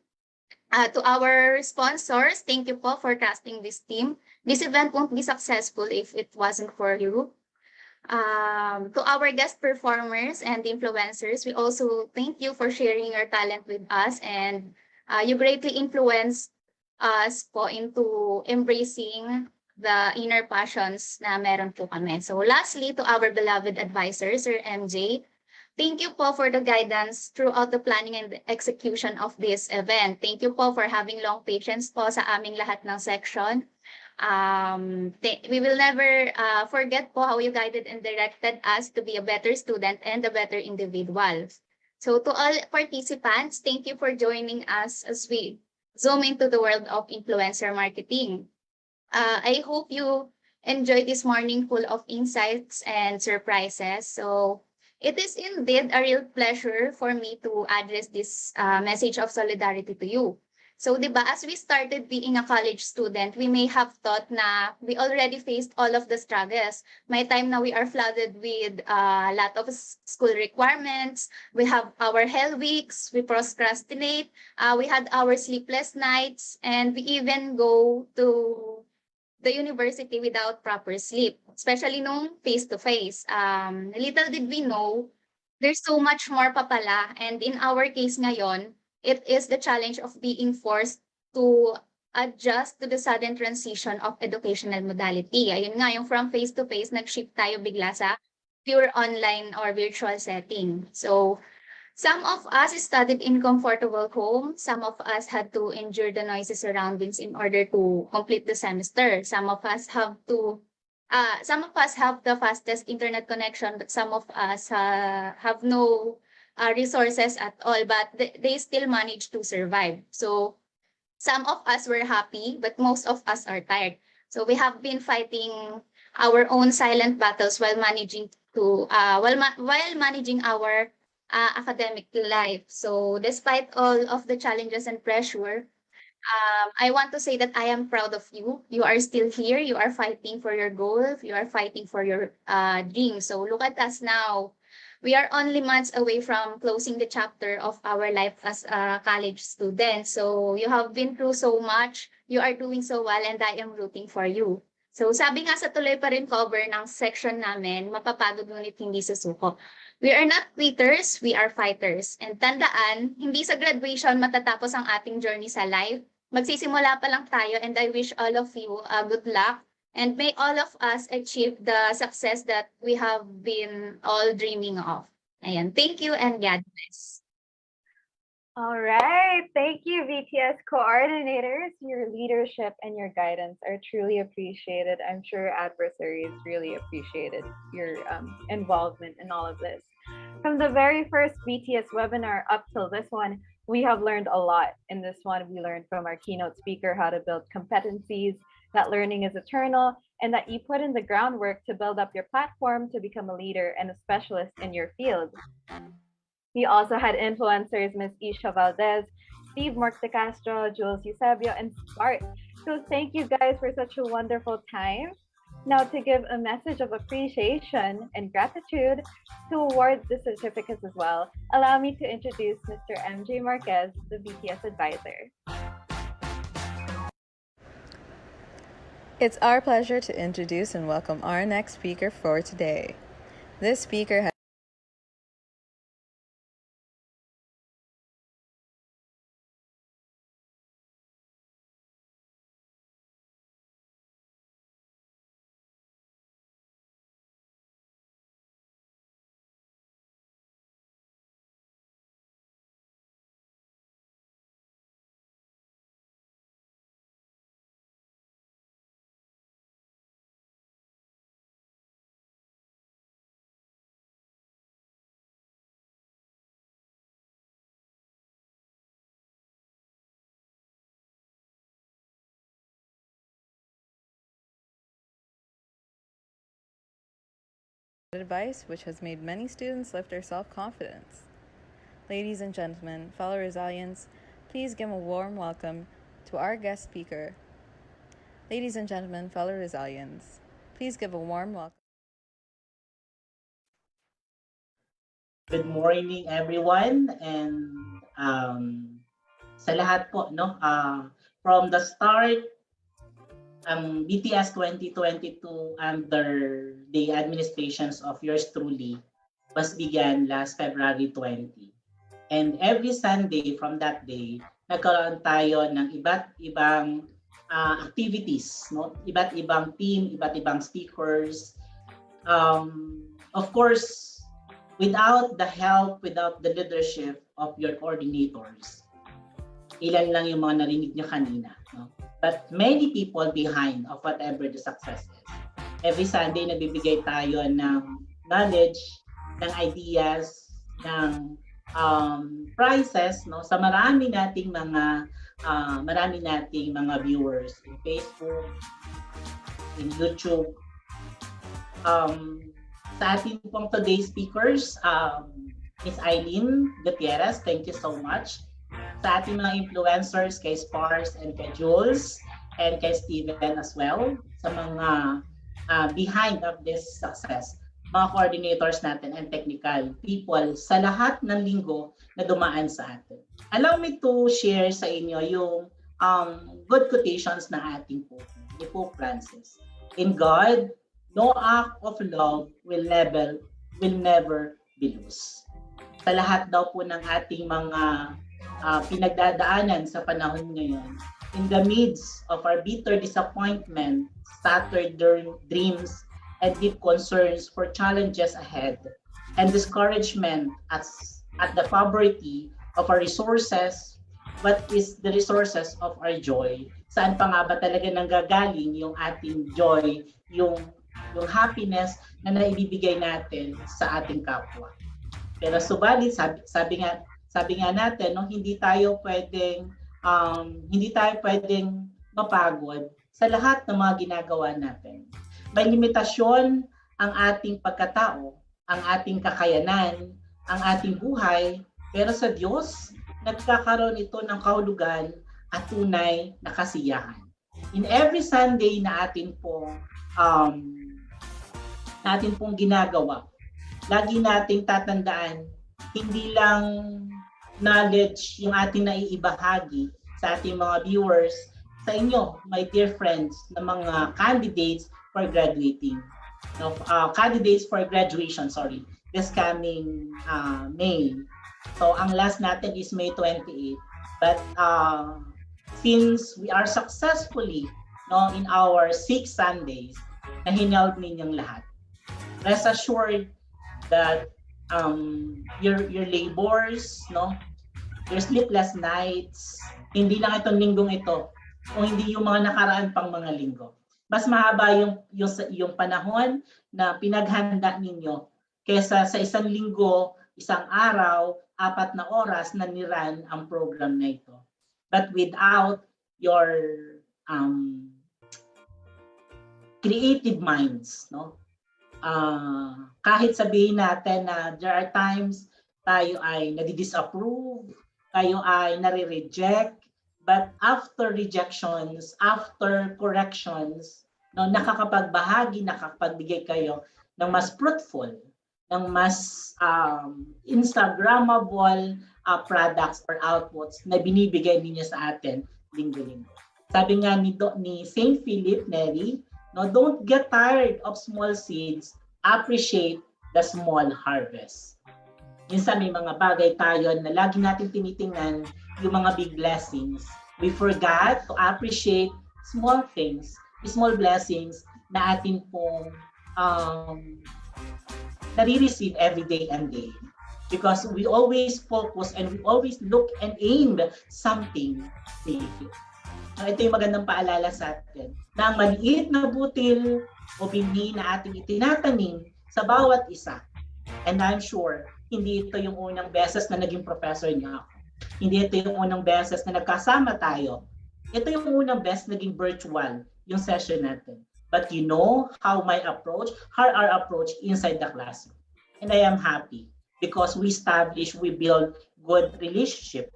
To our sponsors, thank you po for trusting this team. This event won't be successful if it wasn't for you. To our guest performers and influencers, we also thank you for sharing your talent with us and you greatly influenced us po into embracing the inner passions na meron po kami. So lastly, to our beloved advisor, Sir MJ, thank you po for the guidance throughout the planning and the execution of this event. Thank you po for having long patience po sa aming lahat ng section. We will never forget po how you guided and directed us to be a better student and a better individual. So to all participants, thank you for joining us as we zoom into the world of influencer marketing. I hope you enjoyed this morning full of insights and surprises. So it is indeed a real pleasure for me to address this message of solidarity to you. So, diba, as we started being a college student, we may have thought na we already faced all of the struggles. May time na we are flooded with a lot of school requirements. We have our hell weeks, we procrastinate, we had our sleepless nights, and we even go to the university without proper sleep, especially nung face-to-face. Little did we know, there's so much more pa pala. And in our case ngayon, it is the challenge of being forced to adjust to the sudden transition of educational modality. Ayun nga, yung from face-to-face, nag-shift tayo bigla sa pure online or virtual setting. So, some of us studied in comfortable homes. Some of us had to endure the noisy surroundings in order to complete the semester. Some of us have the fastest internet connection, but some of us have no resources at all, but they still managed to survive. So some of us were happy, but most of us are tired. So we have been fighting our own silent battles while managing our academic life. So despite all of the challenges and pressure, I want to say that I am proud of you. You are still here. You are fighting for your goal. You are fighting for your dreams. So look at us now. We are only months away from closing the chapter of our life as a college student. So you have been through so much. You are doing so well and I am rooting for you. So sabi nga sa tuloy pa rin cover ng section namin, mapapagod ngunit hindi susuko. We are not quitters, we are fighters. And tandaan, hindi sa graduation matatapos ang ating journey sa life. Magsisimula pa lang tayo and I wish all of you good luck. And may all of us achieve the success that we have been all dreaming of. Ayan. Thank you and God bless. All right. Thank you, VTS coordinators. Your leadership and your guidance are truly appreciated. I'm sure adversaries really appreciated your involvement in all of this. From the very first VTS webinar up till this one, we have learned a lot. In this one, we learned from our keynote speaker how to build competencies, that learning is eternal, and that you put in the groundwork to build up your platform to become a leader and a specialist in your field. We also had influencers, Ms. Isha Valdez, Steve Mark de Castro, Jules Eusebio, and Spark. So thank you guys for such a wonderful time. Now, to give a message of appreciation and gratitude, to award the certificates as well, allow me to introduce Mr. MJ Marquez, the BTS advisor. It's our pleasure to introduce and welcome our next speaker for today. This speaker has advice which has made many students lift their self-confidence. Ladies and gentlemen, fellow Resilients, please give a warm welcome to our guest speaker. Ladies and gentlemen, fellow Resilients, please give a warm welcome. Good morning everyone, and sa lahat po, no, from the start, BTS 2022 under the administrations of yours truly was began last February 20. And every Sunday from that day, nagkaroon tayo ng iba't ibang activities, no? Iba't ibang team, iba't ibang speakers. Of course, without the help, without the leadership of your coordinators, ilan lang yung mga narinig nyo kanina, no? But many people behind of whatever the success is. Every Sunday, nagbibigay tayo ng knowledge, ng ideas, ng prizes, no, sa marami nating mga viewers in Facebook, in YouTube. Sa ating pong today's speakers, Ms. Eileen Gutierrez, thank you so much. Sa ating mga influencers, kay Spars and kay Jules, and kay Steven as well, sa mga behind of this success, mga coordinators natin and technical people sa lahat ng linggo na dumaan sa atin. Allow me to share sa inyo yung good quotations na ating Pope, ni Pope Francis. In God, no act of love will never be lost. Sa lahat daw po ng ating mga pinagdadaanan sa panahon ngayon, in the midst of our bitter disappointment, scattered dreams, and deep concerns for challenges ahead, and discouragement at the poverty of our resources, what is the resources of our joy? Saan pa nga ba talaga nanggagaling yung ating joy, yung happiness na naibibigay natin sa ating kapwa? Pero subalit, sabi nga natin, no, hindi tayo pwedeng mapagod sa lahat ng mga ginagawa natin. May limitasyon ang ating pagkatao, ang ating kakayanan, ang ating buhay, pero sa Diyos, nagkakaroon ito ng kahulugan at tunay na kasiyahan. In every Sunday na atin pong ginagawa, lagi nating tatandaan, hindi lang knowledge yung ating naiibahagi sa ating mga viewers, sa inyo, my dear friends, na mga candidates for graduating. No, candidates for graduation, sorry, this coming May. So, ang last natin is May 28. But since we are successfully in our 6 Sundays, na hineld ninyong lahat, rest assured that your labors, your sleepless nights, hindi lang itong linggong ito, o hindi yung mga nakaraan pang mga linggo. Mas mahaba yung panahon na pinaghanda ninyo kesa sa isang linggo, isang araw, 4 na oras na niran ang program na ito. But without your creative minds, kahit sabihin natin na there are times tayo ay nadi-disapprove, tayo ay nare-reject, but after rejections, after corrections, nakakapagbahagi, nakakapagbigay kayo ng mas fruitful, ng mas Instagrammable products or outputs na binibigay ninyo sa atin linggo-linggo. Sabi nga ni St. Philip Neri, don't get tired of small seeds, appreciate the small harvest. Minsan may mga bagay tayo na lagi natin tinitingnan yung mga big blessings. We forgot to appreciate small things, small blessings na atin pong nare-receive every day and day. Because we always focus and we always look and aim something big. Ito yung magandang paalala sa atin na ang maliit na butil o bini na ating itinatanim sa bawat isa. And I'm sure, hindi ito yung unang beses na naging professor niya ako. Hindi ito yung unang beses na nagkasama tayo. Ito yung unang beses naging virtual yung session natin. But you know how our approach inside the classroom. And I am happy because we build good relationship.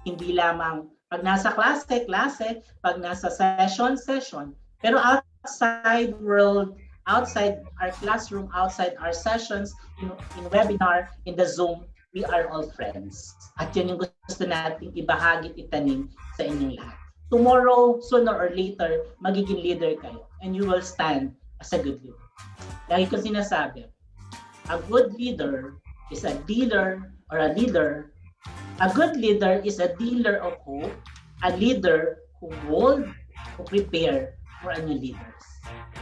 Hindi lamang pag nasa klase, pag nasa session. Pero outside world, outside our classroom, outside our sessions, in webinar, in the Zoom, we are all friends. At yun yung gusto nating ibahagi, itanim sa inyong lahat. Tomorrow, sooner or later, magiging leader kayo. And you will stand as a good leader. Lagi ko sinasabi, a good leader is a dealer or a leader. A good leader is a dealer of hope, a leader who mold, who prepare for new leaders.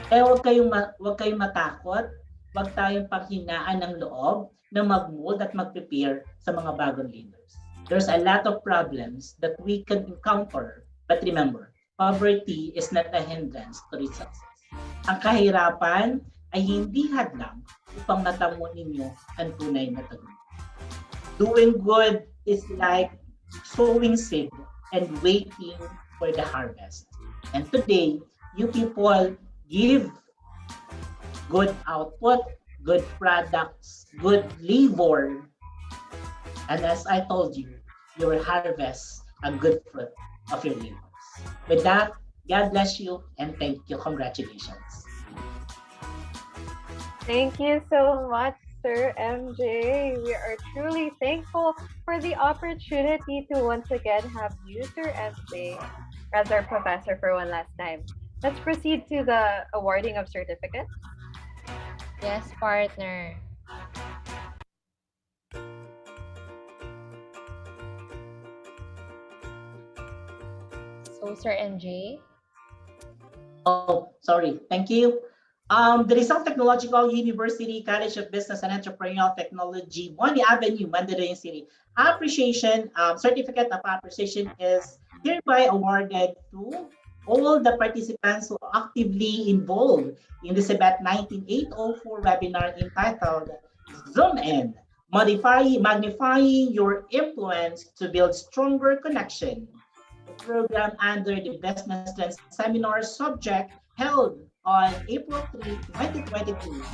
Kaya huwag kayong matakot, huwag tayong panghinaan ng loob na mag-mold at mag-prepare sa mga bagong leaders. There's a lot of problems that we can encounter, but remember, poverty is not a hindrance to reach success. Ang kahirapan ay hindi hadlang upang matamo ninyo ang tunay na tagumpay. Doing good is like sowing seed and waiting for the harvest. And today, you people give good output, good products, good labor. And as I told you, you will harvest a good fruit of your labors. With that, God bless you and thank you. Congratulations. Thank you so much, Sir MJ. We are truly thankful for the opportunity to once again have you, Sir MJ, as our professor for one last time. Let's proceed to the awarding of certificates. Yes, partner. So, Sir MJ? Oh, sorry. Thank you. The Rizal Technological University College of Business and Entrepreneurial Technology, Boni Avenue, Mandaluyong City. Appreciation, certificate of appreciation is hereby awarded to all the participants who are actively involved in the CBET 19804 webinar entitled Zoom In, Magnifying Your Influence to Build Stronger Connection. The program under the Business Trends Seminar subject held on April 3, 2022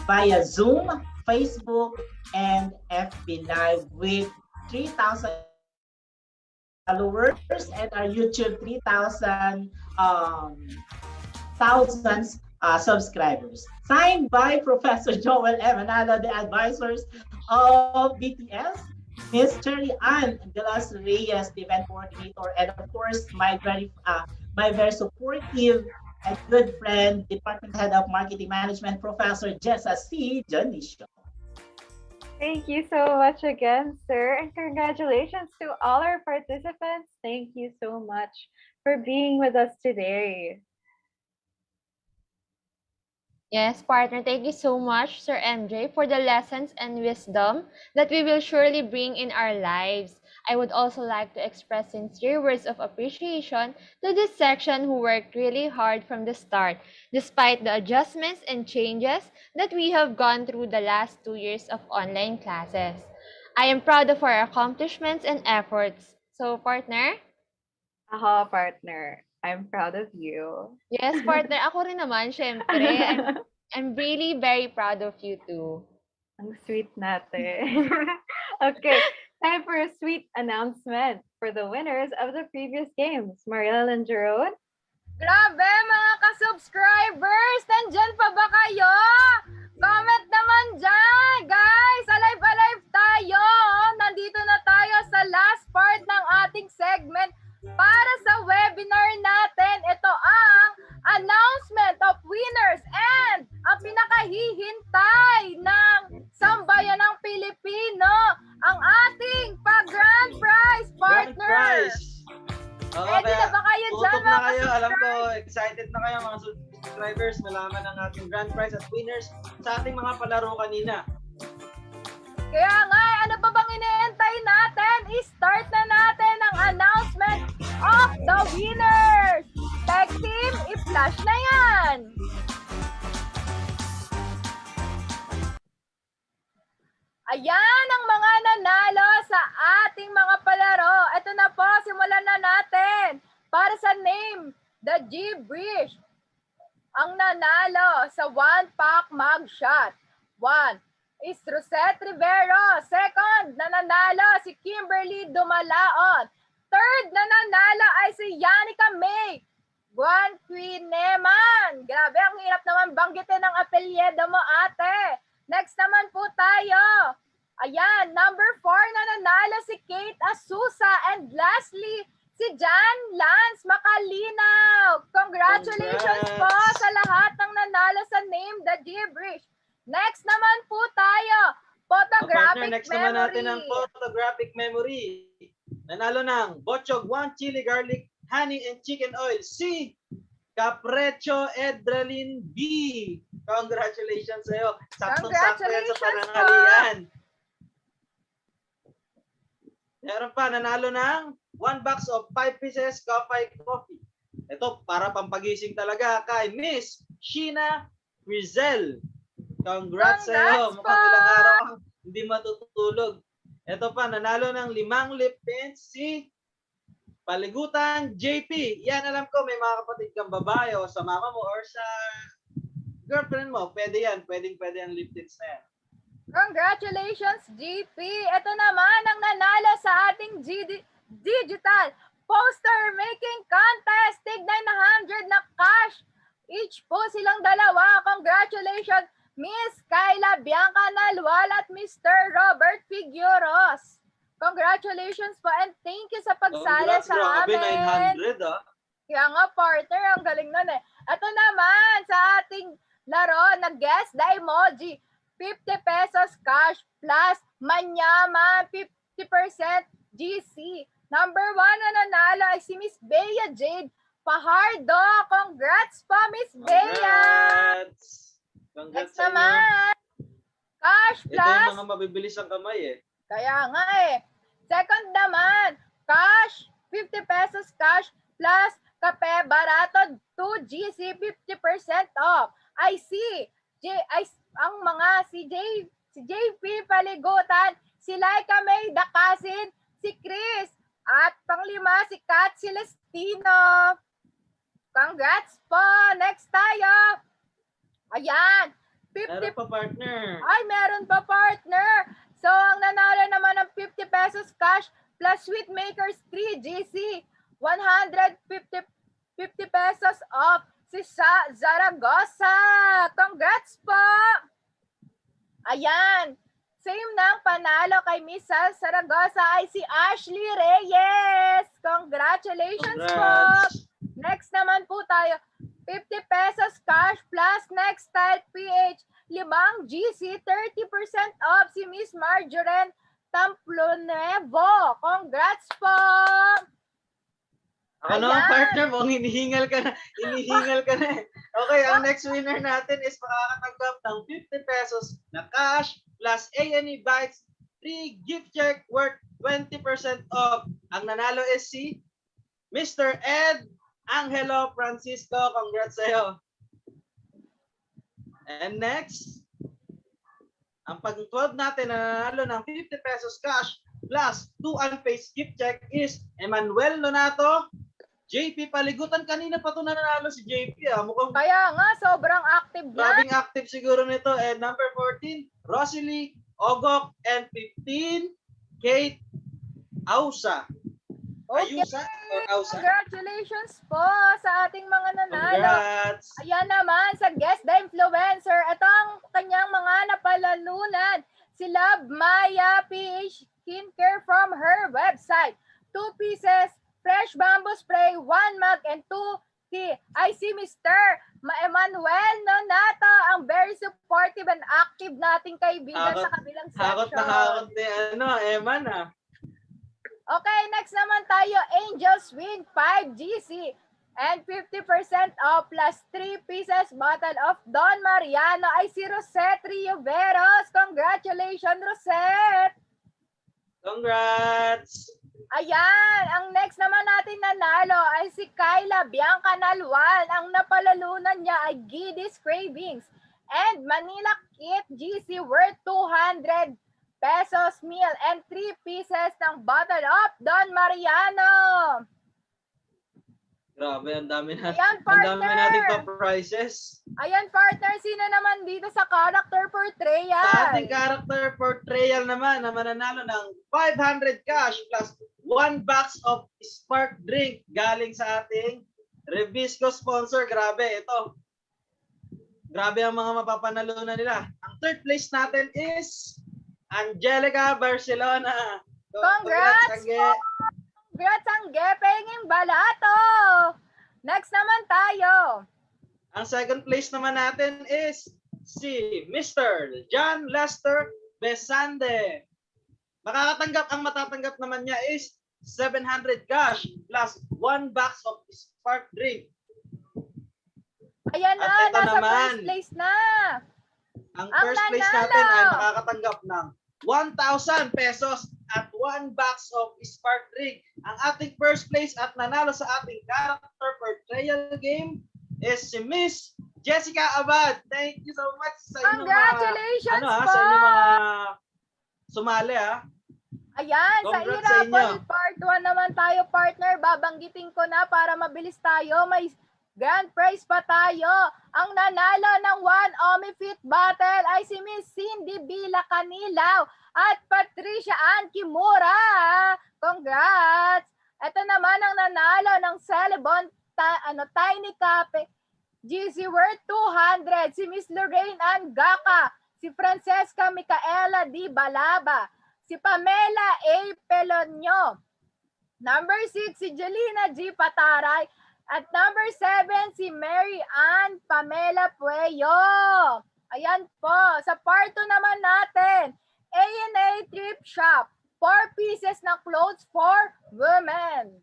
via Zoom, Facebook, and FB Live with 3,000 followers and our YouTube 3,000 thousands subscribers. Signed by Professor Joel M. Manalo, the advisors of BTS, Miss Cherry Ann de los Reyes, the event coordinator, and of course, my very supportive and good friend, Department Head of Marketing Management, Professor Jessa C. Janicio. Thank you so much again, sir, and congratulations to all our participants. Thank you so much for being with us today. Yes, partner, thank you so much, Sir MJ, for the lessons and wisdom that we will surely bring in our lives. I would also like to express sincere words of appreciation to this section who worked really hard from the start, despite the adjustments and changes that we have gone through the last 2 years of online classes. I am proud of our accomplishments and efforts. So, partner? Aha, partner. I'm proud of you. Yes, partner. Ako rin naman, syempre. I'm really very proud of you too. Ang sweet natin. Okay, time for a sweet announcement for the winners of the previous games. Mariel and Jerome. Grabe, mga ka-subscribers! Nandyan pa ba kayo? Comment naman dyan! Guys, alive tayo! Nandito na tayo sa last part ng ating segment para sa webinar natin. Ito ang announcement of winners and ang pinakahihintay ng sambayan ng Pilipino, ang ating pag-grand prize, partner! Grand prize! Ready na ba kayo dyan, tutok na kayo. Alam ko, excited na kayo mga subscribers malaman ang ating grand prize at winners sa ating mga palaro kanina. Kaya nga, ano pa bang iniintay natin? I-start na natin ang announcement of the winners! Tag team, i-flash na yan! Ayan ang mga nanalo sa ating mga palaro. Ito na po, simulan na natin. Para sa name, the G-Bridge. Ang nanalo sa 1-pack mugshot. 1 is Rosette Rivero. Second, nanalo si Kimberly Dumalaon. Third, nanalo ay si Yanica May. Juan Queen Neman. Grabe, ang hirap naman banggitin ng apelyido mo, ate. Next naman po tayo. Ayan, number 4 na nanalo si Kate Asusa. And lastly, si Jan Lance Makalinaw. Congratulations po sa lahat ng nanalo sa Name the Gibberish. Next naman po tayo, photographic Next memory. naman natin ang photographic memory. Nanalo ng Bochog 1 Chili Garlic Honey and Chicken Oil si Caprecho Edralin B. Congratulations sa'yo. Saktong-sakto yan sa panangalian. Meron pa, nanalo ng 1 box of 5 pieces coffee. Ito, para pampagising talaga kay Miss Sheena Rizel. Congrats sa'yo. Mukhang ilang araw kang hindi matutulog. Ito pa, nanalo ng 5 lip tints si Paligutan JP. Yan, alam ko, may mga kapatid kang babae o sa mama mo or sa girlfriend mo. Pwede yan. Pwede ang lip tints na yan. Congratulations, GP! Ito naman ang nanalo sa ating digital poster making contest. Tig 900 na cash. Each po silang dalawa. Congratulations, Miss Kyla Bianca Nalwal at Mr. Robert Figueros. Congratulations po and thank you sa pagsali sa amin. Grabe, 900 ah. Kaya nga, partner, ang galing nun eh. Ito naman sa ating laro, nag-guess the emoji. 50 pesos cash plus manyaman 50% GC. Number 1 na nanalo ay si Miss Bea Jade Pahardo. Congrats po, Miss Bea! Congrats Next naman, cash plus... Ito yung mga mabibilis ang kamay eh. Kaya nga eh. Second naman, cash, 50 pesos cash plus kape barato 2 GC 50% off. I see. Ang mga si JP Paligutan, si Laika May Dakasin, si Chris, at panglima si Kat Celestino. Congrats po! Next tayo. Ayan. 50... Meron pa, partner. Ay, meron pa, partner. So, ang nanalo naman ng 50 pesos cash plus Sweet Makers 3 GC. 150 pesos off. si Zaragoza. Congrats po! Ayan. Same ng panalo kay Miss Zaragoza ay si Ashley Reyes. Congratulations po! Next naman po tayo. 50 pesos cash plus next type PH. 5 GC, 30% off si Miss Marjorie Tamplonevo. Congrats po! Ako naman, partner mo, hinihingal ka na. Hinihingal ka na eh. Okay, ang next winner natin is makakatanggap ng 50 pesos na cash plus A&E Bites free gift check worth 20% off. Ang nanalo is si Mr. Ed Angelo Francisco. Congrats sa'yo. And next, ang pag-12 natin na nanalo ng 50 pesos cash plus 2 unpaid gift check is Emmanuel Nonato, JP Paligutan. Kanina pa ito nanalo si JP. Mukhang kaya nga, sobrang active yan. grabing active siguro nito. And number 14, Rosalie Ogok. And 15, Kate Ausa. Okay. Ayusa or Ausa? Congratulations po sa ating mga nanalo. Congrats! Ayan naman sa Guest the Influencer. Ito ang kanyang mga napalalunan. Si Love Maya PH Skincare from her website. 2 pieces fresh bamboo spray, 1 mug, and 2 tea. I see Mr. Emmanuel Nonato, ang very supportive and active nating kaibigan sa kabilang section. Hakot na hakot ni Eman Okay, next naman tayo, Angels Wing 5 GC and 50% off plus 3 pieces bottle of Don Mariano ay si Rosette Rioveros. Congratulations, Rosette! Congrats! Ayan, ang next naman natin nanalo ay si Kyla Bianca Nalwan. Ang napalalunan niya ay Giddy's Cravings and Manila Kit GC worth 200 pesos meal and 3 pieces ng bottle of Don Mariano. Grabe, ang dami natin. Ayan, ang dami partner. nating pa-prizes. Ayan, partner, sino naman dito sa character portrayal? Sa ating character portrayal naman na mananalo ng 500 cash plus 1 box of spark drink galing sa ating Revisco sponsor. Grabe, ito. Grabe ang mga mapapanalunan nila. Ang third place natin is Angelica Barcelona. Congrats po! Congrats, Angge! Penging balato! Next naman tayo. Ang second place naman natin is si Mr. John Lester Besande. Ang matatanggap naman niya is 700 cash plus 1 box of spark drink. Ayan na, nasa first place na. Ang first place natin ay makakatanggap ng 1,000 pesos at 1 box of spark drink. Ang ating first place at nanalo sa ating character portrayal game is si Miss Jessica Abad. Thank you so much sa inyong Congratulations po! sa inyong mga sumali Ayan, Congrats sa sa inyo. Irapol Part 1 naman tayo, partner. Babanggitin ko na para mabilis tayo. May grand prize pa tayo. Ang nanalo ng 1 Omifit bottle ay si Miss Cindy Bila Canilaw at Patricia Ann Kimura. Congrats! Ito naman ang nanalo ng Celebon Tiny Cafe GC worth 200. Si Miss Lorraine Ann Gaka, si Francesca Micaela D. Balaba, si Pamela A. Pelonio. Number 6, si Jelina G. Pataray. At number 7, si Mary Ann Pamela Pueyo. Ayan po. Sa part 2 naman natin, A&A Thrift Shop. 4 pieces ng clothes for women.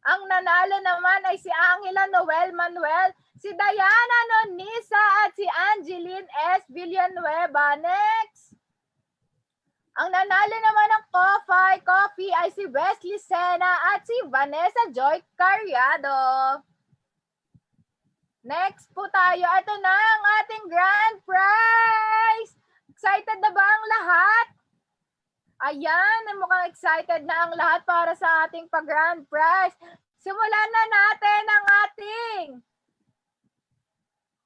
Ang nanalo naman ay si Angela Noel Manuel, si Diana Nonisa at si Angeline S. Villanueva. Next! Ang nanalo naman ng coffee ay si Wesley Sena at si Vanessa Joy Cariado. Next po tayo. Ito na ang ating grand prize. Excited na ba ang lahat? Ayan, mukhang excited na ang lahat para sa ating pag-grand prize. Simulan na natin ang ating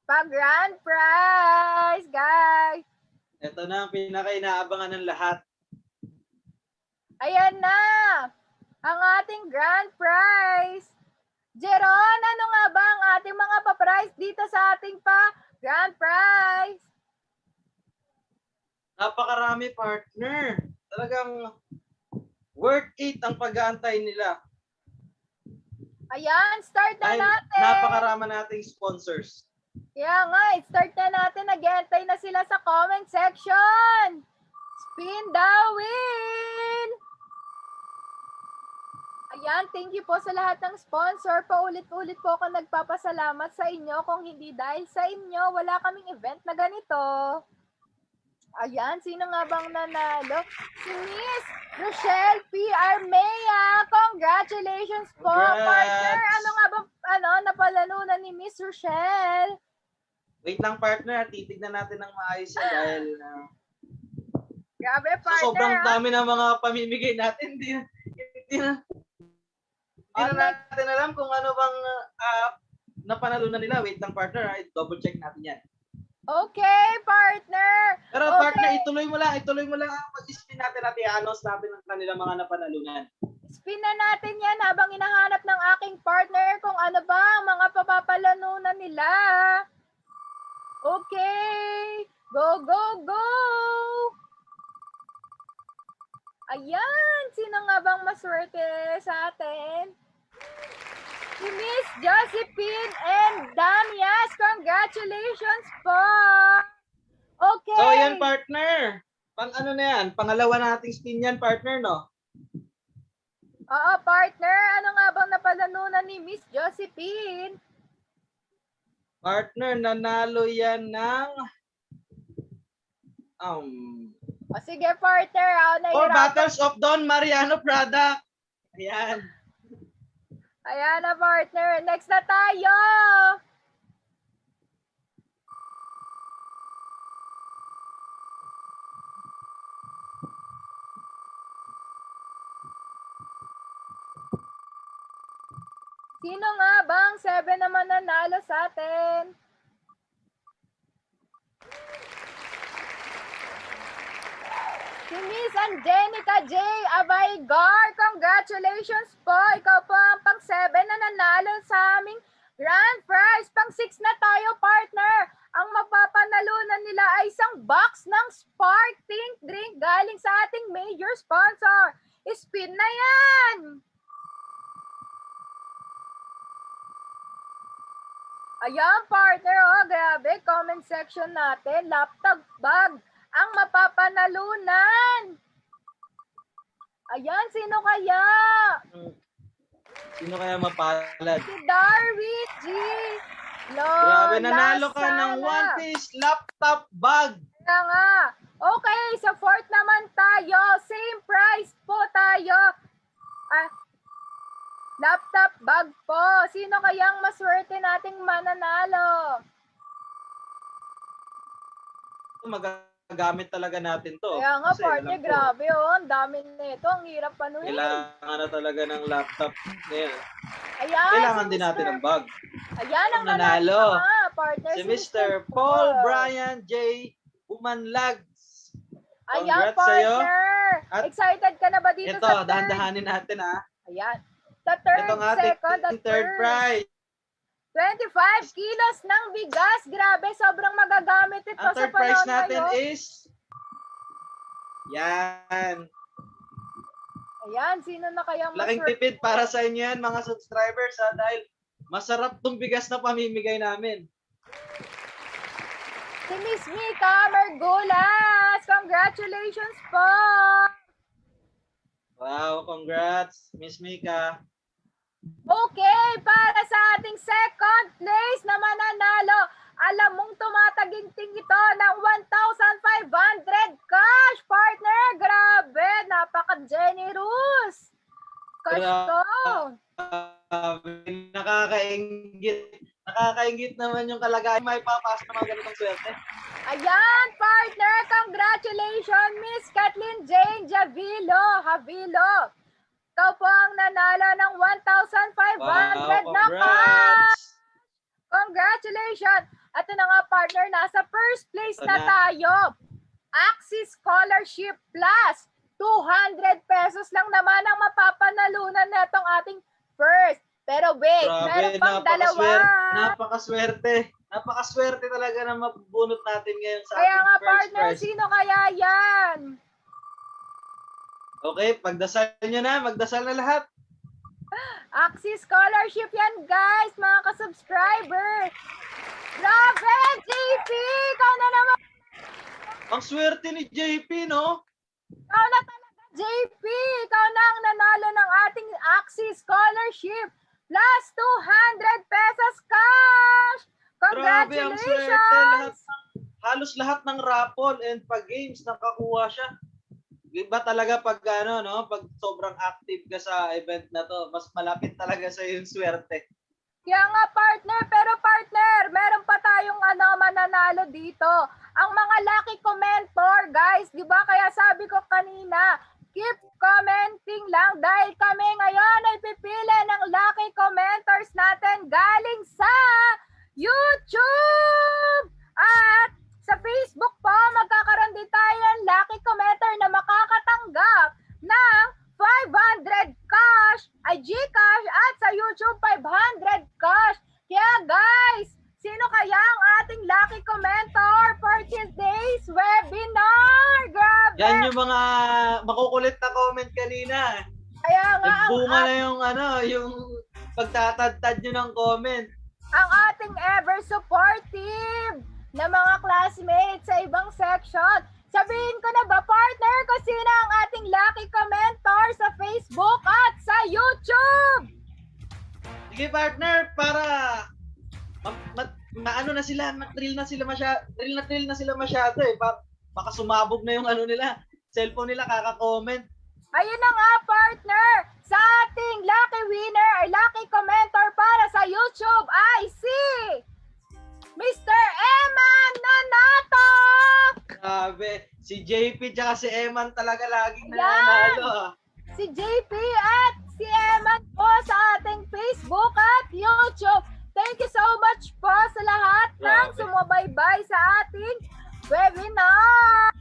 pag-grand prize, guys. Ito na ang pinaka-inaabangan ng lahat. Ayan na, ang ating grand prize. Jeron, ano nga ba ang ating mga pa-prize dito sa ating grand prize? Napakarami, partner. Talagang worth it ang pag-aantay nila. Ayan, start na natin. Napakarami nating sponsors. Kaya nga, start na natin. Nag-aantay na sila sa comment section. Spin the wheel! Ayan, thank you po sa lahat ng sponsor. Paulit-ulit po ako nagpapasalamat sa inyo. Kung hindi dahil sa inyo, wala kaming event na ganito. Ayan, sino nga bang nanalo? Si Miss Rochelle P. Armea. Congratulations po, partner. Ano nga ba, napalanunan ni Miss Rochelle? Wait lang, partner. Titignan natin ng maayos yan dahil grabe, partner. sobrang dami ng mga pamimigay natin. Hindi na natin alam kung ano bang napanalunan nila. Wait lang, partner. Double check natin yan. Okay, partner. Pero partner, ituloy mo lang ang pag-spin natin at i-announce natin ang kanilang mga napanalunan. Spin na natin yan habang hinahanap ng aking partner kung ano ba ang mga papapalanunan nila. Okay. Go, go, go. Ayan. Sino nga bang maswerte sa atin? Si Miss Josephine and Damias. Congratulations po. Okay. So, yan, partner. Ano na yan? Pangalawa nating spin yan, partner, no? Oo, partner. Ano nga bang napalanunan ni Miss Josephine? Partner, nanalo yan ng... sige, partner. For Battles of Don Mariano product. Ayan. Ayan na, partner. Next na tayo. Sino nga bang 7 naman nanalo sa atin? Si Miss Angelica J. Abaygar, congratulations po. Ikaw po ang pang-7 na nanalo sa aming grand prize. Pang-6 na tayo, partner. Ang mapapanalunan nila ay isang box ng sparkling drink galing sa ating major sponsor. Spin na yan! Ayan, partner. Oh, grabe. Comment section natin. Laptop bag ang mapapanalunan. Ayan, sino kaya? Sino kaya mapalad? Si Darwin G. Grabe, nanalo ka ng one-piece laptop bag. Kaya nga. Okay, sa fourth naman tayo. Same price po tayo. Laptop bag po. Sino kayang maswerte nating mananalo? Magagamit talaga natin to. Kaya nga, kasi partner, grabe oh. Ang dami nito. Ang hirap panuhin. Kailangan na talaga ng laptop ngayon. Ayan, Kailangan din natin ng bag. Ayan ang nanalo. Partner, Si Mr. Paul Brian J. Umanlags. Ayan, Congrats sa'yo. partner. At excited ka na ba dito ito, sa third? dahan-dahanin natin ha. Ayan. The third, Ito ang ating second, at third prize. 25 kilos ng bigas. Grabe, sobrang magagamit ito Ang sa third prize panahon natin ngayon. is yan. Ayan, sino na kayang Laking tipid para sa inyo yan, mga subscribers ha, dahil masarap tong bigas na pamimigay namin. Si Miss Mika Margulas. Congratulations po. Wow, congrats, Miss Mika. Okay, para sa ating second place na mananalo, alam mong tumataginting ito ng 1,500 cash, partner. Grabe, napaka-generous. Cash to. Nakakaingit naman yung kalagayan. May papasok naman ganitong swerte. Ayan, partner. Congratulations, Miss Kathleen Jane Havilo. Ikaw po ang nanalo ng 1,500 na cash. Congratulations. At na nga, partner, nasa first place na tayo. Axis Scholarship Plus. 200 pesos lang naman ang mapapanalunan na itong ating first. Pero wait, Grabe, pang dalawa. Napakaswerte talaga na mabubunot natin ngayon sa Kaya ating nga, first partner, prize. sino kaya yan? Okay, pagdasal nyo na, magdasal na lahat. Axis Scholarship yan, guys, mga ka-subscriber. Grabe, JP! Ikaw na naman. Ang swerte ni JP, no? Ikaw na talaga, JP! Ikaw na ang nanalo ng ating Axis Scholarship. Plus 200 pesos cash! Grabe, ang swerte. Congratulations! Halos lahat ng raffle and pag-games nakakuha siya. Iba talaga pag pag sobrang active ka sa event na to, mas malapit talaga sa yung swerte. Kaya nga, partner, pero partner, meron pa tayong mananalo dito. Ang mga lucky commentor, guys, di ba? Kaya sabi ko kanina, keep commenting lang dahil kami ngayon ay pipili ng lucky commentors natin galing sa YouTube! At sa Facebook po, magkakaroon din tayo ng lucky commenter na makakatanggap ng 500 cash, ay Gcash, at sa YouTube 500 cash. Kaya guys, sino kaya ang ating lucky commentor for today's webinar? Grabe! Yan yung mga makukulit na comment kanina. Kaya nga, nagbunga na yung pagtatad-tad nyo ng comment. Ang ating ever supportive na mga classmates sa ibang section. Sabihin ko na ba, partner, kung sino ang ating lucky commentor sa Facebook at sa YouTube? Sige, partner, para maano na sila, thrill na sila masyado eh. Baka sumabog na yung nila, cellphone nila kaka-comment. Ayun na nga, partner, sa ating lucky winner or lucky commentor para sa YouTube ay si Mr. Eman Nanato! Grabe, si JP tsaka si Eman talaga laging nananalo. Si JP at si Eman po sa ating Facebook at YouTube. Thank you so much po sa lahat ng sumubaybay sa ating webinar.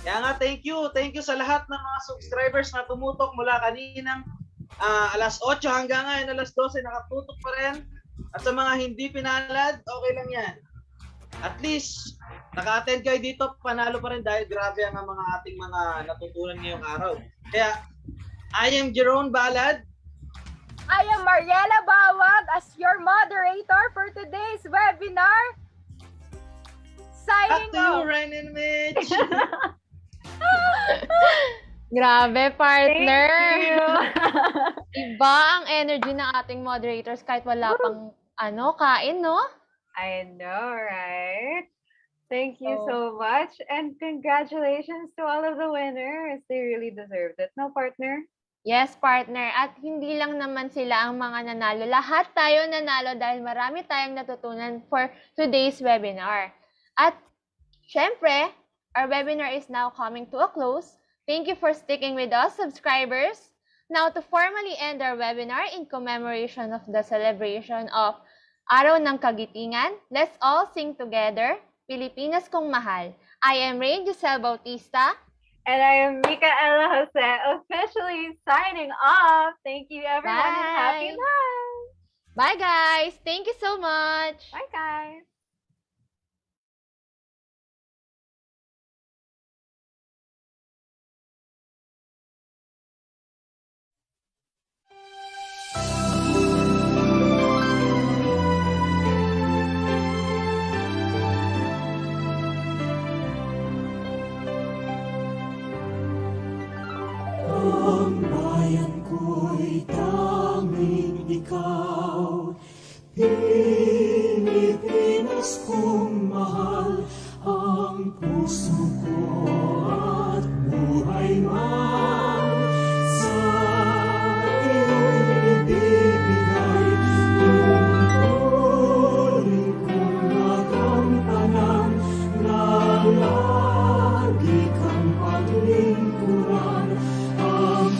Kaya nga, thank you sa lahat ng mga subscribers na tumutok mula kaninang alas 8 hanggang ngayon alas 12, nakatutok pa rin. At sa mga hindi pinalad, okay lang yan. At least, naka-attend kayo dito, panalo pa rin dahil grabe ang mga ating mga natutunan ngayong araw. Kaya, I am Jerome Balad. I am Mariela Bawag as your moderator for today's webinar. Signing Back to you, Ryan and Mitch. Grabe, partner. Thank you. Iba ang energy ng ating moderators kahit wala pang kain, no? I know, right? Thank you so much. And congratulations to all of the winners. They really deserved it. No, partner? Yes, partner. At hindi lang naman sila ang mga nanalo. Lahat tayo nanalo dahil marami tayong natutunan for today's webinar. At syempre, our webinar is now coming to a close. Thank you for sticking with us, subscribers. Now, to formally end our webinar in commemoration of the celebration of Araw ng Kagitingan, let's all sing together, Pilipinas Kong Mahal. I am Rain Giselle Bautista. And I am Micaela Jose, officially signing off. Thank you, everyone, and happy life. Bye, guys. Thank you so much. Bye, guys. Ang bayan ko'y tanging ikaw, Pilipinas kong mahal, ang puso ko at buhay man sa iyo'y ibibigay. Tungkulin kong nagampanan na lagi kang paglingkuran. Ang